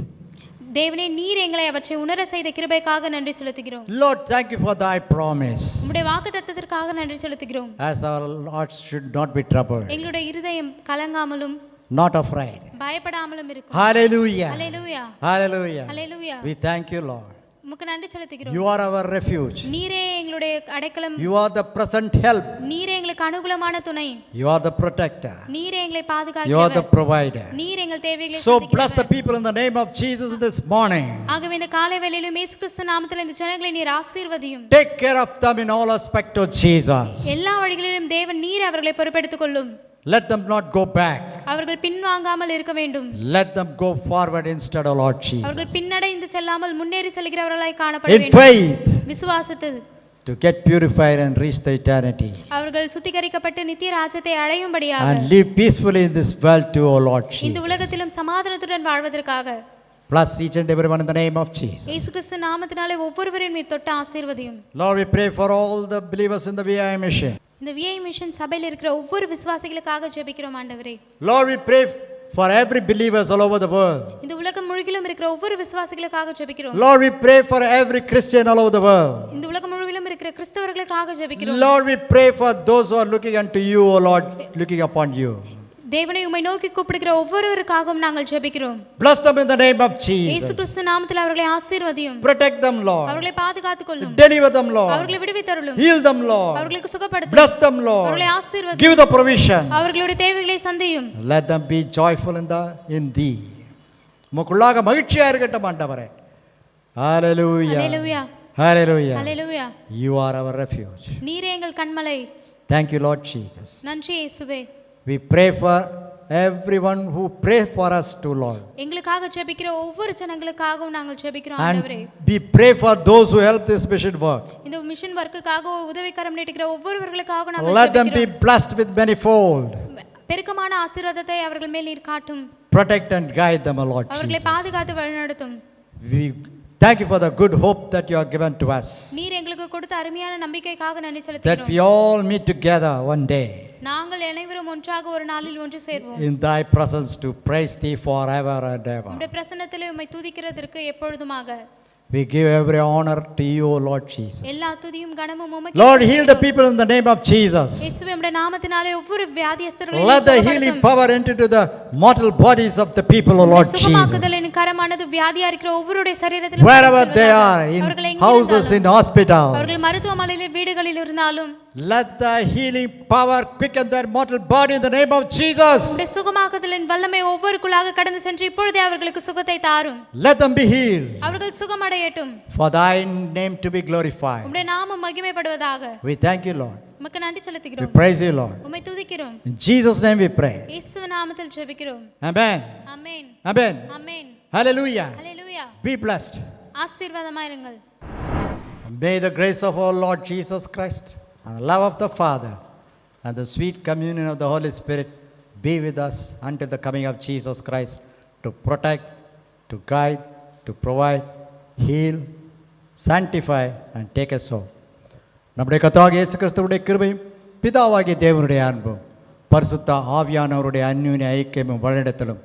S2: தேவனே, நீர் எங்களை அவற்றை உணர செய்த கிருபைக்காக நன்றி செலுத்துகிறோம்.
S1: Lord, thank you for thy promise.
S2: உம்முடைய வாக்குத்தத்தத்திற்காக நன்றி செலுத்துகிறோம்.
S1: As our hearts should not be troubled,
S2: எங்களுடைய இருதயம் கலங்காமலும்
S1: not afraid.
S2: பயப்படாமலும் இருக்கும்.
S1: Hallelujah.
S2: Hallelujah.
S1: Hallelujah.
S2: Hallelujah.
S1: We thank you, Lord.
S2: உமக்கு நன்றி செலுத்துகிறோம்.
S1: You are our refuge.
S2: நீரே எங்களுடைய அடைக்கலம்.
S1: You are the present help.
S2: நீரே எங்களுக்கு அனுகூலமான துணை.
S1: You are the protector.
S2: நீரே எங்களை
S1: You are the
S2: பாதுகாக்கிறவர்.
S1: provider.
S2: நீர் எங்கள் தேவைகளை
S1: So bless the
S2: சந்திக்கிறவர்.
S1: people in the name of Jesus this morning.
S2: ஆகவே இந்த காலை வேளையிலும் இயேசு கிறிஸ்து நாமத்தில் இந்த ஜனங்களை நீர் ஆசீர்வதியும்.
S1: Take care of them in all aspects of Jesus.
S2: எல்லா வழிகளிலும் தேவன் நீர் அவர்களை பொறுப்பெடுத்துக் கொள்ளும்.
S1: Let them not go back.
S2: அவர்கள் பின்வாங்காமல் இருக்க வேண்டும்.
S1: Let them go forward instead of Lord Jesus.
S2: அவர்கள் பின்னடைந்து செல்லாமல் முன்னேறி செல்கிறவர்களாய் காணப்பட
S1: In
S2: வேண்டும்.
S1: faith
S2: விசுவாசத்தில்
S1: to get purified and reach the eternity.
S2: அவர்கள் சுத்திகரிக்கப்பட்டு நித்திய ராஜ்யத்தை அடையும்படியாக
S1: And live peacefully in this world too, O Lord
S2: இந்த
S1: Jesus.
S2: உலகத்திலும் சமாதானத்துடன் வாழ்வதற்காக
S1: Bless each and everyone in the name of Jesus.
S2: இயேசு கிறிஸ்து நாமத்தினாலே ஒவ்வொருவரையும் நீர் தொட்டு ஆசீர்வதியும்.
S1: Lord, we pray for all the believers in the VI mission.
S2: இந்த விஐ மிஷன் சபையில் இருக்கிற ஒவ்வொரு விசுவாசிகளுக்காக ஜெபிக்கிறோம் ஆண்டவரே.
S1: Lord, we pray for every believers all over the world.
S2: இந்த உலகம் முழுகிலும் இருக்கிற ஒவ்வொரு விசுவாசிகளுக்காக ஜெபிக்கிறோம்.
S1: Lord, we pray for every Christian all over the world.
S2: இந்த உலகம் முழுவதிலும் இருக்கிற கிறிஸ்தவர்களுக்காக ஜெபிக்கிறோம்.
S1: Lord, we pray for those who are looking unto you, O Lord, looking upon you.
S2: தேவனை உம்மை நோக்கி கூப்பிடுகிற ஒவ்வொருவருக்காகவும் நாங்கள் ஜெபிக்கிறோம்.
S1: Bless them in the name of
S2: இயேசு
S1: Jesus.
S2: கிறிஸ்து நாமத்தில் அவர்களை ஆசீர்வதியும்.
S1: Protect them, Lord.
S2: அவர்களை பாதுகாத்துக் கொள்ளும்.
S1: Deliver them, Lord.
S2: அவர்களை விடுவித்தருளும்.
S1: Heal them, Lord.
S2: அவர்களுக்கு சுகப்படுத்தும்.
S1: Bless them, Lord.
S2: அவர்களை ஆசீர்வதியும்.
S1: Give the provision.
S2: அவர்களுடைய தேவைகளை சந்தியும்.
S1: Let them be joyful in thee. உமக்குள்ளாக மகிழ்ச்சியா இருக்கட்டும் ஆண்டவரே. Hallelujah.
S2: Hallelujah.
S1: Hallelujah.
S2: Hallelujah.
S1: You are our refuge.
S2: நீரே எங்கள் கண்மலை.
S1: Thank you, Lord Jesus.
S2: நன்றி இயேசுவே.
S1: We pray for everyone who pray for us too, Lord.
S2: எங்களுக்காக ஜெபிக்கிற ஒவ்வொரு ஜனங்களுக்காகவும் நாங்கள் ஜெபிக்கிறோம்
S1: And
S2: ஆண்டவரே.
S1: we pray for those who help this mission work.
S2: இந்த மிஷன் வர்க்குக்காக உதவிக்கரம் நீட்டுகிற ஒவ்வொருவர்களுக்காக நாங்கள்
S1: Let them be
S2: ஜெபிக்கிறோம்.
S1: blessed with manifold.
S2: பெருக்கமான ஆசீர்வாதத்தை அவர்கள் மேல் நீர் காட்டும்.
S1: Protect and guide them, O Lord
S2: அவர்களை
S1: Jesus.
S2: பாதுகாத்து வழிநடத்தும்.
S1: We thank you for the good hope that you have given to us.
S2: நீர் எங்களுக்கு கொடுத்த அருமையான நம்பிக்கைக்காக நன்றி
S1: That
S2: செலுத்துகிறோம்.
S1: we all meet together one day
S2: நாங்கள் அனைவரும் ஒன்றாக ஒரு நாளில் ஒன்று சேர்வோம்.
S1: in thy presence to praise thee forever and ever.
S2: உம்முடைய பிரசன்னத்திலே உம்மை துதிக்கிறதற்கு எப்பொழுதுமாக.
S1: We give every honor to you, O Lord Jesus.
S2: எல்லா துதியும் கனமும் உமக்கே.
S1: Lord, heal the people in the name of Jesus.
S2: இயேசுவே உம்முடைய நாமத்தினாலே ஒவ்வொரு வியாதியஸ்தர்களையும்
S1: Let the healing power enter to the mortal bodies of the people, O Lord Jesus.
S2: சுகமாக்குதலின் கரமானது வியாதியா இருக்கிற ஒவ்வொருடைய சரீரத்திலும்
S1: Wherever they are, in
S2: அவர்கள் எங்கே
S1: houses, in
S2: இருந்தாலும்,
S1: hospitals,
S2: அவர்கள் மருத்துவமனையில் வீடுகளில் இருந்தாலும்
S1: let the healing power quicken their mortal body in the name of Jesus.
S2: உம்முடைய சுகமாக்குதலின் வல்லமை ஒவ்வொருக்குள்ளாக கடந்து சென்று இப்பொழுதே அவர்களுக்கு சுகத்தை தாரும்.
S1: Let them be healed.
S2: அவர்கள் சுகமடையட்டும்.
S1: For thy name to be glorified.
S2: உம்முடைய நாமம் மகிமைப்படுவதாக.
S1: We thank you, Lord.
S2: உமக்கு நன்றி
S1: We
S2: செலுத்துகிறோம்.
S1: praise you, Lord.
S2: உம்மை துதிக்கிறோம்.
S1: In Jesus' name we pray.
S2: இயேசுவின் நாமத்தில் ஜெபிக்கிறோம்.
S1: Amen.
S2: Amen.
S1: Amen.
S2: Amen.
S1: Hallelujah.
S2: Hallelujah.
S1: Be blessed.
S2: ஆசீர்வாதமாயிருங்கள்.
S1: May the grace of our Lord Jesus Christ and the love of the Father and the sweet communion of the Holy Spirit be with us until the coming of Jesus Christ to protect, to guide, to provide, heal, sanctify and take us home. நம்முடைய கர்த்தராகிய இயேசு கிறிஸ்துவுடைய கிருபையும் பிதாவாகிய தேவனுடைய அன்பும் பரிசுத்த ஆவியானவருடைய அந்யோன்ய ஐக்கியமும் வழிநடத்தலும்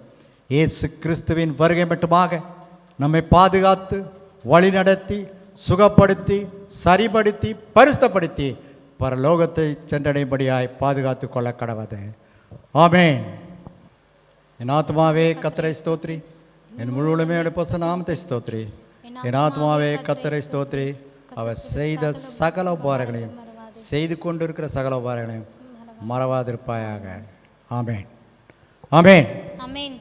S1: இயேசு கிறிஸ்துவின் வருகை மட்டுமாக நம்மை பாதுகாத்து வழிநடத்தி சுகப்படுத்தி சரிப்படுத்தி பரிசுத்தப்படுத்தி பரலோகத்தை சென்றடையும்படியாய் பாதுகாத்து கொள்ள கடவது. ஆமென். என் ஆத்மாவே கர்த்தரை ஸ்தோத்திரி, என் முழுவதுமே பரிசுத்த நாமத்தை ஸ்தோத்திரி. என் ஆத்மாவே கர்த்தரை ஸ்தோத்திரி, அவர் செய்த சகல உபகாரங்களையும் செய்து கொண்டிருக்கிற சகல உபகாரங்களையும் மறவாதிருப்பாயாக. ஆமென். ஆமென்.
S2: ஆமென்.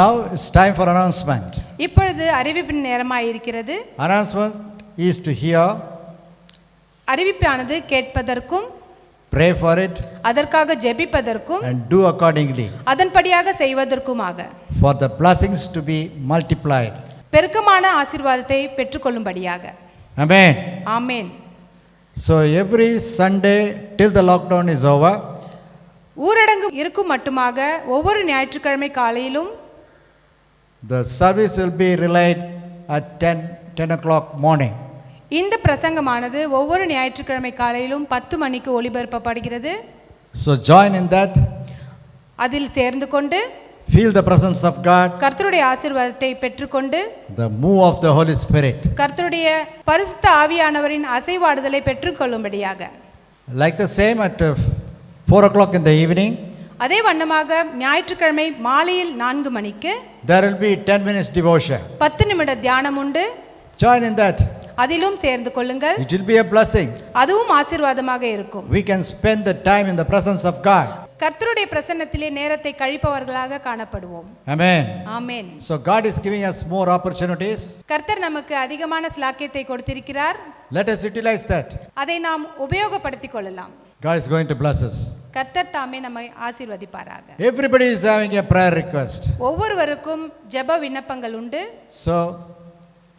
S1: Now it's time for announcement.
S4: இப்பொழுது அறிவிப்பின் நேரமாய் இருக்கிறது.
S1: Announcement is to hear,
S4: அறிவிப்பானது கேட்பதற்கும்
S1: pray for it
S4: அதற்காக ஜெபிப்பதற்கும்
S1: and do accordingly
S4: அதன்படியாக செய்வதற்குமாக
S1: for the blessings to be multiplied.
S4: பெருக்கமான ஆசீர்வாதத்தை பெற்றுக்கொள்ளும்படியாக.
S1: Amen.
S4: Amen.
S1: So every Sunday till the lockdown is over,
S4: ஊரடங்கு இருக்கும் மட்டுமாக ஒவ்வொரு ஞாயிற்றுக்கிழமை காலையிலும்
S1: the service will be relayed at 10 o'clock morning.
S4: இந்த பிரசங்கமானது ஒவ்வொரு ஞாயிற்றுக்கிழமை காலையிலும் 10 மணிக்கு ஒளிபரப்பப்படுகிறது.
S1: So join in that.
S4: அதில் சேர்ந்து கொண்டு
S1: Feel the presence of God,
S4: கர்த்தருடைய ஆசீர்வாதத்தை பெற்றுக்கொண்டு
S1: the move of the Holy Spirit.
S4: கர்த்தருடைய பரிசுத்த ஆவியானவரின் அசைவாடுதலை பெற்றுக்கொள்ளும்படியாக.
S1: Like the same at 4 o'clock in the evening,
S4: அதே வண்ணமாக ஞாயிற்றுக்கிழமை மாலையில் 4 மணிக்கு
S1: there will be 10 minutes devotion.
S4: 10 நிமிட தியானம் உண்டு.
S1: Join in that.
S4: அதிலும் சேர்ந்து கொள்ளுங்கள்.
S1: It will be a blessing.
S4: அதுவும் ஆசீர்வாதமாக இருக்கும்.
S1: We can spend the time in the presence of God.
S4: கர்த்தருடைய பிரசன்னத்திலே நேரத்தை கழிப்பவர்களாக காணப்படுவோம்.
S1: Amen.
S4: Amen.
S1: So God is giving us more opportunities.
S4: கர்த்தர் நமக்கு அதிகமான ஸ்லாக்கியத்தை கொடுத்திருக்கிறார்.
S1: Let us utilize that.
S4: அதை நாம் உபயோகப்படுத்திக் கொள்ளலாம்.
S1: God is going to bless us.
S4: கர்த்தர் தாமே நம்மை ஆசீர்வதிப்பாராக.
S1: Everybody is having a prayer request.
S4: ஒவ்வொருவருக்கும் ஜெப விண்ணப்பங்கள் உண்டு.
S1: So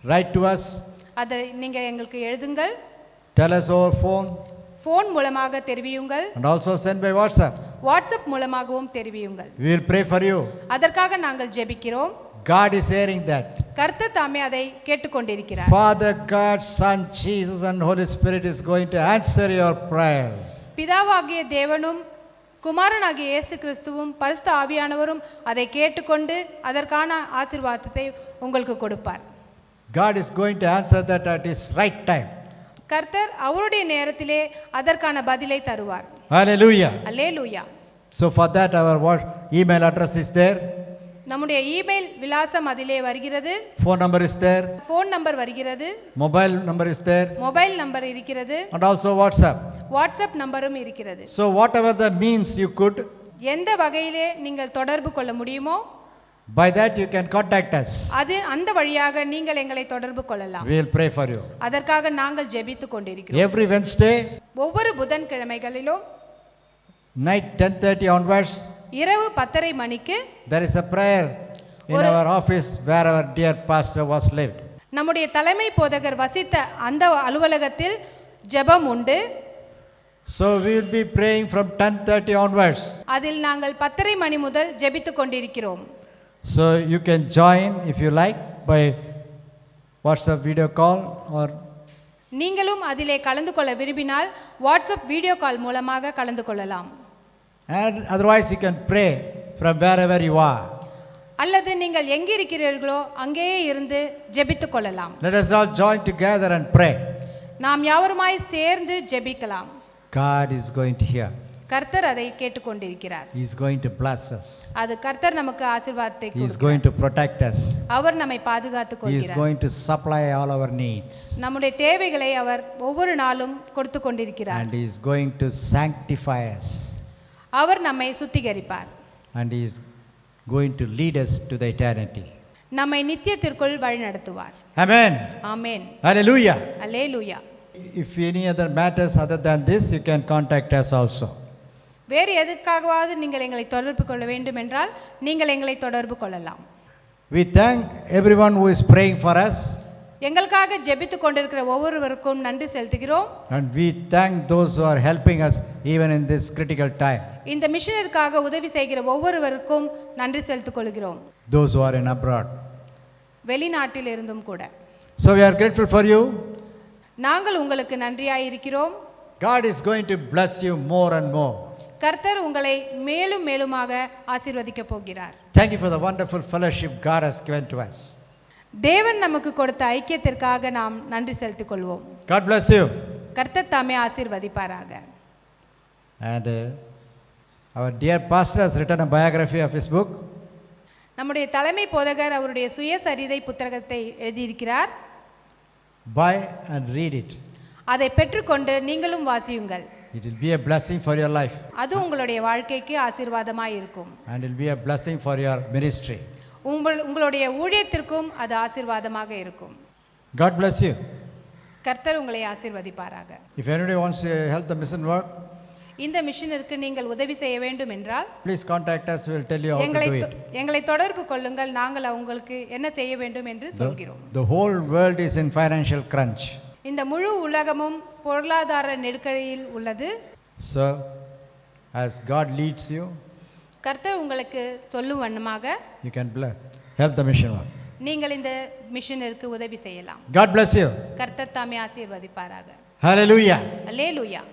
S1: write to us.
S4: அதை நீங்க எங்களுக்கு எழுதுங்கள்.
S1: Tell us over phone.
S4: Phone மூலமாக தெரிவியுங்கள்.
S1: And also send by WhatsApp.
S4: WhatsApp மூலமாகவும் தெரிவியுங்கள்.
S1: We will pray for you.
S4: அதற்காக நாங்கள் ஜெபிக்கிறோம்.
S1: God is hearing that.
S4: கர்த்தர் தாமே அதை கேட்டுக்கொண்டிருக்கிறார்.
S1: Father, God, Son, Jesus and Holy Spirit is going to answer your prayers.
S4: பிதாவாகிய தேவனும் குமாரனாகிய இயேசு கிறிஸ்துவும் பரிசுத்த ஆவியானவரும் அதை கேட்டுக்கொண்டு அதற்கான ஆசீர்வாதத்தை உங்களுக்கு கொடுப்பார்.
S1: God is going to answer that at his right time.
S4: கர்த்தர் அவருடைய நேரத்திலே அதற்கான பதிலை தருவார்.
S1: Hallelujah.
S4: Hallelujah.
S1: So for that our email address is there.
S4: நம்முடைய இமெயில் விலாசம் அதிலே வருகிறது.
S1: Phone number is there.
S4: Phone number வருகிறது.
S1: Mobile number is there.
S4: Mobile number இருக்கிறது.
S1: And also WhatsApp.
S4: வாட்ஸ்அப் நம்பரும் இருக்கிறது.
S1: So whatever the means you could,
S4: எந்த வகையிலே நீங்கள் தொடர்பு கொள்ள முடியுமோ
S1: by that you can contact us.
S4: அது அந்த வழியாக நீங்கள் எங்களை தொடர்பு கொள்ளலாம்.
S1: We will pray for you.
S4: அதற்காக நாங்கள் ஜெபித்துக் கொண்டிருக்கிறோம்.
S1: Every Wednesday
S4: ஒவ்வொரு புதன்கிழமைகளிலும்
S1: night 10:30 onwards,
S4: இரவு 10:30 மணிக்கு
S1: there is a prayer in our office where our dear pastor was lived.
S4: நம்முடைய தலைமை போதகர் வசித்த அந்த அலுவலகத்தில் ஜெபம் உண்டு.
S1: So we will be praying from 10:30 onwards.
S4: அதில் நாங்கள் 10:30 மணி முதல் ஜெபித்துக் கொண்டிருக்கிறோம்.
S1: So you can join if you like by WhatsApp video call or
S4: நீங்களும் அதிலே கலந்து கொள்ள விரும்பினால் வாட்ஸ்அப் வீடியோ கால் மூலமாக கலந்து கொள்ளலாம்.
S1: and otherwise you can pray from wherever you are.
S4: அல்லது நீங்கள் எங்கே இருக்கிறீர்களோ அங்கேயே இருந்து ஜெபித்துக் கொள்ளலாம்.
S1: Let us all join together and pray.
S4: நாம் யாவருமாய் சேர்ந்து ஜெபிக்கலாம்.
S1: God is going to hear.
S4: கர்த்தர் அதை கேட்டுக்கொண்டிருக்கிறார்.
S1: He is going to bless us.
S4: அது கர்த்தர் நமக்கு ஆசீர்வாதத்தை
S1: He is
S4: கொடுக்கிறார்.
S1: going to protect us.
S4: அவர் நம்மை பாதுகாத்துக்
S1: He is
S4: கொள்கிறார்.
S1: going to supply all our needs.
S4: நம்முடைய தேவைகளை அவர் ஒவ்வொரு நாளும் கொடுத்து கொண்டிருக்கிறார்.
S1: And He is going to sanctify us.
S4: அவர் நம்மை சுத்திகரிப்பார்.
S1: And He is going to lead us to the eternity.
S4: நம்மை நித்தியத்திற்குள் வழிநடத்துவார்.
S1: Amen.
S4: Amen.
S1: Hallelujah.
S4: Hallelujah.
S1: If any other matters other than this, you can contact us also.
S4: வேறு எதுக்காகவாவது நீங்கள் எங்களை தொடர்பு கொள்ள வேண்டும் என்றால் நீங்கள் எங்களை தொடர்பு கொள்ளலாம்.
S1: We thank everyone who is praying for us.
S4: எங்களுக்காக ஜெபித்துக் கொண்டிருக்கிற ஒவ்வொருவருக்கும் நன்றி செலுத்துகிறோம்.
S1: And we thank those who are helping us even in this critical time.
S4: இந்த மிஷனருக்காக உதவி செய்கிற ஒவ்வொருவருக்கும் நன்றி செலுத்திக் கொள்கிறோம்.
S1: Those who are in abroad.
S4: வெளிநாட்டில் இருந்தும் கூட.
S1: So we are grateful for you.
S4: நாங்கள் உங்களுக்கு நன்றியாய் இருக்கிறோம்.
S1: God is going to bless you more and more.
S4: கர்த்தர் உங்களை மேலும் மேலுமாக ஆசீர்வதிக்க போகிறார்.
S1: Thank you for the wonderful fellowship God has given to us.
S4: தேவன் நமக்கு கொடுத்த ஐக்கியத்திற்காக நாம் நன்றி செலுத்திக் கொள்வோம்.
S1: God bless you.
S4: கர்த்தர் தாமே ஆசீர்வதிப்பாராக.
S1: And our dear pastor has written a biography of his book.
S4: நம்முடைய தலைமை போதகர் அவருடைய சுயசரிதை புத்தகத்தை எழுதியிருக்கிறார்.
S1: Buy and read it.
S4: அதை பெற்றுக்கொண்டு நீங்களும் வாசியுங்கள்.
S1: It will be a blessing for your life.
S4: அது உங்களுடைய வாழ்க்கைக்கு ஆசீர்வாதமாய் இருக்கும்.
S1: And it will be a blessing for your ministry.
S4: உங்களுடைய ஊழியத்திற்கும் அது ஆசீர்வாதமாக இருக்கும்.
S1: God bless you.
S4: கர்த்தர் உங்களை ஆசீர்வதிப்பாராக.
S1: If anybody wants to help the mission work,
S4: இந்த மிஷனருக்கு நீங்கள் உதவி செய்ய வேண்டும் என்றால்
S1: please contact us. We will tell you how to do it.
S4: எங்களை தொடர்பு கொள்ளுங்கள். நாங்கள் உங்களுக்கு என்ன செய்ய வேண்டும் என்று சொல்கிறோம்.
S1: The whole world is in financial crunch.
S4: இந்த முழு உலகமும் பொருளாதார நெருக்கடியில் உள்ளது.
S1: So as God leads you,
S4: கர்த்தர் உங்களுக்கு சொல்லும் வண்ணமாக
S1: you can help the mission work.
S4: நீங்கள் இந்த மிஷனருக்கு உதவி செய்யலாம்.
S1: God bless you.
S4: கர்த்தர் தாமே ஆசீர்வதிப்பாராக.
S1: Hallelujah.
S4: அல்லேலூயா.